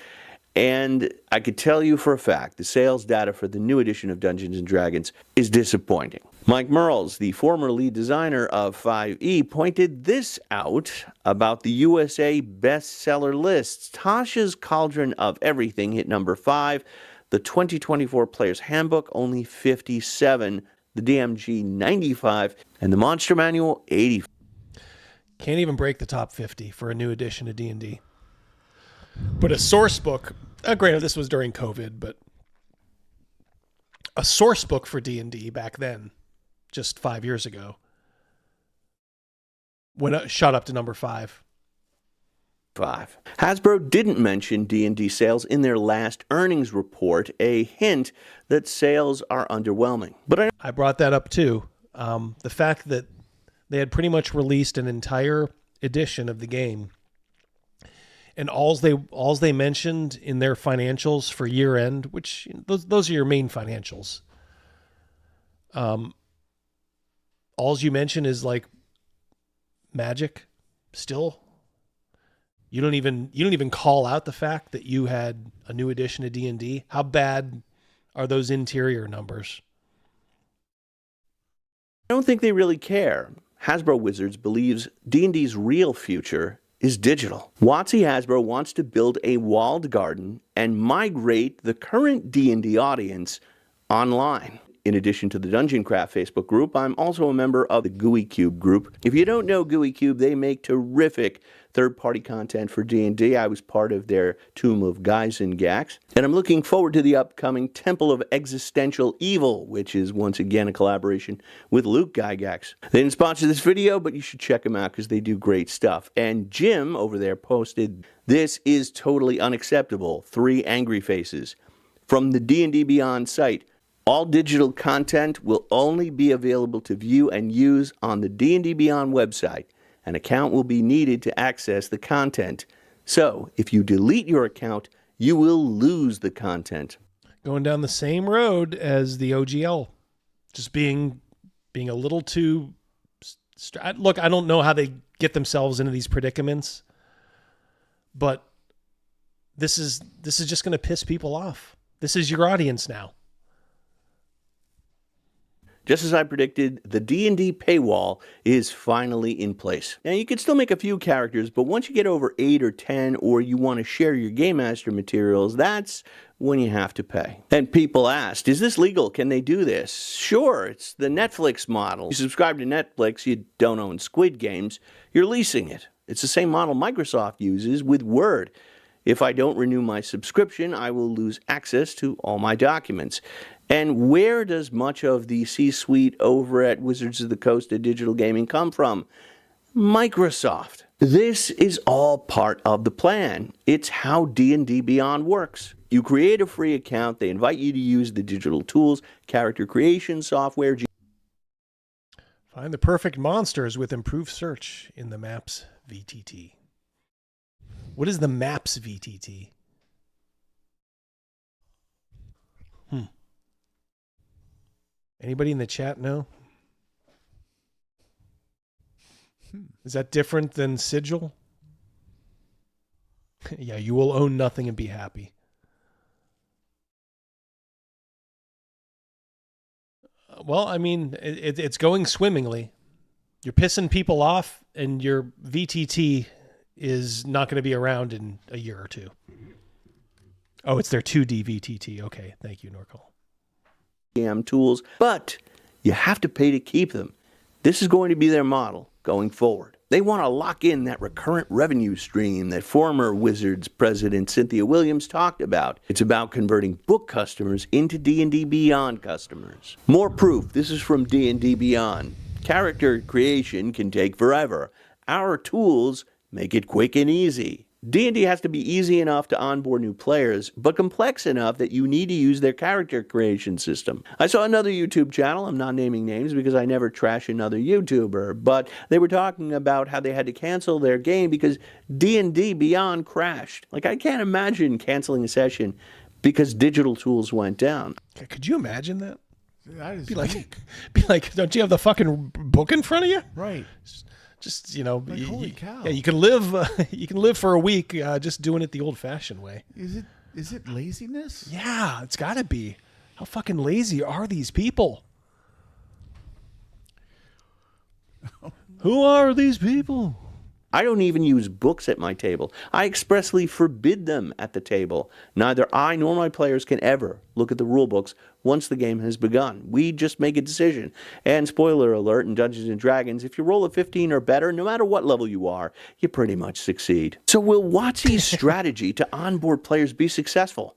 And I could tell you for a fact, the sales data for the new edition of Dungeons & Dragons is disappointing. Mike Merles, the former lead designer of 5e, pointed this out about the USA bestseller lists. Tasha's Cauldron of Everything hit number 5. The 2024 Player's Handbook, only 57. The DMG, 95. And the Monster Manual, 85. Can't even break the top 50 for a new edition of D&D. But a source book, granted this was during COVID, but a source book for D&D back then, just 5 years ago, shot up to number 5. Hasbro didn't mention D&D sales in their last earnings report, a hint that sales are underwhelming. But I brought that up too. The fact that they had pretty much released an entire edition of the game, and alls they mentioned in their financials for year end, which those are your main financials. Alls you mention is like magic. Still, you don't even call out the fact that you had a new edition of D&D. How bad are those interior numbers? I don't think they really care. Hasbro Wizards believes D&D's real future is digital. WotC Hasbro wants to build a walled garden and migrate the current D&D audience online. In addition to the Dungeon Craft Facebook group, I'm also a member of the GUI Cube group. If you don't know GUI Cube, they make terrific third-party content for D&D. I was part of their Tomb of Gax, and I'm looking forward to the upcoming Temple of Existential Evil, which is once again a collaboration with Luke Gygax. They didn't sponsor this video, but you should check them out because they do great stuff. And Jim over there posted, "This is totally unacceptable. 3 angry faces." From the D&D Beyond site, all digital content will only be available to view and use on the D&D Beyond website. An account will be needed to access the content. So, if you delete your account, you will lose the content. Going down the same road as the OGL. Just being a little too... Look, I don't know how they get themselves into these predicaments, but this is just going to piss people off. This is your audience now. Just as I predicted, the D&D paywall is finally in place. Now, you can still make a few characters, but once you get over 8 or 10, or you want to share your Game Master materials, that's when you have to pay. And people asked, is this legal? Can they do this? Sure, it's the Netflix model. You subscribe to Netflix, you don't own Squid Games, you're leasing it. It's the same model Microsoft uses with Word. If I don't renew my subscription, I will lose access to all my documents. And where does much of the C-suite over at Wizards of the Coast of Digital Gaming come from? Microsoft. This is all part of the plan. It's how D&D Beyond works. You create a free account, they invite you to use the digital tools, character creation software. Find the perfect monsters with improved search in the Maps VTT. What is the Maps VTT? Anybody in the chat know? Is that different than Sigil? Yeah, you will own nothing and be happy. Well, I mean, it's going swimmingly. You're pissing people off, and your VTT is not going to be around in a year or two. Oh, it's their 2D VTT. Okay, thank you, Norcal. Tools, but you have to pay to keep them. This is going to be their model going forward. They want to lock in that recurrent revenue stream that former Wizards president Cynthia Williams talked about. It's about converting book customers into D&D Beyond customers. More proof. This is from D&D Beyond. Character creation can take forever. Our tools make it quick and easy. D&D has to be easy enough to onboard new players, but complex enough that you need to use their character creation system. I saw another YouTube channel, I'm not naming names because I never trash another YouTuber, but they were talking about how they had to cancel their game because D&D Beyond crashed. Like, I can't imagine canceling a session because digital tools went down. Could you imagine that? That is be like, don't you have the fucking book in front of you? Right. Just, you know, like, holy cow. Yeah, you can live for a week just doing it the old-fashioned way. Is it laziness? Yeah, it's got to be. How fucking lazy are these people? Who are these people? I don't even use books at my table. I expressly forbid them at the table. Neither I nor my players can ever look at the rule books once the game has begun. We just make a decision. And spoiler alert, in Dungeons & Dragons, if you roll a 15 or better, no matter what level you are, you pretty much succeed. So will WotC's strategy to onboard players be successful?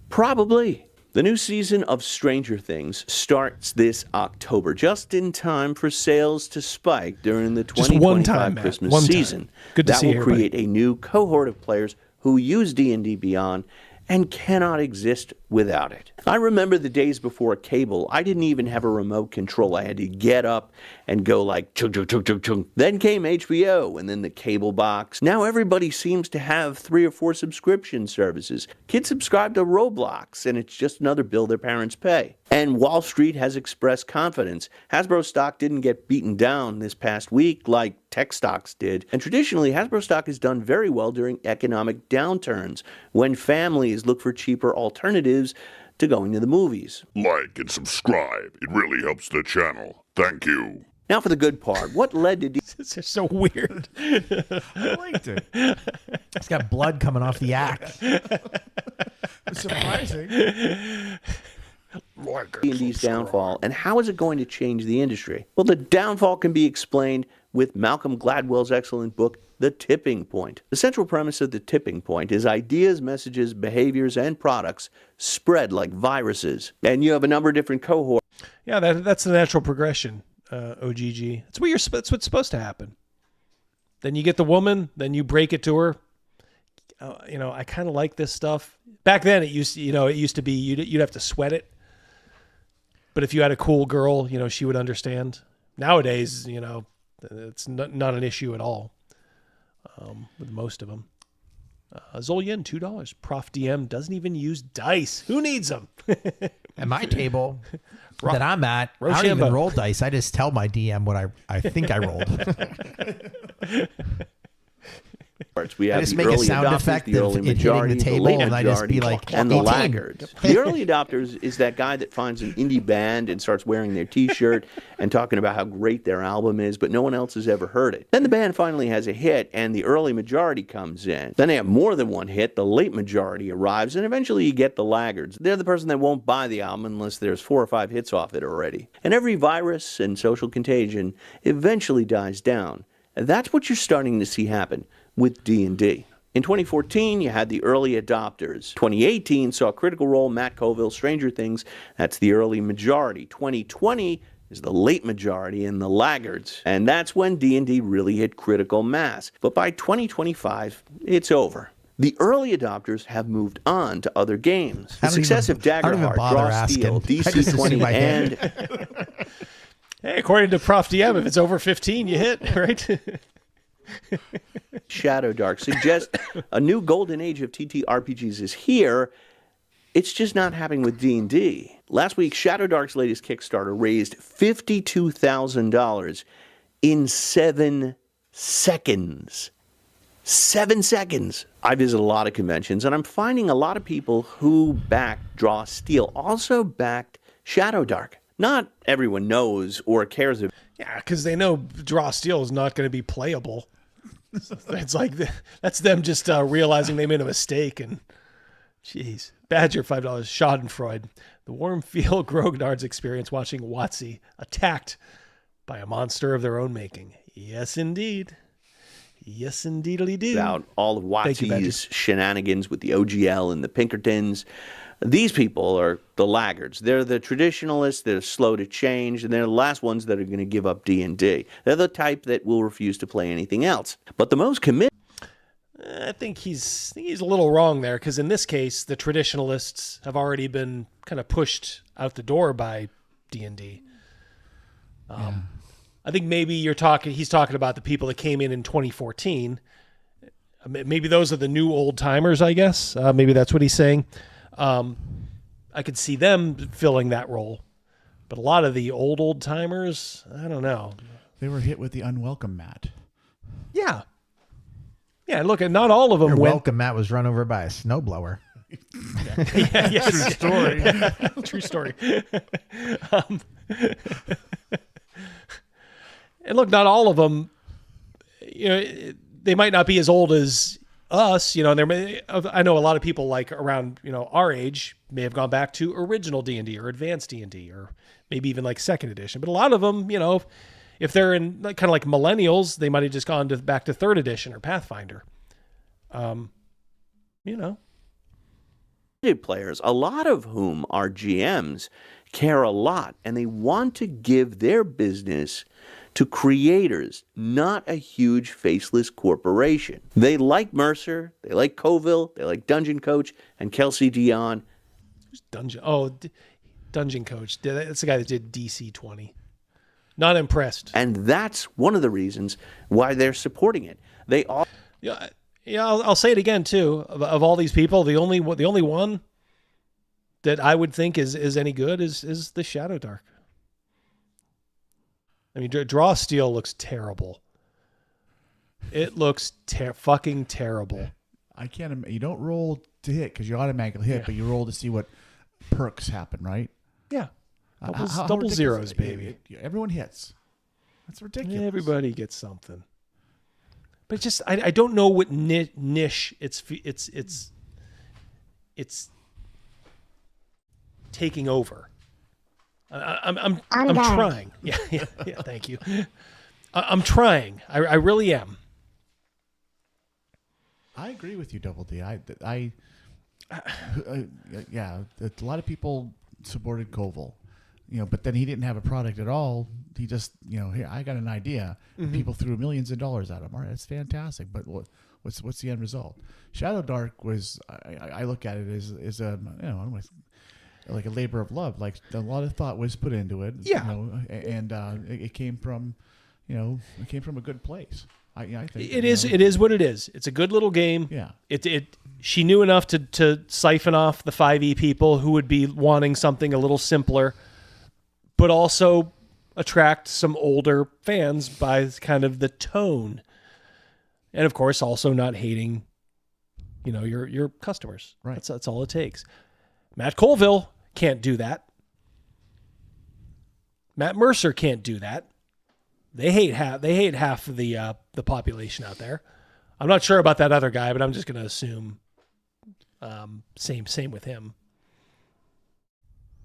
Probably. The new season of Stranger Things starts this October, just in time for sales to spike during the 2025 Christmas season. Good to see that will everybody. create a new cohort of players who use D&D Beyond and cannot exist without it. I remember the days before cable. I didn't even have a remote control. I had to get up and go like chung chung chung chung chung. Then came HBO and then the cable box. Now everybody seems to have 3 or 4 subscription services. Kids subscribe to Roblox and it's just another bill their parents pay. And Wall Street has expressed confidence. Hasbro stock didn't get beaten down this past week like tech stocks did. And traditionally, Hasbro stock has done very well during economic downturns when families look for cheaper alternatives to going to the movies. Like and subscribe. It really helps the channel. Thank you. Now for the good part. What led to This is so weird. I liked it. It's got blood coming off the axe. It's surprising. D&D's downfall, and how is it going to change the industry? Well, the downfall can be explained with Malcolm Gladwell's excellent book, The Tipping Point. The central premise of The Tipping Point is ideas, messages, behaviors, and products spread like viruses. And you have a number of different cohorts. Yeah, that's the natural progression, OGG. That's what's supposed to happen. Then you get the woman, then you break it to her. I kind of like this stuff. Back then, it used to be you'd have to sweat it. But if you had a cool girl, she would understand. Nowadays, it's not an issue at all with most of them. Zolyan, $2. Prof DM doesn't even use dice. Who needs them? At my table that I'm at, I don't even roll dice. I just tell my DM what I think I rolled. We have I just the make a early sound adopters, effect the of early it hitting majority, the table, late and I just be majority, like, and the 18. laggards. The early adopters is that guy that finds an indie band and starts wearing their T-shirt and talking about how great their album is, but no one else has ever heard it. Then the band finally has a hit, and the early majority comes in. Then they have more than one hit. The late majority arrives, and eventually you get the laggards. They're the person that won't buy the album unless there's 4 or 5 hits off it already. And every virus and social contagion eventually dies down. And that's what you're starting to see happen with D&D. In 2014, you had the early adopters. 2018 saw Critical Role, Matt Colville, Stranger Things. That's the early majority. 2020 is the late majority and the laggards. And that's when D&D really hit critical mass. But by 2025, it's over. The early adopters have moved on to other games. The success of Daggerheart, Draw Steel, DC-20, and... Hey, according to Prof DM, if it's over 15, you hit, right? Shadow Dark suggests a new golden age of TTRPGs is here. It's just not happening with D&D. Last week, Shadow Dark's latest Kickstarter raised $52,000 in 7 seconds. 7 seconds. I visit a lot of conventions, and I'm finding a lot of people who backed Draw Steel also backed Shadow Dark. Not everyone knows or cares about. Yeah, because they know Draw Steel is not going to be playable. It's like that's them just realizing they made a mistake. And jeez, Badger $5. Schadenfreude, the warm feel Grognard's experience watching WotC attacked by a monster of their own making. Yes, indeed. Yes, indeedly do. About all of WotC's shenanigans with the OGL and the Pinkertons. These people are the laggards. They're the traditionalists. They're slow to change, and they're the last ones that are going to give up D&D. They're the type that will refuse to play anything else. But the most committed... I think he's a little wrong there, because in this case, the traditionalists have already been kind of pushed out the door by D&D. I think maybe he's talking about the people that came in 2014. Maybe those are the new old timers, I guess. Maybe that's what he's saying. I could see them filling that role, but a lot of the old timers, I don't know. They were hit with the unwelcome mat. Yeah. Yeah, look, not all of them went. Welcome mat was run over by a snowblower. Yes. True story. True story. And look, not all of them, they might not be as old as us, I know a lot of people like around, our age may have gone back to original D&D or advanced D&D or maybe even like second edition. But a lot of them, if they're in kind of like millennials, they might have just gone back to third edition or Pathfinder. Players, a lot of whom are GMs, care a lot, and they want to give their business to creators, not a huge faceless corporation. They like Mercer, they like Colville, they like Dungeon Coach, and Kelsey Dion. Who's Dungeon? Oh, Dungeon Coach. That's the guy that did DC-20. Not impressed. And that's one of the reasons why they're supporting it. They all. Yeah. I'll say it again too. Of all these people, the only one that I would think is any good is the Shadow Dark. I mean, Draw Steel looks terrible. It looks fucking terrible. I can't. You don't roll to hit because you automatically hit, but you roll to see what perks happen, right? Yeah. Double zeros, baby. Everyone hits. That's ridiculous. Everybody gets something. But just I don't know what niche it's taking over. I'm trying. Yeah. Thank you. I'm trying. I really am. I agree with you, Double D. Yeah, a lot of people supported Colville, but then he didn't have a product at all. He just, here, I got an idea. Mm-hmm. People threw millions of dollars at him. All right, that's fantastic. But what's the end result? Shadow Dark was, I look at it as a, like a labor of love. Like a lot of thought was put into it. Yeah. And it came from, a good place. I think it is what it is. It's a good little game. Yeah. She knew enough to siphon off the 5e people who would be wanting something a little simpler, but also attract some older fans by kind of the tone. And of course, also not hating, your customers. Right. That's all it takes. Matt Colville can't do that. Matt Mercer can't do that. They hate half of the population out there. I'm not sure about that other guy, but I'm just going to assume same with him.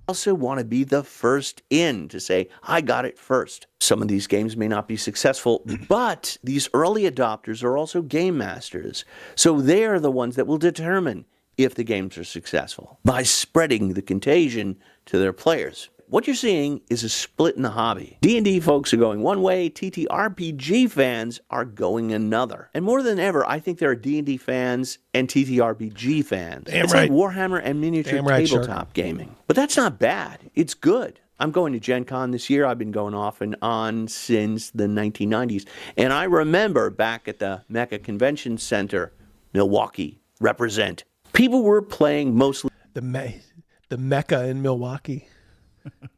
Also want to be the first in to say, I got it first. Some of these games may not be successful, but these early adopters are also game masters. So they are the ones that will determine if the games are successful by spreading the contagion to their players. What you're seeing is a split in the hobby. D&D folks are going one way, TTRPG fans are going another. And more than ever, I think there are D&D fans and TTRPG fans. Damn it's right. like Warhammer and miniature tabletop gaming. But that's not bad. It's good. I'm going to Gen Con this year. I've been going off and on since the 1990s. And I remember back at the Mecca Convention Center, Milwaukee, represent. People were playing mostly... The Mecca in Milwaukee.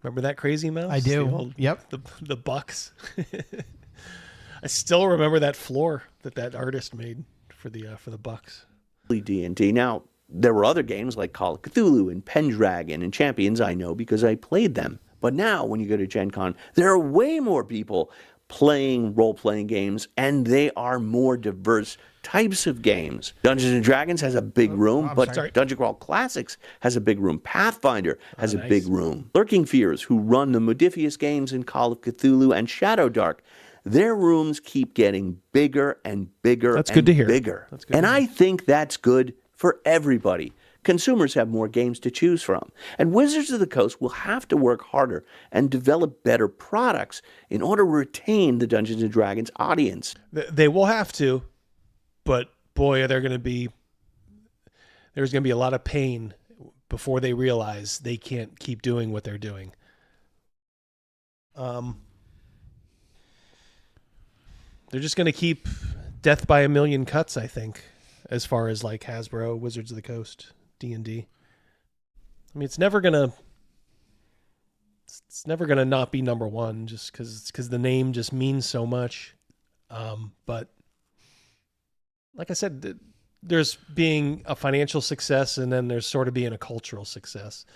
Remember that Crazy Mouse? I do. Yep. The Bucks. I still remember that floor that artist made for the Bucks. D&D. Now, there were other games like Call of Cthulhu and Pendragon and Champions I know because I played them. But now, when you go to Gen Con, there are way more people playing role-playing games, and they are more diverse types of games. Dungeons & Dragons has a big room, but Dungeon Crawl Classics has a big room. Pathfinder has a big room. Lurking Fears, who run the Modifius games in Call of Cthulhu and Shadow Dark, their rooms keep getting bigger and bigger That's good to hear. bigger. That's good and to hear. I think that's good for everybody. Consumers have more games to choose from. And Wizards of the Coast will have to work harder and develop better products in order to retain the Dungeons & Dragons audience. They will have to, but boy, there's going to be a lot of pain before they realize they can't keep doing what they're doing. They're just going to keep death by a million cuts, I think, as far as like Hasbro, Wizards of the Coast, D&D. I mean, it's never gonna not be number one just because the name just means so much. But like I said, there's being a financial success, and then there's sort of being a cultural success.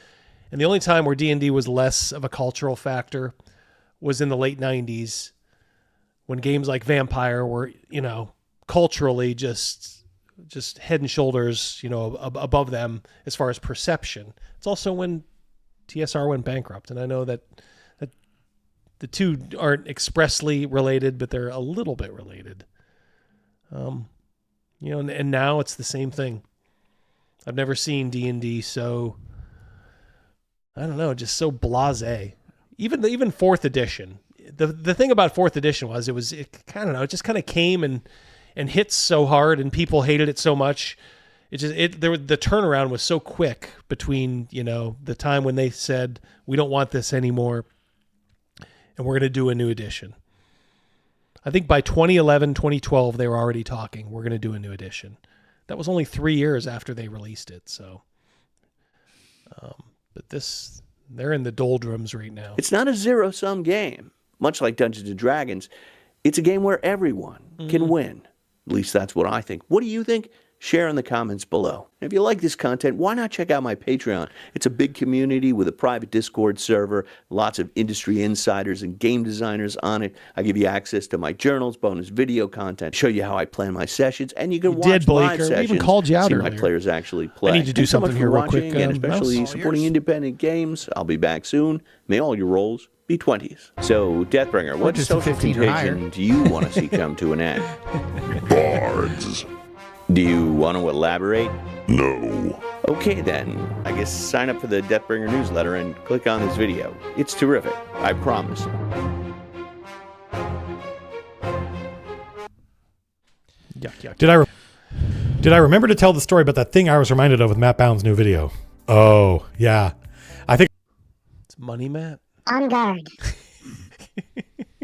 And the only time where D&D was less of a cultural factor was in the late 90s, when games like Vampire were, culturally just head and shoulders, above them as far as perception. It's also when TSR went bankrupt, and I know that the two aren't expressly related, but they're a little bit related. And now it's the same thing. I've never seen D&D so, I don't know, just so blasé. Even fourth edition. The thing about fourth edition was it just kind of came and hit so hard, and people hated it so much. The turnaround was so quick between, the time when they said, we don't want this anymore, and we're going to do a new edition. I think by 2011, 2012, they were already talking, we're going to do a new edition. That was only 3 years after they released it. So, but they're in the doldrums right now. It's not a zero-sum game. Much like Dungeons & Dragons, it's a game where everyone can win. At least that's what I think. What do you think? share in the comments below. If you like this content, why not check out my Patreon? It's a big community with a private Discord server, lots of industry insiders and game designers on it. I give you access to my journals, bonus video content, show you how I plan my sessions, and you can watch live sessions. We even called you out see earlier. my players actually play. I need to do something here real quick. And especially supporting independent games. I'll be back soon. May all your rolls be 20s. So, Deathbringer, what just social 15 or higher. contagion do you want to see come to an end? Bards. Do you want to elaborate? No. Okay then, I guess sign up for the Deathbringer newsletter and click on this video. It's terrific, I promise. Yuck, yuck. Did I remember to tell the story about that thing I was reminded of with Matt Bound's new video? Oh, yeah. I think It's Money Matt. On guard.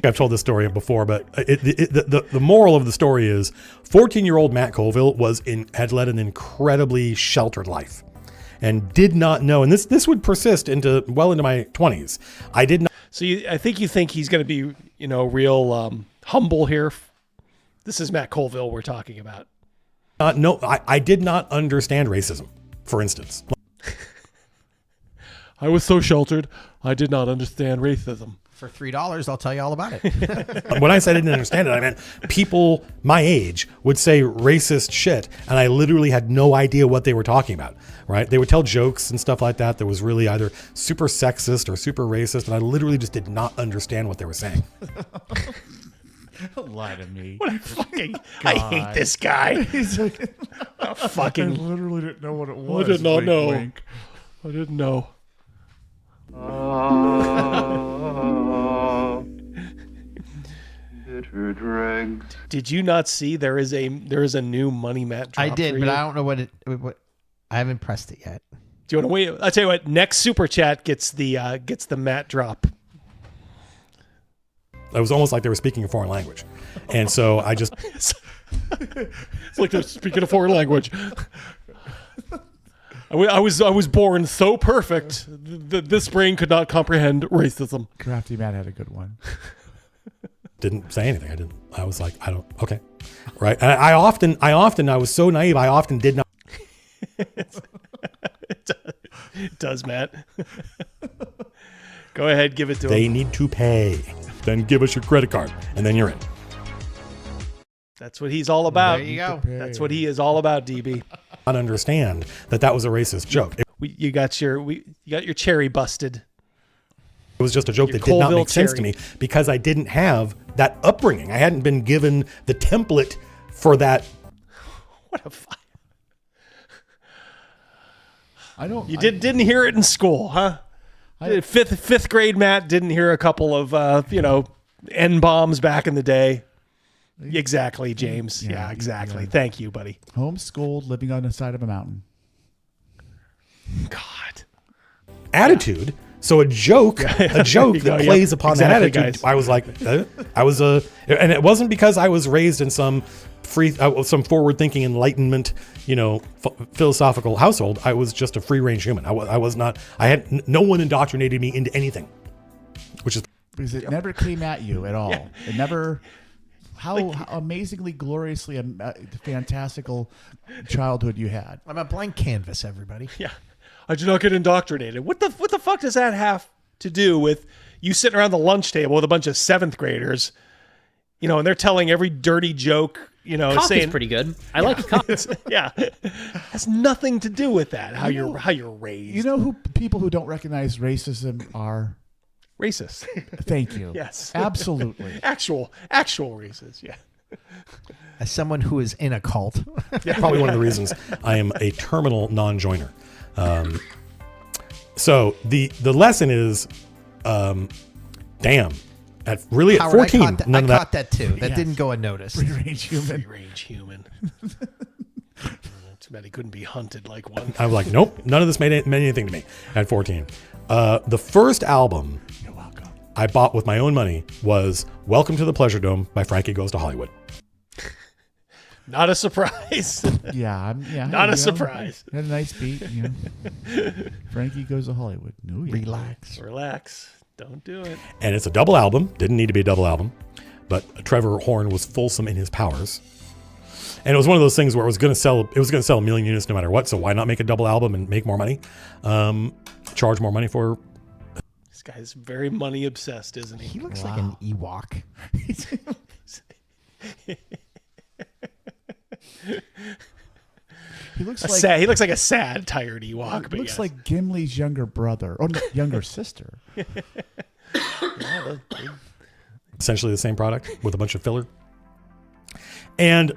I've told this story before, but the moral of the story is 14-year-old Matt Colville had led an incredibly sheltered life and did not know, and this would persist into my 20s. I did not. So I think you think he's going to be, real humble here. This is Matt Colville we're talking about. No, I did not understand racism, for instance. I was so sheltered, I did not understand racism. For $3, I'll tell you all about it. When I said I didn't understand it, I meant people my age would say racist shit, and I literally had no idea what they were talking about, right? They would tell jokes and stuff like that was really either super sexist or super racist, and I literally just did not understand what they were saying. Don't lie to me. What a fucking... I hate this guy. He's like, fucking... I literally didn't know what it was. I did not Wink, know. wink. I didn't know. Did you not see there is a new Money Matt drop? I did, for but you? I don't know what I haven't pressed it yet. Do you want to wait? I'll tell you what. Next super chat gets the Matt drop. It was almost like they were speaking a foreign language, and so I just. It's like they're speaking a foreign language. I was born so perfect that this brain could not comprehend racism. Crafty Matt had a good one. Didn't say anything. I was like, I don't. Okay, right. And I was so naive. I often did not. It does, Matt. Go ahead, give it to They him. need to pay. Then give us your credit card, and then you're in. That's what he's all about. There you go. That's what he is all about, DB. I don't understand that was a racist joke. You got your cherry busted. It was just a joke Your that did not Colville make sense to cherry. me because I didn't have that upbringing. I hadn't been given the template for that. What a fire. You didn't hear it in school, huh? Fifth grade Matt didn't hear a couple of N-bombs back in the day. Exactly, James. Yeah, exactly. Yeah. Thank you, buddy. Homeschooled, living on the side of a mountain. God. Attitude. So a joke that plays upon that attitude. Guys. I was like, and it wasn't because I was raised in some forward-thinking Enlightenment, philosophical household. I was just a free-range human. I was not. I had no one indoctrinated me into anything, which is because it never came at you at all. Yeah. It never. How amazingly, gloriously, fantastical childhood you had. I'm a blank canvas, everybody. Yeah. I did not get indoctrinated. What the fuck does that have to do with you sitting around the lunch table with a bunch of 7th graders, and they're telling every dirty joke, Cock saying is pretty good. I like cock. Yeah. Has nothing to do with that. How you're raised. You know who people who don't recognize racism are? Racist. Thank you. Yes. Absolutely. Actual racist. Yeah. As someone who is in a cult. Probably one of the reasons I am a terminal non-joiner. So the lesson is, damn, at really Howard, at 14, I caught that too. That didn't go unnoticed. Free-range human. Free-range human. Too bad he couldn't be hunted like one. I was like, nope, none of this meant anything to me at 14. The first album I bought with my own money was Welcome to the Pleasure Dome by Frankie Goes to Hollywood. Not a surprise. Not a surprise. Had a nice beat. Frankie Goes to Hollywood. No, Relax. Don't do it. And it's a double album. Didn't need to be a double album, but Trevor Horn was fulsome in his powers. And it was one of those things where it was going to sell 1 million units no matter what. So why not make a double album and make more money? Charge more money for. This guy's very money obsessed, isn't he? He looks like an Ewok. He looks he looks like a sad, tired Ewok. Looks like Gimli's younger brother or younger sister. Essentially the same product with a bunch of filler. And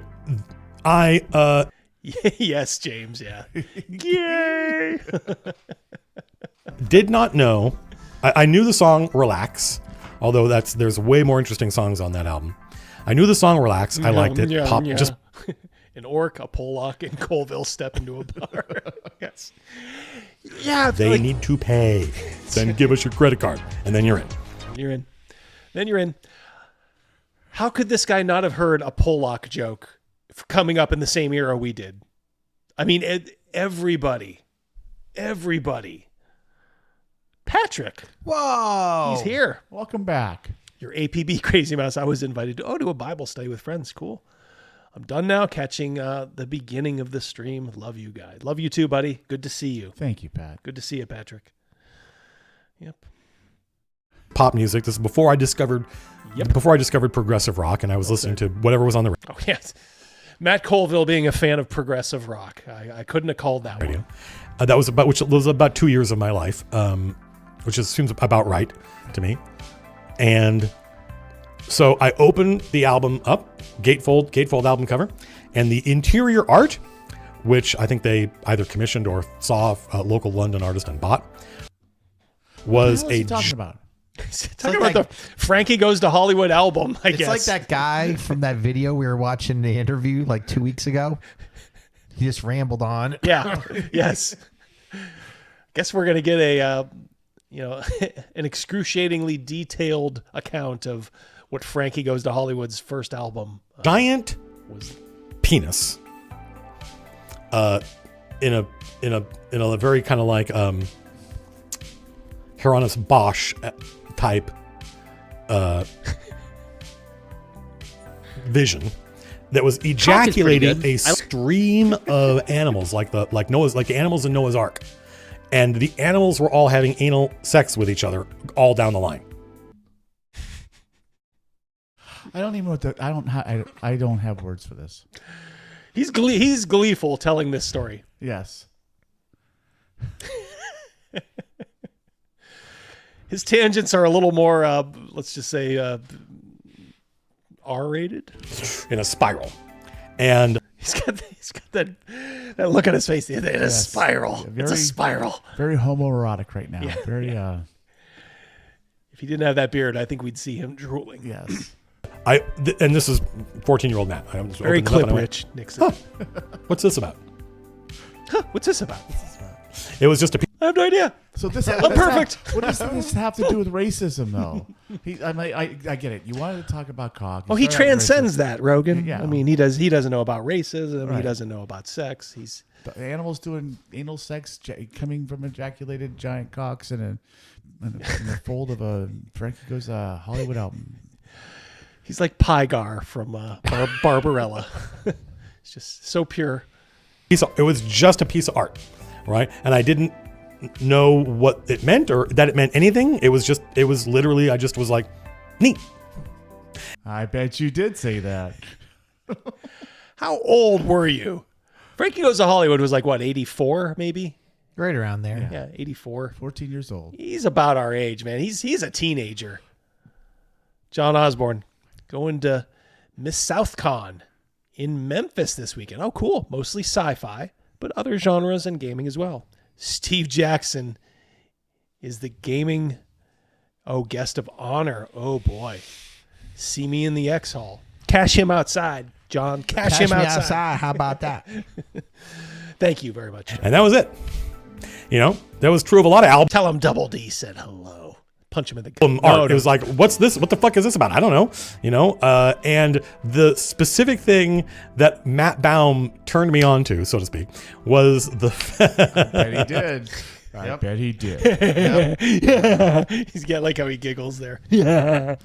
I yes, James, yeah. Yay! Did not know. I knew the song Relax, although there's way more interesting songs on that album. I knew the song Relax. I liked it. Just an orc, a Pollock, and Colville step into a bar. Yes. Yeah. They need to pay. Then give us your credit card, and then you're in. Then you're in. How could this guy not have heard a Pollock joke coming up in the same era we did? I mean, everybody. Patrick. Whoa. He's here. Welcome back. Your APB Crazy Mouse. I was invited to a Bible study with friends. Cool. I'm done now catching the beginning of the stream. Love you guys. Love you too, buddy. Good to see you. Thank you, Pat. Good to see you, Patrick. Yep. Pop music. This is before I discovered progressive rock, and I was listening to whatever was on the radio. Oh, yes. Matt Colville being a fan of progressive rock. I couldn't have called that one. Which was about 2 years of my life, which seems about right to me. And so I opened the album up, gatefold album cover, and the interior art, which I think they either commissioned or saw a local London artist and bought, was what he talking about? Talking about the Frankie Goes to Hollywood album, I guess. It's like that guy from that video we were watching the interview like 2 weeks ago. He just rambled on. Yeah. Yes. Guess we're gonna get a an excruciatingly detailed account of what Frankie Goes to Hollywood's first album giant was. Penis. In a very kind of like Hieronymus Bosch type vision that was ejaculating a stream of animals like the animals in Noah's Ark, and the animals were all having anal sex with each other all down the line. I don't even know what I don't have words for this. He's gleeful telling this story. Yes. His tangents are a little more, let's just say, R-rated, in a spiral, and he's got that look on his face. It's a spiral. It's a spiral. Very homoerotic right now. Yeah, very. If he didn't have that beard, I think we'd see him drooling. Yes. And this is 14-year-old Matt. I just very clip rich, Nixon. What's this about? What's this about? It was just I have no idea. So this. Perfect. What does this have to do with racism, though? I get it. You wanted to talk about cock. Well, he transcends that, Rogan. Yeah. I mean, he doesn't know about racism. Right. He doesn't know about sex. The animals doing anal sex, coming from ejaculated giant cocks in a fold of a Frankie Goes Hollywood album. He's like Pygar from Barbarella. It's just so pure. It was just a piece of art, right? And I didn't know what it meant or that it meant anything. It was literally, I just was like, neat. I bet you did say that. How old were you? Frankie Goes to Hollywood was like, what, 84 maybe? Right around there. Yeah, 84. 14 years old. He's about our age, man. He's a teenager. John Osborne going to Miss SouthCon in Memphis this weekend. Oh, cool. Mostly sci-fi, but other genres and gaming as well. Steve Jackson is the gaming guest of honor. Oh, boy. See me in the X Hall. Cash him outside, John. Cash him outside. How about that? Thank you very much, John. And that was it. That was true of a lot of albums. Tell him Double D said hello. Punch him in the gut. It was like, what's this? What the fuck is this about? I don't know. And the specific thing that Matt Baum turned me on to, so to speak, was the. I bet he did. I bet he did. Yeah. He's got like how he giggles there. Yeah.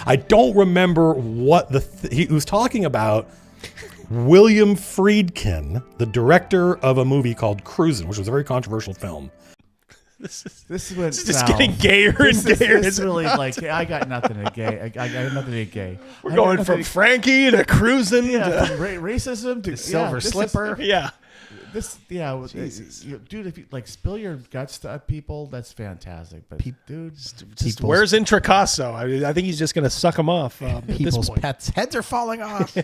I don't remember what he was talking about. William Friedkin, the director of a movie called Cruisin', which was a very controversial film. This is what It's just getting gayer and gayer. It's really like I got nothing to gay. I got nothing to gay. We're going from Frankie to Cruisin'. Yeah, from racism to Silver Slipper. Yeah. Dude, if you like spill your guts to people, that's fantastic. But dude, Just where's Intracasso? I think he's just going to suck him off. At this People's point. pets' heads are falling off.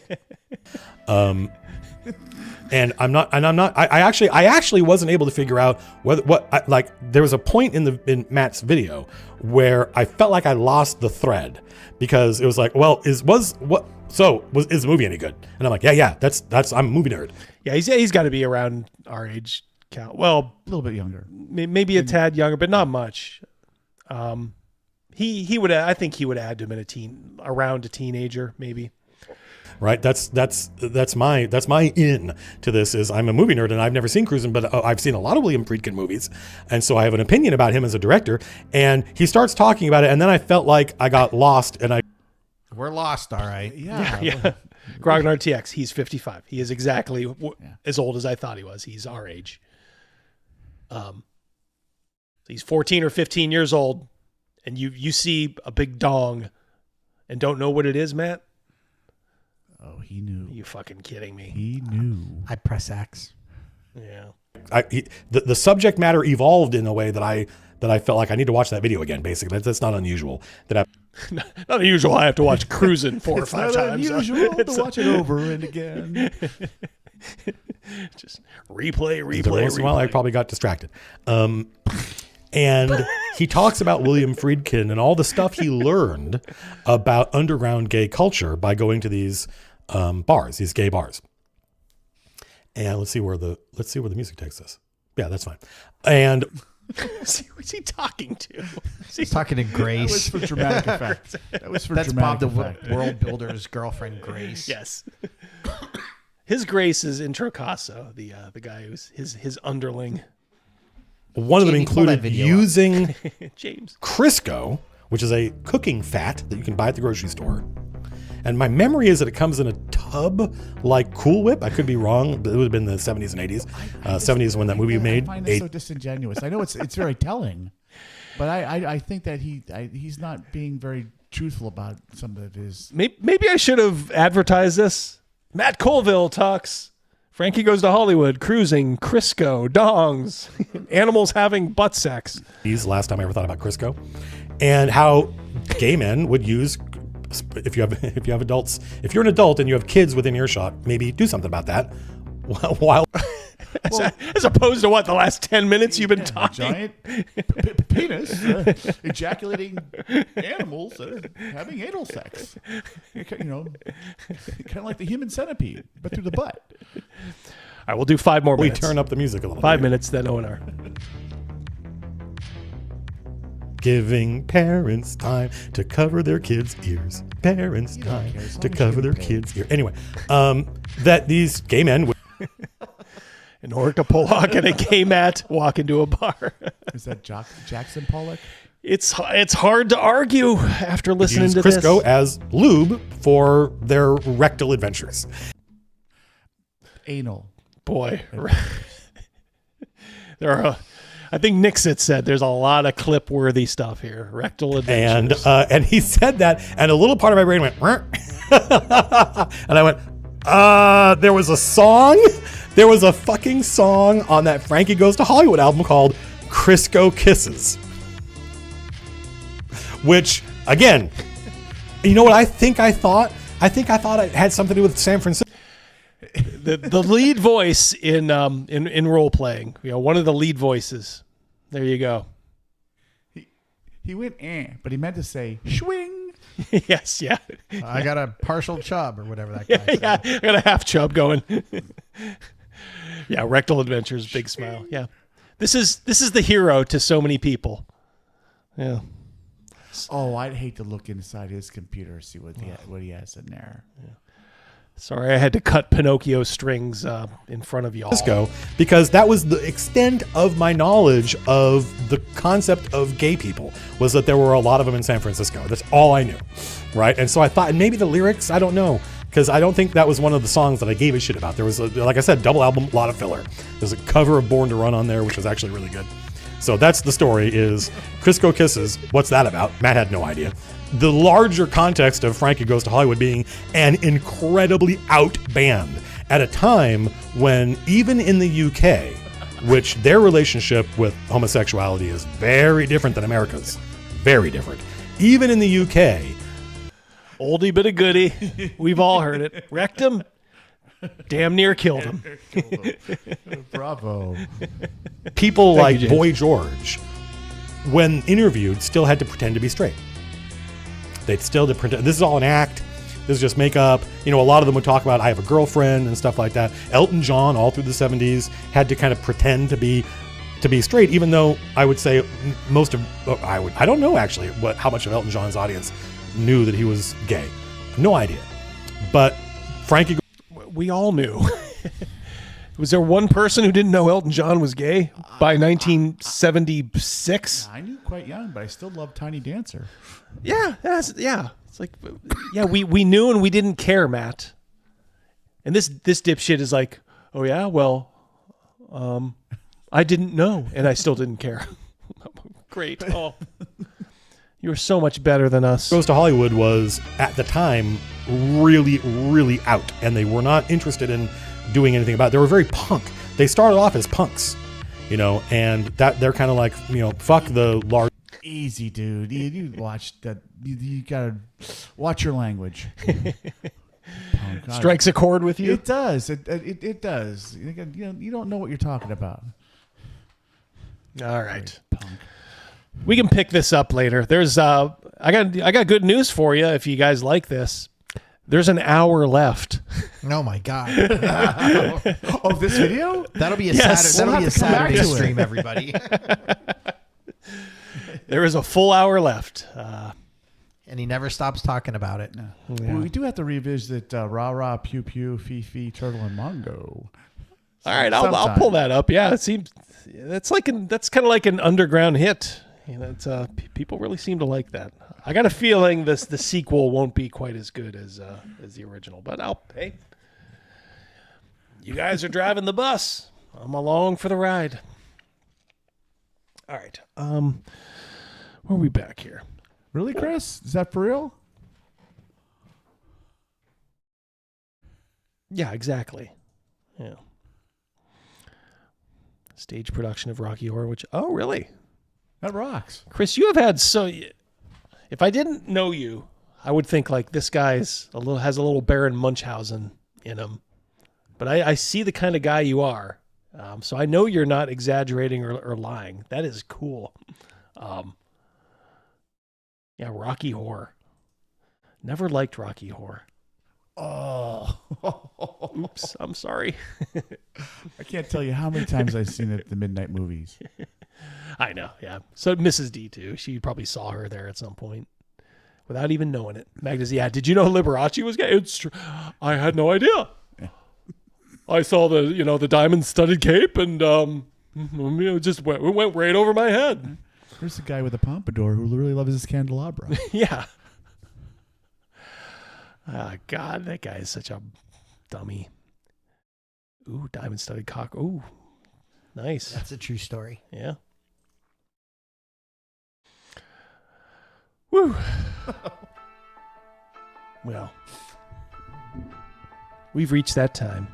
And I actually wasn't able to figure out there was a point in Matt's video where I felt like I lost the thread because it was like, well, is the movie any good? And I'm like, yeah, that's I'm a movie nerd. Yeah, he's got to be around our age count. Well, a little bit younger, maybe a tad younger, but not much. He would, I think he would add to him around a teenager, maybe. Right, that's my in to this. Is I'm a movie nerd and I've never seen Cruisin', but I've seen a lot of William Friedkin movies, and so I have an opinion about him as a director. And he starts talking about it, and then I felt like I got lost, and We're lost, all right. Yeah. Grognard TX, he's 55. He is exactly as old as I thought he was. He's our age. He's 14 or 15 years old, and you see a big dong and don't know what it is, Matt? Oh, he knew. Are you fucking kidding me? He knew. I press X. Yeah. The subject matter evolved in a way that I felt like I need to watch that video again. Basically, that's not unusual. Not unusual. I have to watch Cruisin' 4 or 5 times. It's not unusual to watch it over and again. Just replay. Once in a while, I probably got distracted. And he talks about William Friedkin and all the stuff he learned about underground gay culture by going to these bars, these gay bars. And let's see where the music takes us. Yeah, that's fine. And who's he talking to? He's talking to Grace. That was for dramatic effect. That's Bob the World Builder's girlfriend, Grace. Yes. His Grace is Intracasso, the guy who's his underling. One of them included using James Crisco, which is a cooking fat that you can buy at the grocery store. And my memory is that it comes in a tub like Cool Whip. I could be wrong, but it would have been the 70s and 80s. 70s when that movie made. I find it so disingenuous. I know it's very telling, but I think that he's not being very truthful about some of his. Maybe I should have advertised this. Matt Colville talks. Frankie goes to Hollywood, cruising, Crisco, dongs, animals having butt sex. Last time I ever thought about Crisco, and how gay men would use. If you have adults, if you're an adult and you have kids within earshot, maybe do something about that. While as opposed to the last 10 minutes you've been talking. Giant penis ejaculating animals that are having anal sex. Kind of like the human centipede, but through the butt. All right, we'll do 5 more minutes. We turn up the music a little 5 bit. minutes, then O&R. Giving parents time to cover their kids' ears. Parents time to cover their kids' ears. Anyway, that these gay men would. In order to pull off and a gay Matt walk into a bar. Is that Jackson Pollock? It's hard to argue after listening to this. Crisco as lube for their rectal adventures. Anal. Boy. There are... I think Nixit said there's a lot of clip-worthy stuff here. Rectal adventures. And he said that, and a little part of my brain went, and I went, there was a song. There was a fucking song on that Frankie Goes to Hollywood album called Crisco Kisses. Which, again, you know what I think I thought? I think I thought it had something to do with San Francisco. The lead voice in role playing, one of the lead voices. There you go. He went but he meant to say swing. Yes, yeah. I got a partial chub or whatever that guy said. Yeah, I got a half chub going. Yeah, rectal adventures, big smile. Yeah, this is the hero to so many people. Yeah. Oh, I'd hate to look inside his computer, see what he has in there. Yeah. Sorry, I had to cut Pinocchio strings in front of y'all. Because that was the extent of my knowledge of the concept of gay people, was that there were a lot of them in San Francisco. That's all I knew, right? And so I thought, and maybe the lyrics, I don't know, because I don't think that was one of the songs that I gave a shit about. There was, like I said, double album, a lot of filler. There's a cover of Born to Run on there, which was actually really good. So that's the story, is Crisco Kisses. What's that about? Matt had no idea. The larger context of Frankie Goes to Hollywood being an incredibly out band at a time when, even in the UK, which their relationship with homosexuality is very different than America's. Very different. Even in the UK. Oldie but a goodie. We've all heard it. Wrecked him. Damn near killed him. Bravo. People Thank like you, James. Boy George, when interviewed, still had to pretend to be straight. They'd still pretend. This is all an act. This is just makeup. You know, a lot of them would talk about, I have a girlfriend and stuff like that. Elton John, all through the 70s, had to kind of pretend to be straight, even though I would say most of, I don't know actually how much of Elton John's audience knew that he was gay. No idea. But Frankie... We all knew. Was there one person who didn't know Elton John was gay by 1976? I knew quite young, but I still love Tiny Dancer. Yeah. It's like, yeah, we knew and we didn't care, Matt. And this dipshit is like, oh yeah, well, I didn't know and I still didn't care. Great. Oh, you were so much better than us. Goes to Hollywood was, at the time, really, really out, and they were not interested in doing anything about it. They were very punk. They started off as punks, you know, and that they're kind of like, you know, fuck the large... Easy, dude. You watch that. You gotta watch your language. Strikes a chord with you? It does. It does. You don't know what you're talking about. All right. We can pick this up later. There's I got good news for you if you guys like this. There's an hour left. Oh my god. Of this video? That'll be a Yes. Saturday stream, everybody. There is a full hour left. And he never stops talking about it. Yeah. Well, we do have to revisit Rah Rah, Pew Pew, Fifi, Turtle, and Mongo. All right, I'll pull that up. Yeah, it seems that's kind of like an underground hit. You know, it's people really seem to like that. I got a feeling the sequel won't be quite as good as the original, but I'll pay. You guys are driving the bus. I'm along for the ride. All right. Where are we back here? Really, Chris? Is that for real? Yeah, exactly. Yeah. Stage production of Rocky Horror, oh, really? That rocks. Chris, you have had if I didn't know you, I would think like this guy's has a little Baron Munchausen in him. But I see the kind of guy you are. So I know you're not exaggerating or lying. That is cool. Yeah, Rocky Horror. Never liked Rocky Horror. Oh. Oops, I'm sorry. I can't tell you how many times I've seen it at the midnight movies. I know, yeah. So Mrs. D, too. She probably saw her there at some point without even knowing it. Magda's, yeah, did you know Liberace was gay? It's true. I had no idea. Yeah. I saw the diamond-studded cape and it just went right over my head. There's a guy with a pompadour who really loves his candelabra. Yeah. Oh, God, that guy is such a dummy. Ooh, diamond-studded cock. Ooh, nice. That's a true story. Yeah. Woo. Well, we've reached that time.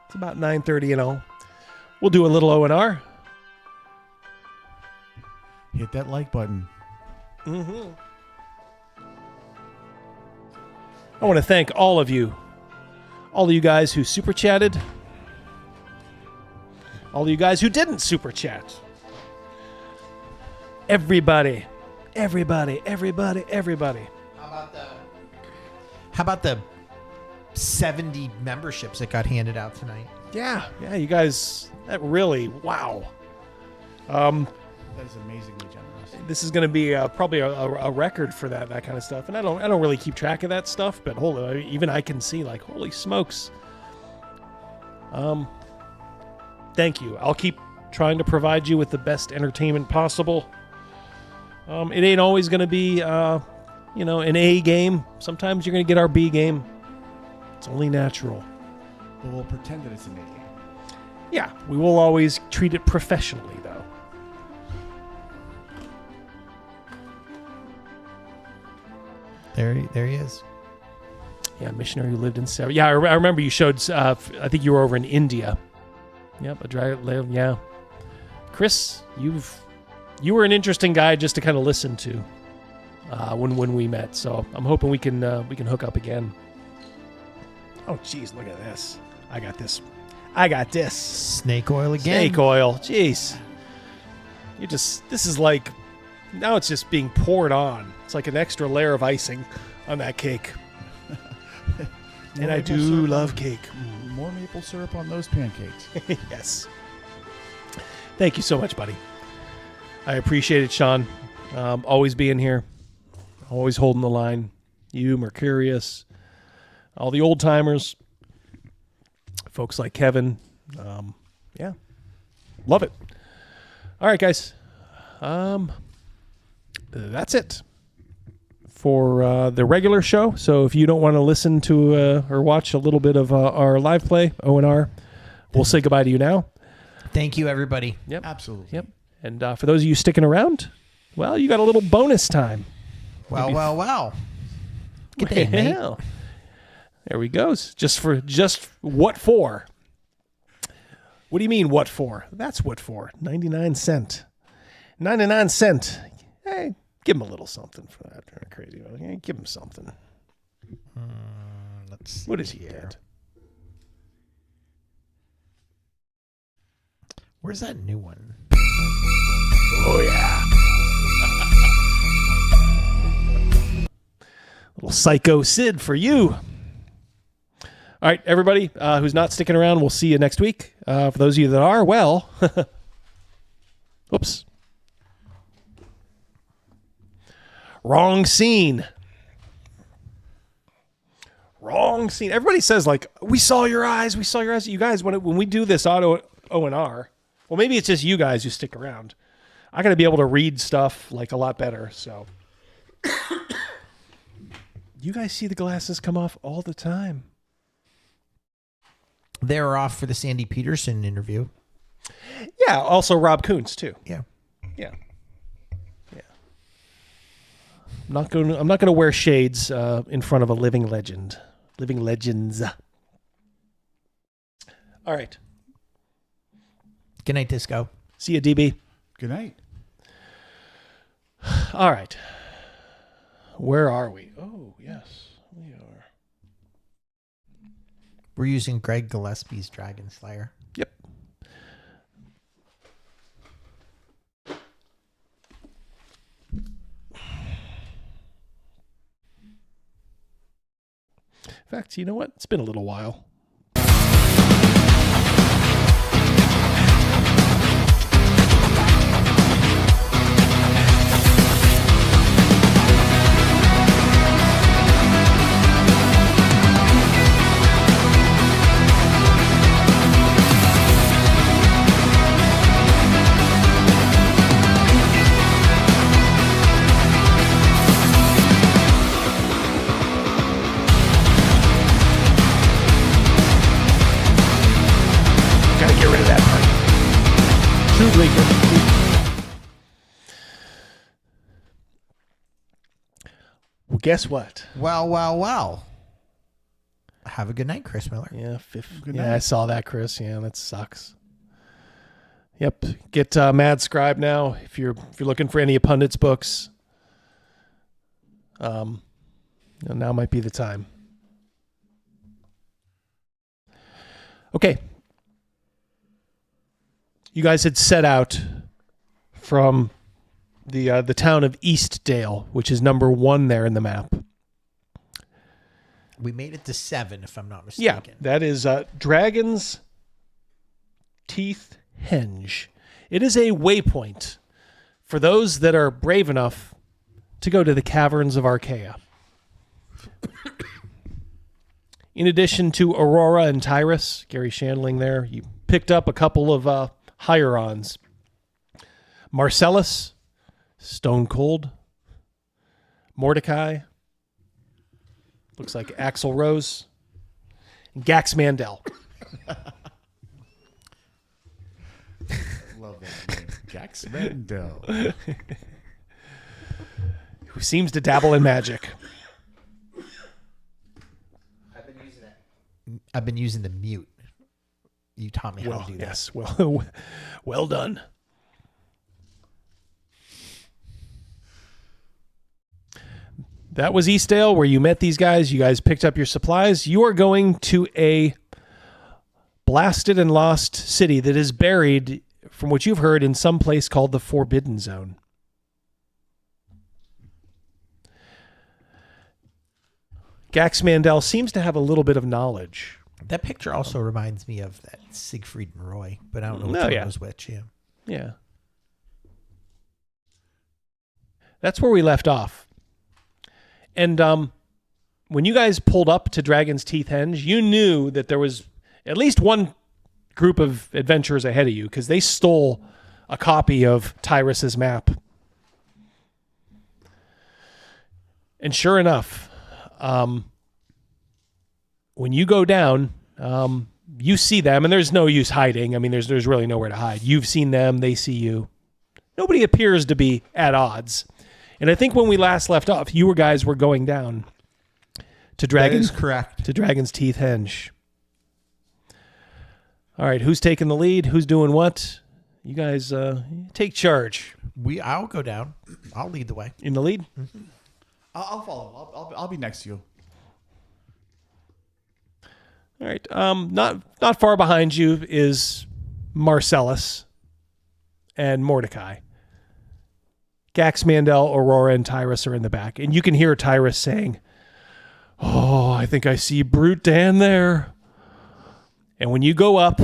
It's about 9:30 and all. We'll do a little O&R. Hit that like button. Mm-hmm. I want to thank all of you guys who super chatted, all of you guys who didn't super chat, everybody. How about the 70 memberships that got handed out tonight? Yeah, you guys, that really, wow. That is amazingly generous. This is going to be probably a record for that kind of stuff. And I don't really keep track of that stuff, but even I can see like, holy smokes. Thank you. I'll keep trying to provide you with the best entertainment possible. It ain't always going to be, an A game. Sometimes you're going to get our B game. It's only natural. But we'll pretend that it's an idiom. Yeah, we will always treat it professionally, though. There he is. Yeah, missionary who lived in Sarah. Yeah, I remember you showed. I think you were over in India. Yep, a dragon. Yeah, Chris, you were an interesting guy just to kind of listen to when we met. So I'm hoping we can hook up again. Oh, geez, look at this. I got this. Snake oil again. Snake oil. Jeez. This is like, now it's just being poured on. It's like an extra layer of icing on that cake. And I do love cake. More maple syrup on those pancakes. Yes. Thank you so much, buddy. I appreciate it, Sean. Always being here. Always holding the line. You, Mercurius, all the old timers, folks like Kevin. Yeah. Love it. All right, guys. That's it for the regular show. So if you don't want to listen to or watch a little bit of our live play, O&R, we'll say goodbye to you now. Thank you, everybody. Yep. Absolutely. Yep. And for those of you sticking around, well, you got a little bonus time. Wow. Good day, mate. Well, there we go. Just what for? What do you mean, what for? That's what for. 99 cent. 99 cent. Hey, give him a little something for that. Crazy. Hey, give him something. Let's see. What does he get? Where's that new one? Oh, yeah. Little Psycho Sid for you. All right, everybody who's not sticking around, we'll see you next week. For those of you that are, well, whoops. Wrong scene. Everybody says, like, we saw your eyes. You guys, when we do this auto O&R, well, maybe it's just you guys who stick around. I got to be able to read stuff, like, a lot better, so. You guys see the glasses come off all the time. They're off for the Sandy Peterson interview. Yeah, also Rob Kuntz, too. Yeah. I'm not going to wear shades in front of a living legend. Living legends. All right. Good night, Disco. See you, DB. Good night. All right. Where are we? Oh, yes, we are. We're using Greg Gillespie's Dragon Slayer. Yep. In fact, you know what? It's been a little while. Well, guess what? Wow. Have a good night, Chris Miller. Yeah, Good yeah, night. I saw that, Chris. Yeah, that sucks. Yep, get Mad Scribe now if you're looking for any of Pundit's books. Now might be the time. Okay. You guys had set out from the town of Eastdale, which is number 1 there in the map. We made it to 7, if I'm not Yeah, mistaken. that is Dragon's Teeth Henge. It is a waypoint for those that are brave enough to go to the caverns of Archaea. In addition to Aurora and Tyrus, Gary Shandling there, you picked up a couple of Hierons. Marcellus, Stone Cold, Mordecai, looks like Axl Rose, Gax Mandel. Love that name. Gax Mandel. Who seems to dabble in magic. I've been using the mute. You taught me how to do that. Yes, well done. That was Eastdale, where you met these guys. You guys picked up your supplies. You are going to a blasted and lost city that is buried, from what you've heard, in some place called the Forbidden Zone. Gax Mandel seems to have a little bit of knowledge. That picture also reminds me of that Siegfried and Roy, but I don't know which one was which. Yeah. Yeah. That's where we left off. And when you guys pulled up to Dragon's Teeth Henge, you knew that there was at least one group of adventurers ahead of you, because they stole a copy of Tyrus's map. And sure enough, when you go down, you see them, and there's no use hiding. I mean, there's really nowhere to hide. You've seen them, they see you. Nobody appears to be at odds. And I think when we last left off, you guys were going down to Dragon's Teeth Henge. All right, who's taking the lead? Who's doing what? You guys take charge. I'll go down. I'll lead the way. In the lead? Mm-hmm. I'll follow. I'll be next to you. All right. Not far behind you is Marcellus and Mordecai. Gax Mandel, Aurora, and Tyrus are in the back. And you can hear Tyrus saying, "Oh, I think I see Brute Dan there." And when you go up,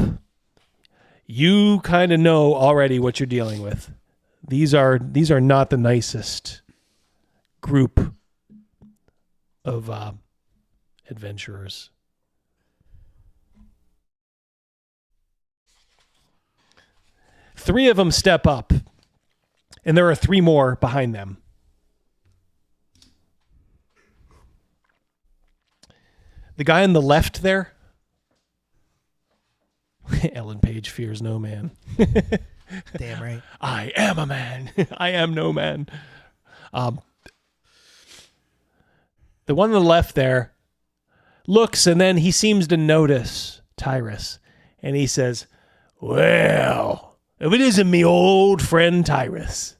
you kind of know already what you're dealing with. These are not the nicest group of adventurers. Three of them step up, and there are three more behind them. The guy on the left there, Ellen Page fears no man. Damn right. I am a man. I am no man. The one on the left there looks, and then he seems to notice Tyrus, and he says, "Well, if it isn't me old friend Tyrus."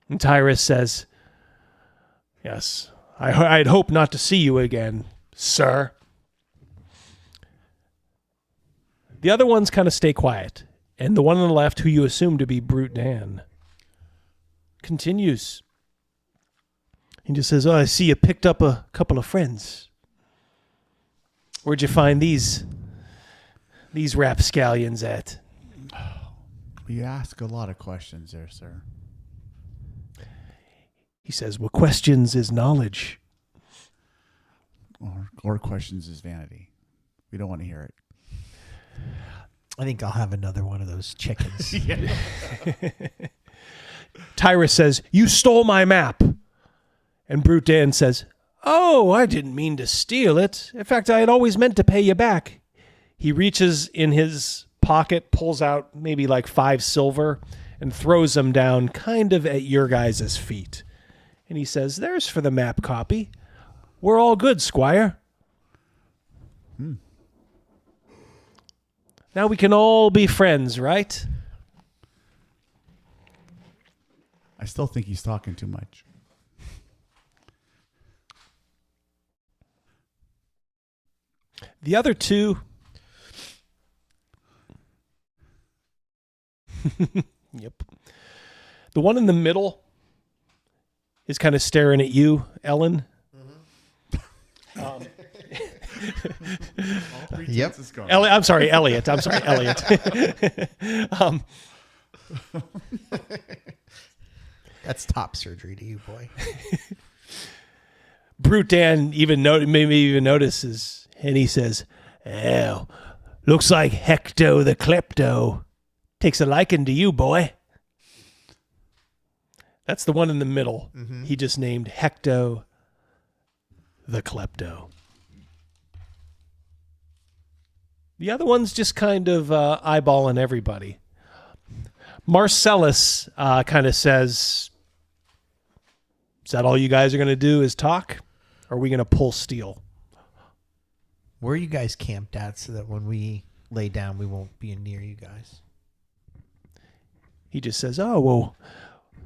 And Tyrus says, "Yes, I'd hope not to see you again, sir." The other ones kind of stay quiet, and the one on the left, who you assume to be Brute Dan, continues. He just says, "Oh, I see you picked up a couple of friends. Where'd you find these rapscallions at?" You ask a lot of questions there, sir. He says, "Well, questions is knowledge." Or questions is vanity. We don't want to hear it. I think I'll have another one of those chickens. Tyrus says, "You stole my map." And Brute Dan says, "Oh, I didn't mean to steal it. In fact, I had always meant to pay you back." He reaches in his pocket, pulls out maybe like 5 silver, and throws them down kind of at your guys' feet. And he says, "There's for the map copy. We're all good, Squire. Now we can all be friends, right?" I still think he's talking too much. The other two... Yep. The one in the middle is kind of staring at you, Ellen. Yep. I'm sorry, Elliot. I'm sorry, Elliot. That's top surgery to you, boy. Brute Dan maybe even notices, and he says, "Oh, looks like Hector the Klepto takes a liking to you, boy." That's the one in the middle. Mm-hmm. He just named Hector the Klepto. The other one's just kind of eyeballing everybody. Marcellus kind of says, is that all you guys are going to do is talk? Or are we going to pull steel? Where are you guys camped at so that when we lay down, we won't be near you guys? He just says, oh, well,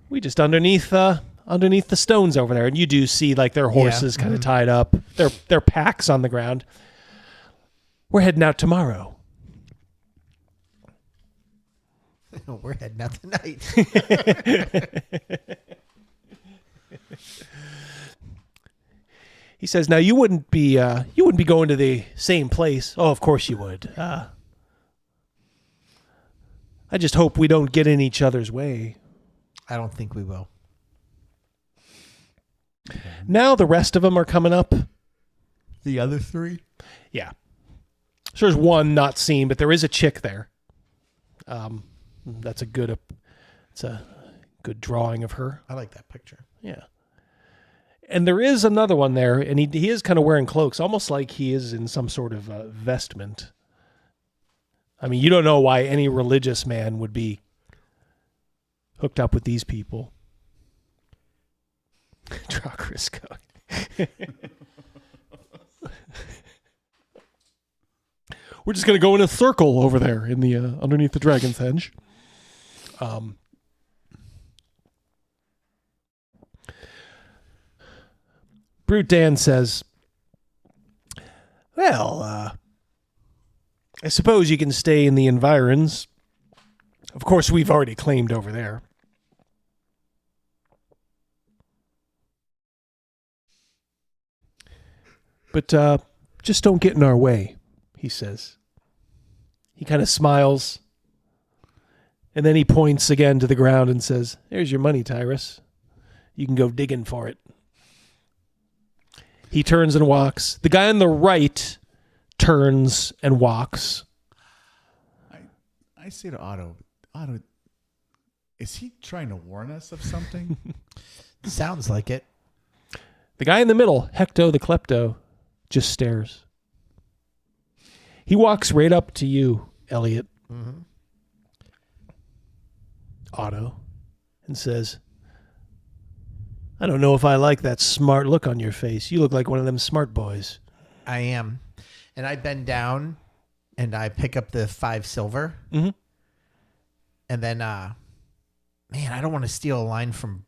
we just underneath the stones over there. And you do see like their horses kind of tied up, their packs on the ground. We're heading out tomorrow. We're heading out tonight. He says, now you wouldn't be going to the same place. Oh, of course you would. I just hope we don't get in each other's way. I don't think we will. Now the rest of them are coming up. The other three? Yeah. So there's one not seen, but there is a chick there. That's a good drawing of her. I like that picture. Yeah. And there is another one there, and he is kind of wearing cloaks, almost like he is in some sort of vestment. I mean, you don't know why any religious man would be hooked up with these people. Draw Crisco. We're just going to go in a circle over there in the underneath the dragon's henge. Brute Dan says, well, I suppose you can stay in the environs. Of course, we've already claimed over there. But just don't get in our way, he says. He kind of smiles. And then he points again to the ground and says, there's your money, Tyrus. You can go digging for it. He turns and walks. The guy on the right turns and walks. I say to Otto, is he trying to warn us of something? Sounds like it. The guy in the middle, Hecto the Klepto, just stares. He walks right up to you, Elliot. Mm-hmm. Otto, and says, I don't know if I like that smart look on your face. You look like one of them smart boys. I am. And I bend down and I pick up the 5 silver. Mm-hmm. And then, man, I don't want to steal a line from...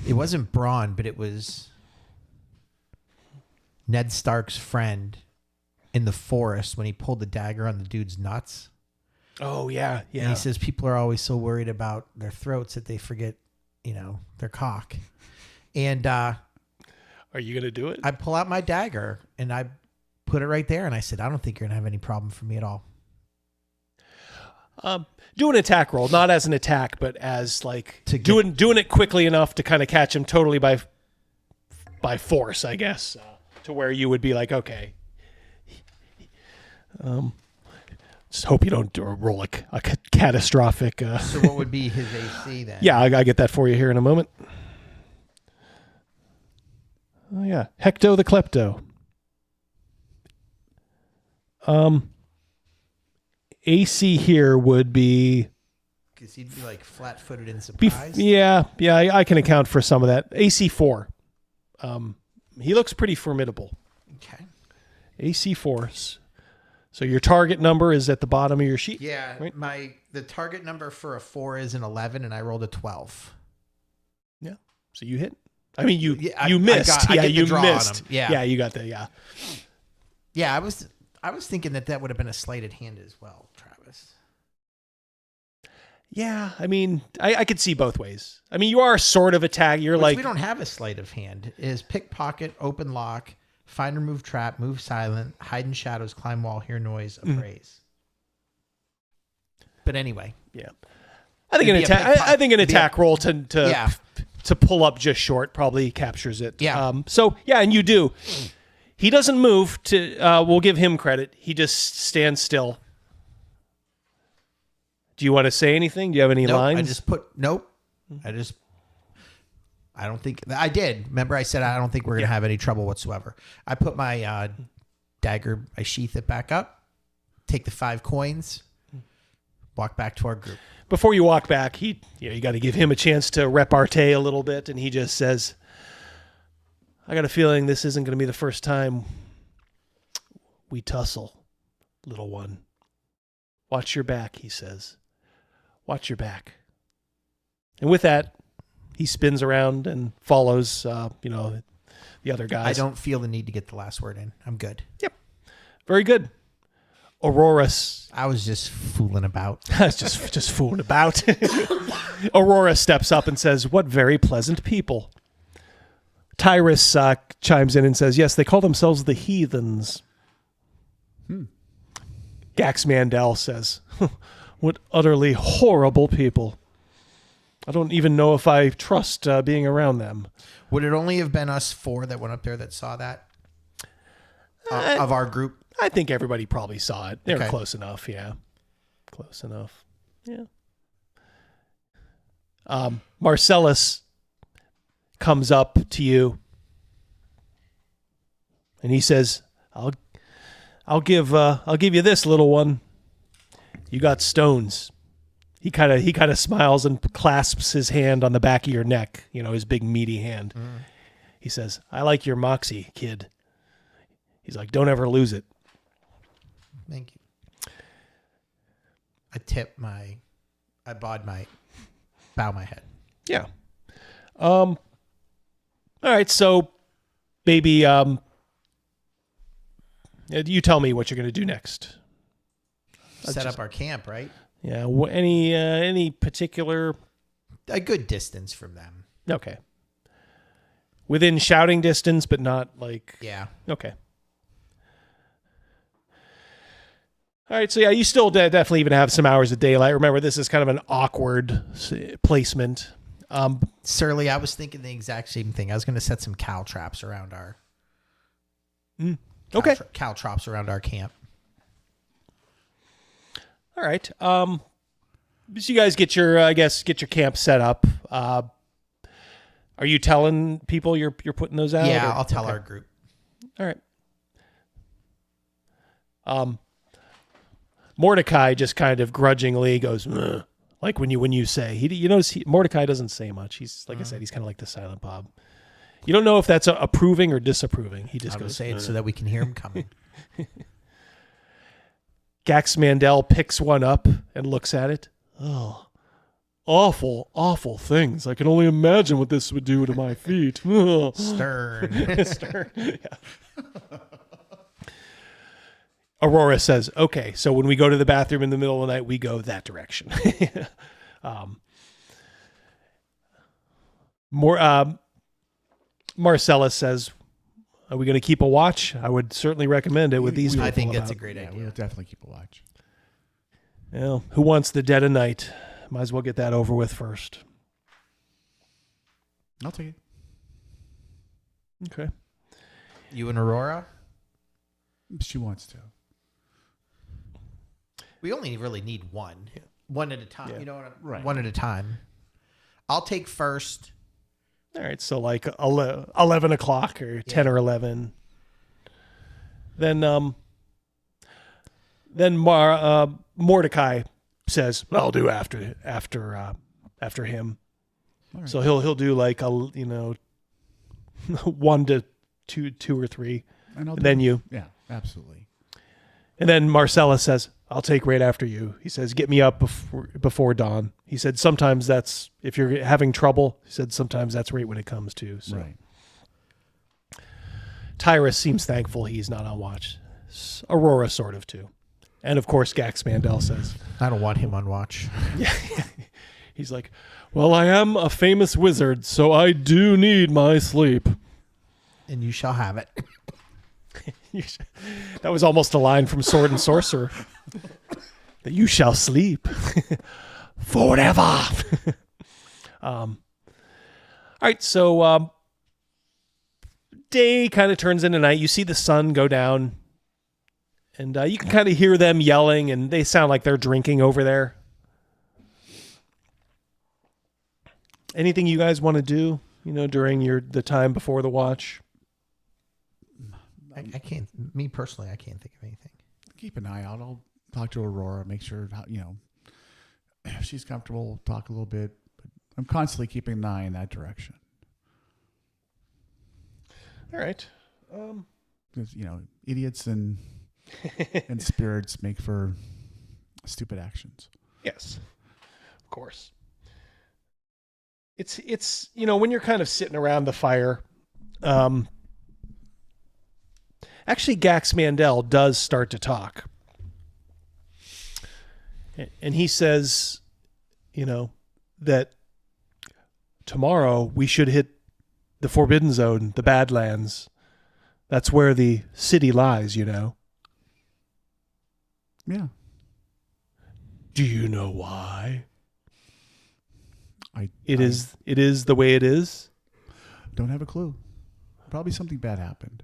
It wasn't Braun, but it was Ned Stark's friend in the forest when he pulled the dagger on the dude's nuts. Oh, yeah, yeah. And he says people are always so worried about their throats that they forget, their cock. And are you going to do it? I pull out my dagger and I put it right there. And I said, I don't think you're going to have any problem for me at all. Do an attack roll, not as an attack, but as like doing it quickly enough to kind of catch him totally by force, I guess, to where you would be like, okay. Just hope you don't roll a catastrophic. So what would be his AC then? Yeah, I get that for you here in a moment. Oh yeah, Hecto the Klepto. AC here would be... Because he'd be like flat-footed and surprised. Yeah, I can account for some of that. AC 4. He looks pretty formidable. Okay. AC 4. So your target number is at the bottom of your sheet? Yeah, right? The target number for a 4 is an 11, and I rolled a 12. Yeah, so you hit. I mean, you missed. I you missed. On him. Yeah, you got that. Yeah. Yeah, I was thinking that would have been a sleight of hand as well, Travis. Yeah, I mean, I could see both ways. I mean, you are sort of attack. You're like... We don't have a sleight of hand. It is pickpocket, open lock, find or move trap, move silent, hide in shadows, climb wall, hear noise, appraise. But anyway. Yeah. I think an attack roll to pull up just short probably captures it. Yeah. And you do. He doesn't move we'll give him credit. He just stands still. Do you want to say anything? Do you have any lines? I just nope. I don't think I did. Remember I said, I don't think we're going to have any trouble whatsoever. I put my dagger, I sheath it back up take the 5 coins, walk back to our group. Before you walk back, you got to give him a chance to repartee a little bit, and he just says, I got a feeling this isn't going to be the first time we tussle, little one. Watch your back, he says. Watch your back. And with that, he spins around and follows, the other guys. I don't feel the need to get the last word in. I'm good. Yep. Very good. Aurora. I was just fooling about. just fooling about. Aurora steps up and says, what very pleasant people. Tyrus chimes in and says, yes, they call themselves the heathens. Gax Mandel says, what utterly horrible people. I don't even know if I trust being around them. Would it only have been us 4 that went up there that saw that? Of our group? I think everybody probably saw it. They were Okay. close enough, yeah. Close enough. Yeah. Marcellus comes up to you and he says, I'll give you this, little one. You got stones. He kind of smiles and clasps his hand on the back of your neck, his big meaty hand. He says, I like your moxie, kid. He's like, don't ever lose it. Thank you. I bow my head. Yeah. All right, so baby, you tell me what you're going to do next. Set up our camp, right? Yeah. Any particular? A good distance from them. Okay. Within shouting distance, but not like. Yeah. Okay. All right. So yeah, you still definitely even have some hours of daylight. Remember, this is kind of an awkward placement. Surly, I was thinking the exact same thing. I was going to set some cow traps around our. Okay. Cow traps around our camp. All right. So you guys get your camp set up. Are you telling people you're putting those out? Yeah, I'll tell our group. All right. Mordecai just kind of grudgingly goes, "Ugh," like when you say Mordecai doesn't say much. He's like I said, he's kind of like the silent Bob. You don't know if that's approving or disapproving. He just goes, say it so that we can hear him coming. Gax Mandel picks one up and looks at it. Oh, awful, awful things. I can only imagine what this would do to my feet. Stern. Stern. Yeah. Aurora says, okay, so when we go to the bathroom in the middle of the night, we go that direction. Marcellus says, are we going to keep a watch? I would certainly recommend it with these people. I think that's a about. great idea. We'll definitely keep a watch. Well, who wants the dead of night? Might as well get that over with first. I'll take it. Okay. You and Aurora? She wants to. We only really need one. One at a time. Yeah. You know what? Right. One at a time. I'll take first. All right, so like 11 o'clock or 10 or 11. Then Mordecai says, "I'll do after him." Right. So he'll do like 1 to 2 or 3, and then you. Yeah, absolutely. And then Marcellus says, I'll take right after you. He says, get me up before dawn. He said, sometimes that's, if you're having trouble, he said, sometimes that's right when it comes to. So. Right. Tyrus seems thankful he's not on watch. Aurora sort of too. And of course, Gax Mandel says, I don't want him on watch. Yeah. He's like, well, I am a famous wizard, so I do need my sleep. And you shall have it. That was almost a line from Sword and Sorcerer. That you shall sleep forever. All right, so day kind of turns into night. You see the sun go down, and you can kind of hear them yelling, and they sound like they're drinking over there. Anything you guys want to do, during the time before the watch? I can't. Me personally, I can't think of anything. Keep an eye out. talk to Aurora, make sure, if she's comfortable, talk a little bit. But I'm constantly keeping an eye in that direction. All right. Because, idiots and and spirits make for stupid actions. Yes, of course. It's when you're kind of sitting around the fire, actually Gax Mandel does start to talk. And he says, that tomorrow we should hit the Forbidden Zone, the Badlands. That's where the city lies, Yeah. Do you know why? It is the way it is? Don't have a clue. Probably something bad happened.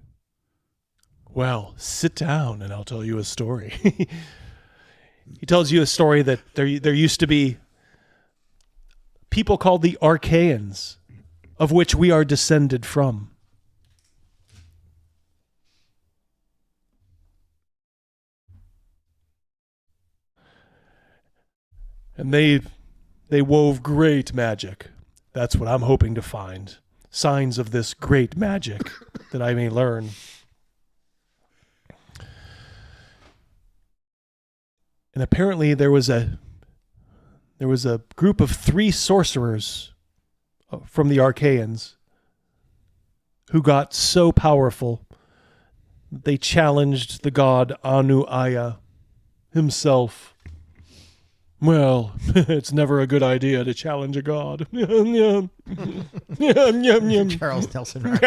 Well, sit down and I'll tell you a story. He tells you a story that there used to be people called the Archaeans, of which we are descended from. And they wove great magic. That's what I'm hoping to find. Signs of this great magic that I may learn. And apparently there was a group of 3 sorcerers from the Archaeans who got so powerful they challenged the god Anu Aya himself. Well, it's never a good idea to challenge a god. Charles Nelson.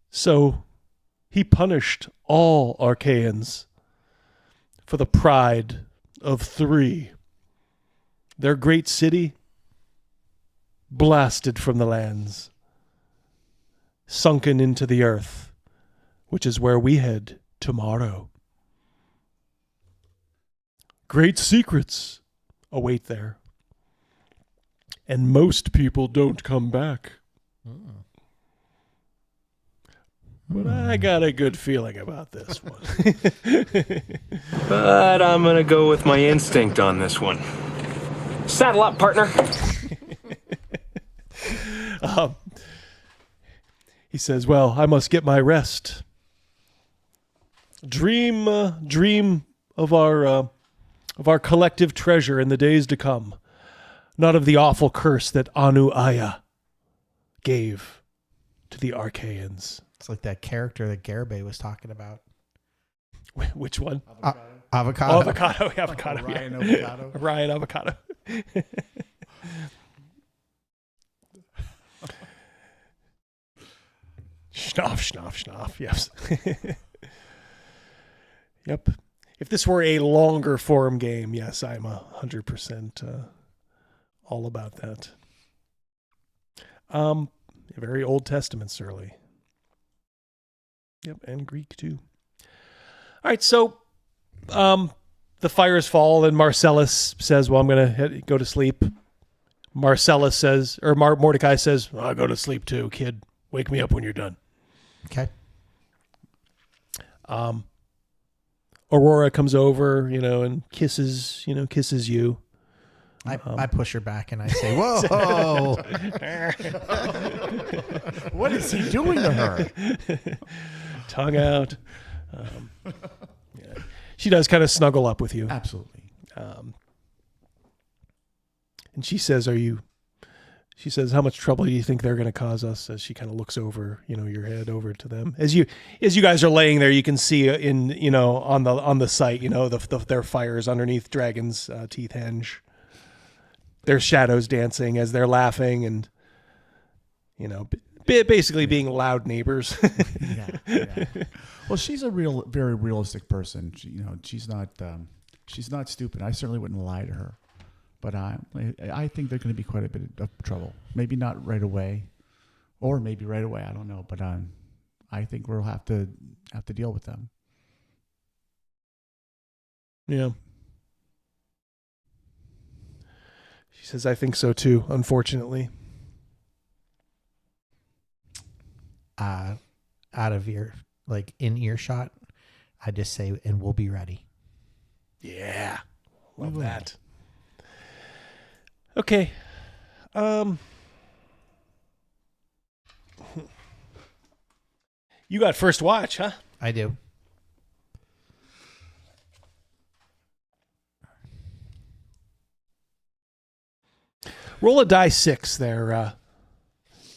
So he punished all Archaeans for the pride of 3. Their great city blasted from the lands, sunken into the earth, which is where we head tomorrow. Great secrets await there. And most people don't come back. But I got a good feeling about this one. But I'm going to go with my instinct on this one. Saddle up, partner. He says, well, I must get my rest. Dream of our collective treasure in the days to come, not of the awful curse that Anu Aya gave to the Archaeans. It's like that character that Garibay was talking about. Which one? Avocado. Avocado. Ryan Yeah. Avocado. Ryan Avocado. Schnoff. Yes. Yep. If this were a longer form game, yes, I'm 100% all about that. Very Old Testament surly. Yep, and Greek too. All right, so the fires fall, and Marcellus says, well, I'm going to go to sleep. Marcellus says, or Mordecai says, I'll go to sleep too, kid. Wake me up when you're done. Okay. Aurora comes over, and kisses you. I push her back and I say, whoa. What is he doing to her? Tongue out. Yeah. She does kind of snuggle up with you. Absolutely. And she says, how much trouble do you think they're going to cause us? As she kind of looks over, your head over to them. As you guys are laying there, you can see on the site, their fires underneath Dragon's Teeth Henge. Their shadows dancing as they're laughing and, basically being loud neighbors. Yeah. Well, she's a very realistic person. She's not stupid. I certainly wouldn't lie to her. But I think they're going to be quite a bit of trouble. Maybe not right away, or maybe right away. I don't know. But I think we'll have to deal with them. Yeah. She says, I think so too, unfortunately. out of in earshot, I just say, and we'll be ready. Yeah. Love that. Okay. You got first watch, huh? I do. Roll a die 6 there.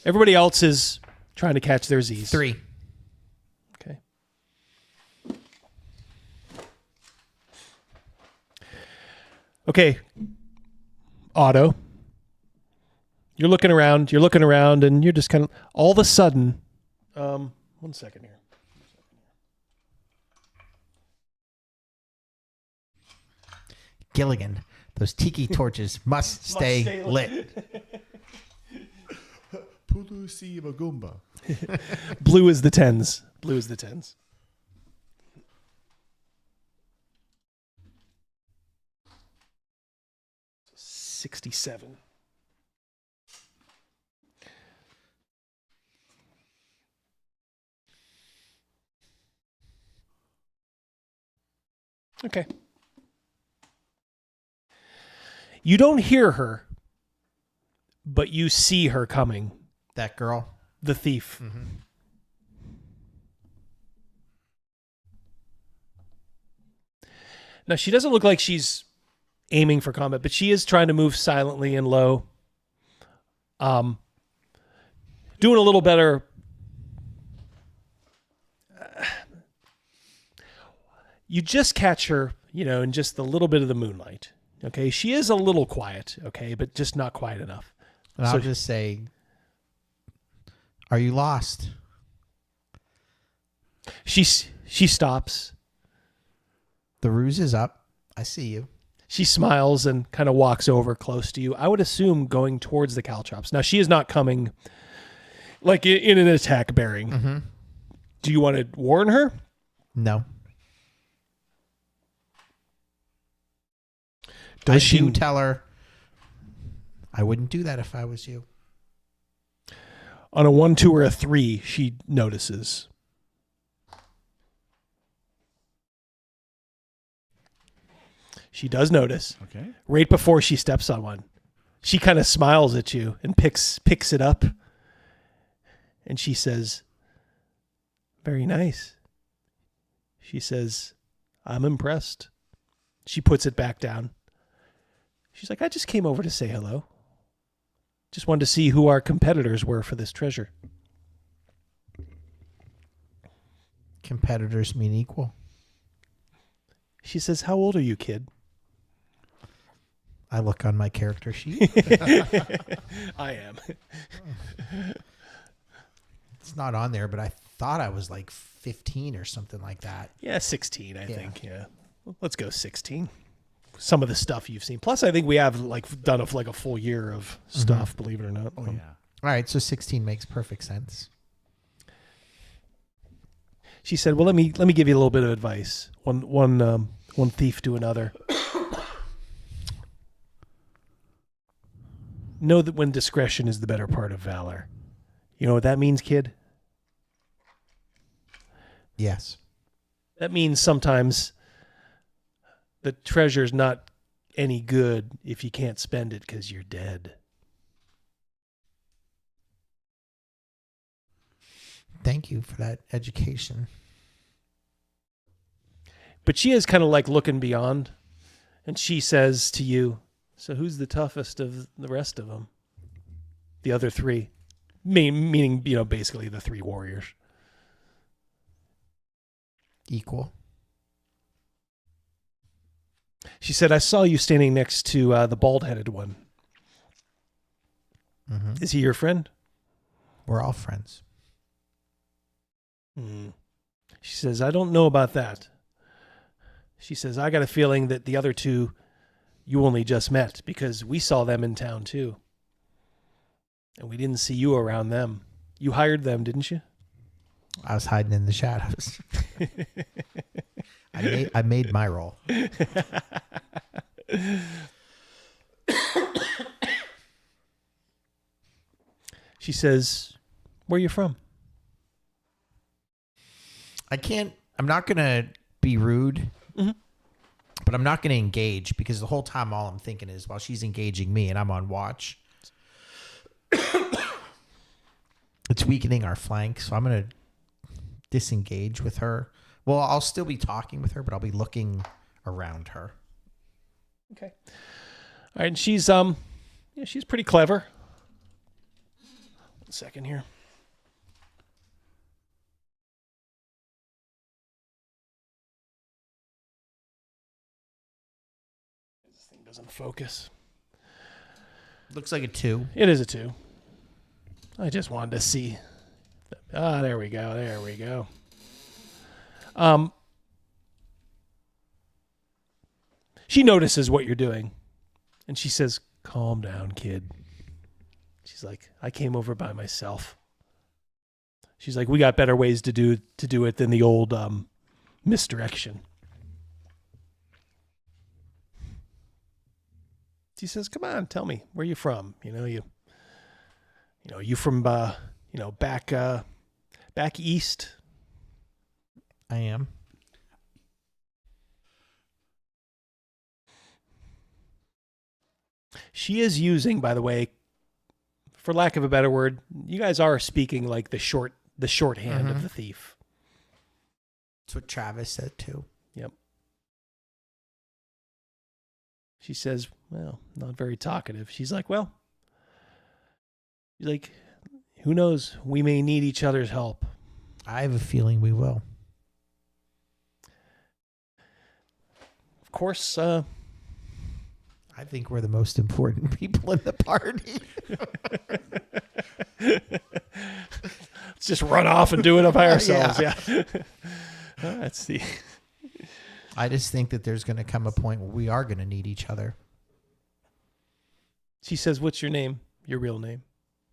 Everybody else is trying to catch their Z's. 3. Okay. Okay. Otto. You're looking around, and you're just kind of, all of a sudden, 1 second here. Gilligan, those tiki torches must stay lit. Pulusi Magumba. Blue is the 10s. 67. Okay. You don't hear her, but you see her coming. That girl? The thief. Mm-hmm. Now, she doesn't look like she's aiming for combat, but she is trying to move silently and low. Doing a little better. You just catch her, in just a little bit of the moonlight. Okay, she is a little quiet, okay, but just not quiet enough. And I'll just say, are you lost? She stops. The ruse is up. I see you. She smiles and kind of walks over close to you. I would assume going towards the caltrops. Now, she is not coming like in an attack bearing. Mm-hmm. Do you want to warn her? No. Does she do tell her I wouldn't do that if I was you? On a 1, 2, or a 3, she notices. She does notice. Okay. Right before she steps on one. She kind of smiles at you and picks it up. And she says, "Very nice." She says, "I'm impressed." She puts it back down. She's like, "I just came over to say hello. Just wanted to see who our competitors were for this treasure." Competitors mean equal. She says, "How old are you, kid?" I look on my character sheet. I am. It's not on there, but I thought I was like 15 or something like that. Yeah, 16, I think. Yeah. Let's go 16. Some of the stuff you've seen. Plus, I think we have done a full year of stuff, believe it or not. Oh, yeah. All right, so 16 makes perfect sense. She said, "Well, let me give you a little bit of advice. One thief to another. Know that when discretion is the better part of valor. You know what that means, kid?" Yes. That means sometimes the treasure's not any good if you can't spend it because you're dead. Thank you for that education. But she is kind of like looking beyond, and she says to you, "So who's the toughest of the rest of them?" The other 3, meaning basically the 3 warriors. Equal. She said, "I saw you standing next to the bald-headed one. Mm-hmm. Is he your friend?" We're all friends. She says, "I don't know about that." She says, "I got a feeling that the other 2 you only just met because we saw them in town too. And we didn't see you around them. You hired them, didn't you?" I was hiding in the shadows. I made my role. She says, "Where are you from?" I'm not going to be rude, but I'm not going to engage because the whole time all I'm thinking is while she's engaging me and I'm on watch, it's weakening our flank. So I'm going to disengage with her. Well, I'll still be talking with her, but I'll be looking around her. Okay. All right. And she's she's pretty clever. 1 second here. This thing doesn't focus. Looks like a 2. It is a 2. I just wanted to see. There we go. There we go. She notices what you're doing, and she says, "Calm down, kid." She's like, "I came over by myself." She's like, "We got better ways to do it than the old misdirection." She says, "Come on, tell me where you from. You from back east." I am. She is using, by the way, for lack of a better word, you guys are speaking like the shorthand of the thief. That's what Travis said too. Yep. She says, "Well, not very talkative." She's like, "Well," "who knows? We may need each other's help." I have a feeling we will. Of course, I think we're the most important people in the party. Let's just run off and do it by ourselves. Yeah. That's the. I just think that there's going to come a point where we are going to need each other. She says, "What's your name? Your real name?"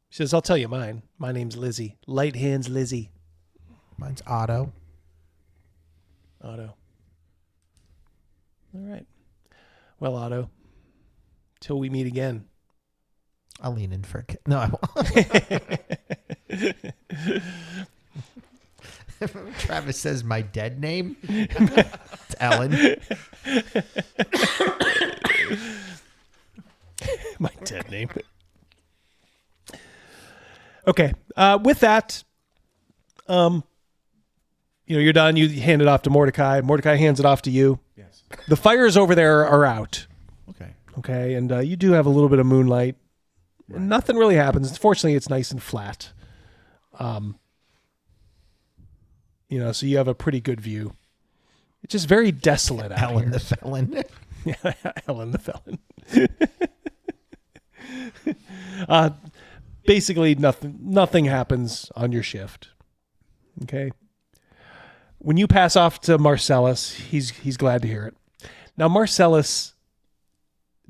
She says, "I'll tell you mine. My name's Lizzie. Light hands Lizzie." Mine's Otto. Otto. All right. Well, Otto, till we meet again. I'll lean in for a kiss. No, I won't. Travis says my dead name. It's Ellen. My dead name. Okay. With that, you're done. You hand it off to Mordecai. Mordecai hands it off to you. Yes. The fires over there are out. Okay. Okay, and you do have a little bit of moonlight. Right. Nothing really happens. Fortunately, it's nice and flat. So you have a pretty good view. It's just very desolate out Ellen here. the felon. Yeah, Ellen the felon. Basically, nothing happens on your shift. Okay. When you pass off to Marcellus, he's glad to hear it. Now, Marcellus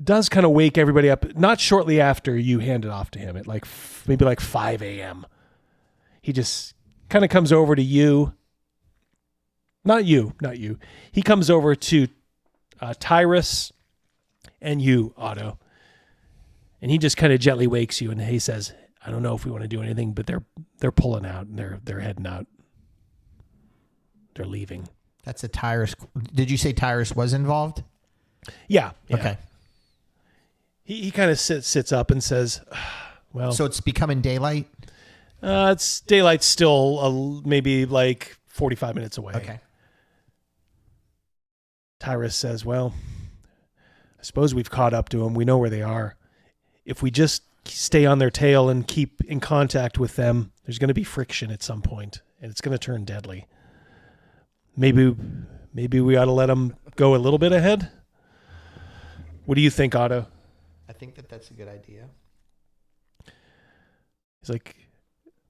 does kind of wake everybody up, not shortly after you hand it off to him, at maybe 5 a.m. He just kind of comes over to you. Not you. He comes over to Tyrus and you, Otto. And he just kind of gently wakes you, and he says, "I don't know if we want to do anything, but they're pulling out, and they're heading out. They're leaving." That's a Tyrus. Did you say Tyrus was involved? Yeah. Okay. He kind of sits up and says, "Well." So it's becoming daylight? It's daylight still, maybe 45 minutes away. Okay. Tyrus says, "Well, I suppose we've caught up to them. We know where they are. If we just stay on their tail and keep in contact with them, there's going to be friction at some point, and it's going to turn deadly. Maybe we ought to let them go a little bit ahead." What do you think, Otto? I think that's a good idea. He's like,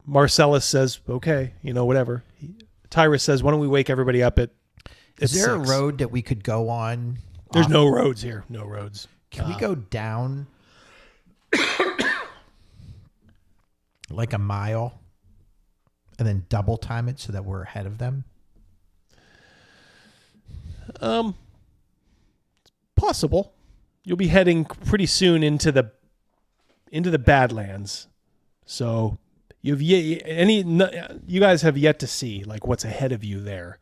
Marcellus says, "Okay, whatever." Tyrus says, "Why don't we wake everybody up at Is there 6? a road that we could go on? There's no roads here. No roads. Can we go down like a mile and then double time it so that we're ahead of them? Possible. You'll be heading pretty soon into the Badlands. So You guys have yet to see like what's ahead of you there.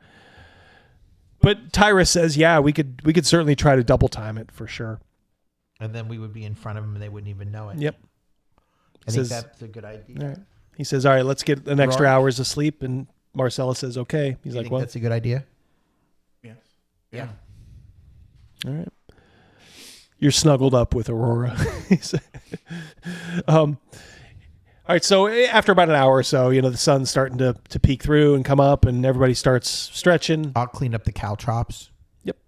But Tyrus says, yeah, we could certainly try to double time it for sure. And then we would be in front of them and they wouldn't even know it. Yep. I think that's a good idea. All right. He says, all right, let's get an extra hours of sleep. And Marcella says, okay. He's like, well, that's a good idea. Yes. Yeah. All right. You're snuggled up with Aurora. All right. So after about an hour or so, the sun's starting to peek through and come up and everybody starts stretching. I'll clean up the caltrops. Yep.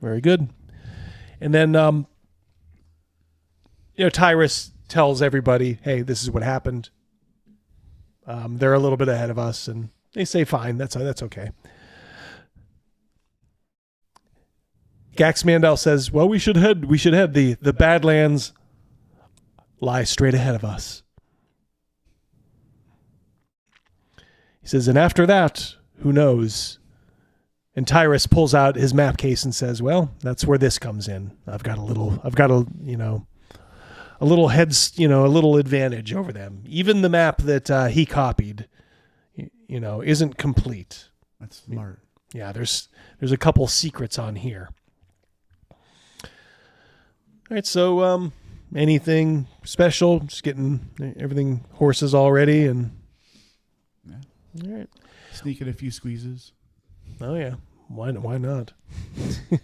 Very good. And then, Tyrus tells everybody, hey, this is what happened. They're a little bit ahead of us, and they say, fine, that's okay. Gax Mandel says, well, we should head. The Badlands lie straight ahead of us. He says, and after that, who knows? And Tyrus pulls out his map case and says, well, that's where this comes in. I've got a little advantage over them. Even the map that he copied, isn't complete. That's smart. Yeah, there's a couple secrets on here. All right, so anything special? Just getting everything horses already and all right. Sneaking a few squeezes. Oh yeah, why not? All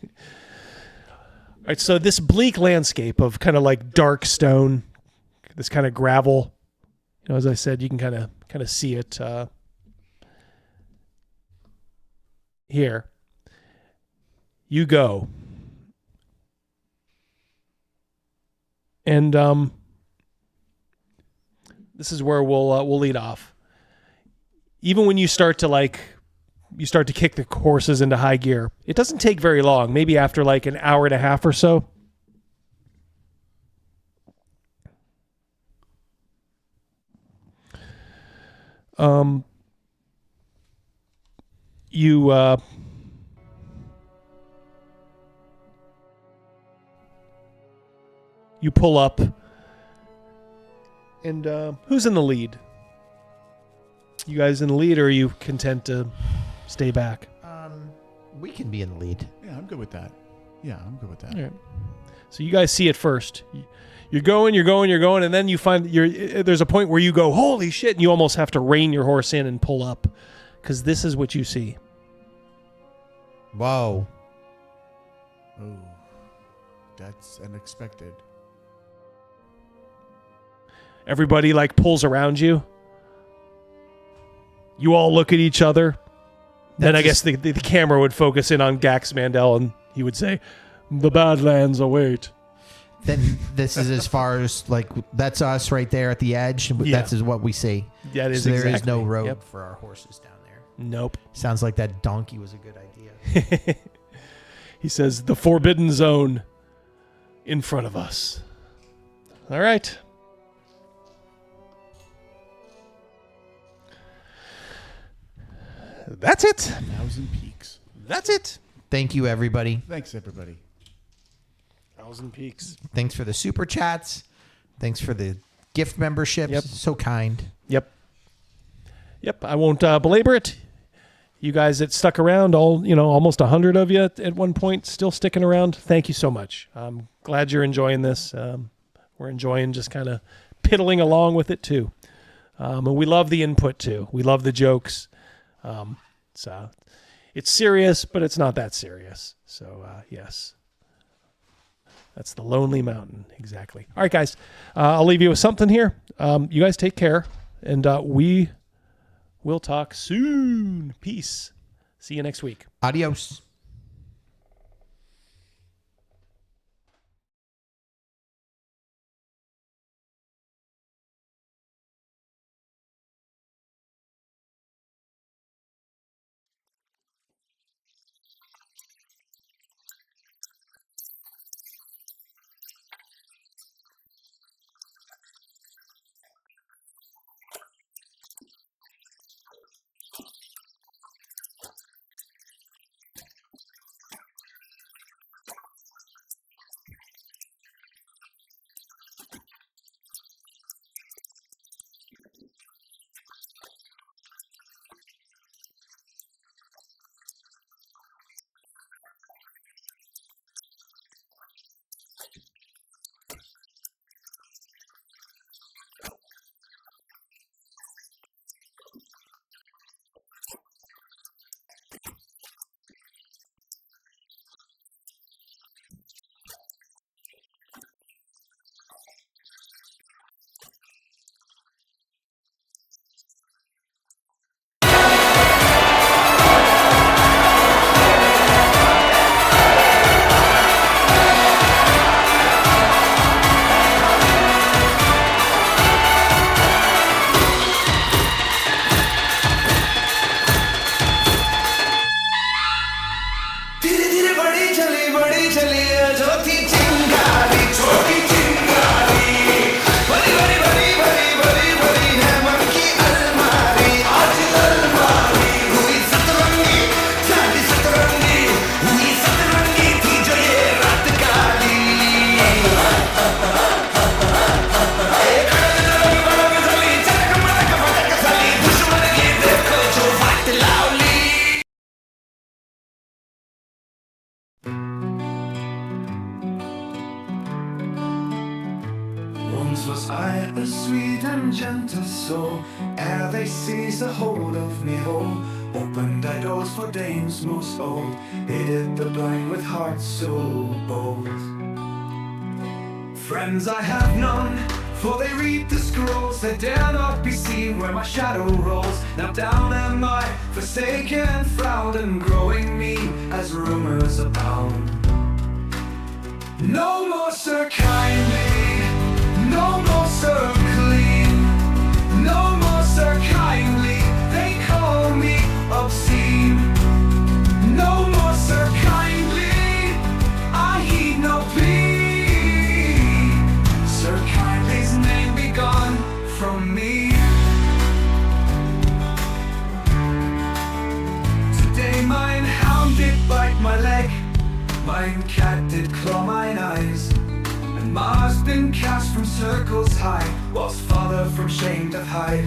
right, so this bleak landscape of kind of like dark stone, this kind of gravel, as I said, you can kind of see it here. You go, and this is where we'll lead off. Even when you start to kick the horses into high gear, it doesn't take very long. Maybe after like an hour and a half or so. You pull up, and who's in the lead? You guys in the lead, or are you content to stay back? We can be in the lead. Yeah, I'm good with that. All right. So you guys see it first. You're going, and then you find there's a point where you go, holy shit, and you almost have to rein your horse in and pull up, because this is what you see. Whoa. Oh, that's unexpected. Everybody pulls around you. You all look at each other. Then I guess the camera would focus in on Gax Mandel, and he would say, the Badlands await. Then this is as far as that's us right there at the edge. Yeah. That's what we see. That is so there exactly. is no road Yep. for our horses down there. Nope. Sounds like that donkey was a good idea. He says, the forbidden zone in front of us. All right. That's it. 1,000 peaks. That's it. Thank you, everybody. Thanks, everybody. 1,000 peaks. Thanks for the super chats. Thanks for the gift memberships. Yep. So kind. Yep. I won't belabor it. You guys that stuck around, almost 100 of you at one point, still sticking around. Thank you so much. I'm glad you're enjoying this. We're enjoying just kind of piddling along with it too. And we love the input too. We love the jokes. So it's serious, but it's not that serious. So yes, that's the Lonely Mountain. Exactly. All right, guys, I'll leave you with something here. You guys take care, and we will talk soon. Peace. See you next week. Adios. a sweet and gentle soul, ere they seize a hold of me whole. Opened I doors for dames most old, aided the blind with hearts so bold. Friends I have none, for they read the scrolls, they dare not be seen where my shadow rolls. Now down am I, forsaken and frowned, and growing mean as rumors abound. No more Sir Kindly, no more Sir Clean, no more Sir Kindly, they call me obscene. No more Sir Kindly, I heed no plea. Sir Kindly's name be gone from me. Today mine hound did bite my leg, mine cat did claw mine eyes, and Mars been cast from circles high, whilst father from shame doth hide.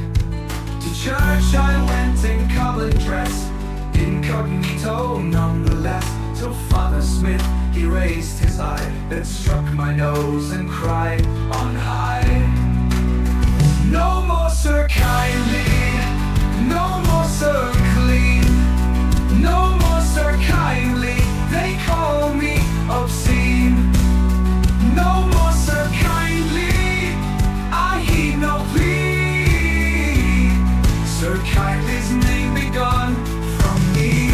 To church I went in common dress, incognito nonetheless, till Father Smith he raised his eye, then struck my nose and cried on high. No more Sir Kindly, no more Sir Clean, no more Sir Kindly, they call me obscene. No more Sir Kindly, I heed no plea. Sir Kindly's name be gone from me.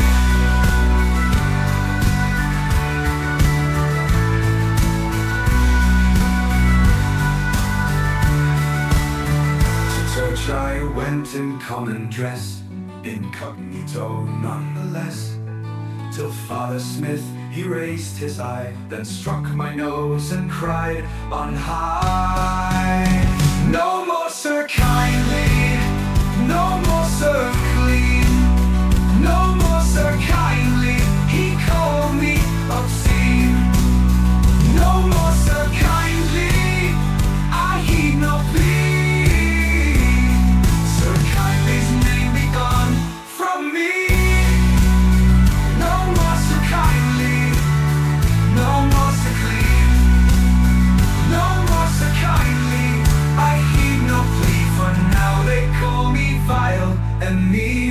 To church I went in common dress, incognito nonetheless, till Father Smith he raised his eye, then struck my nose and cried on high. No more Sir Kindly, no more Sir Clean, no more Sir Kindly, he called me obscene. No more Sir Kindly, I heed no plea. Sir Kindly's name be gone from me. No more Sir Kindly, no more Sir Clean, no more Sir Kindly, I heed no plea, for now they call me vile and mean.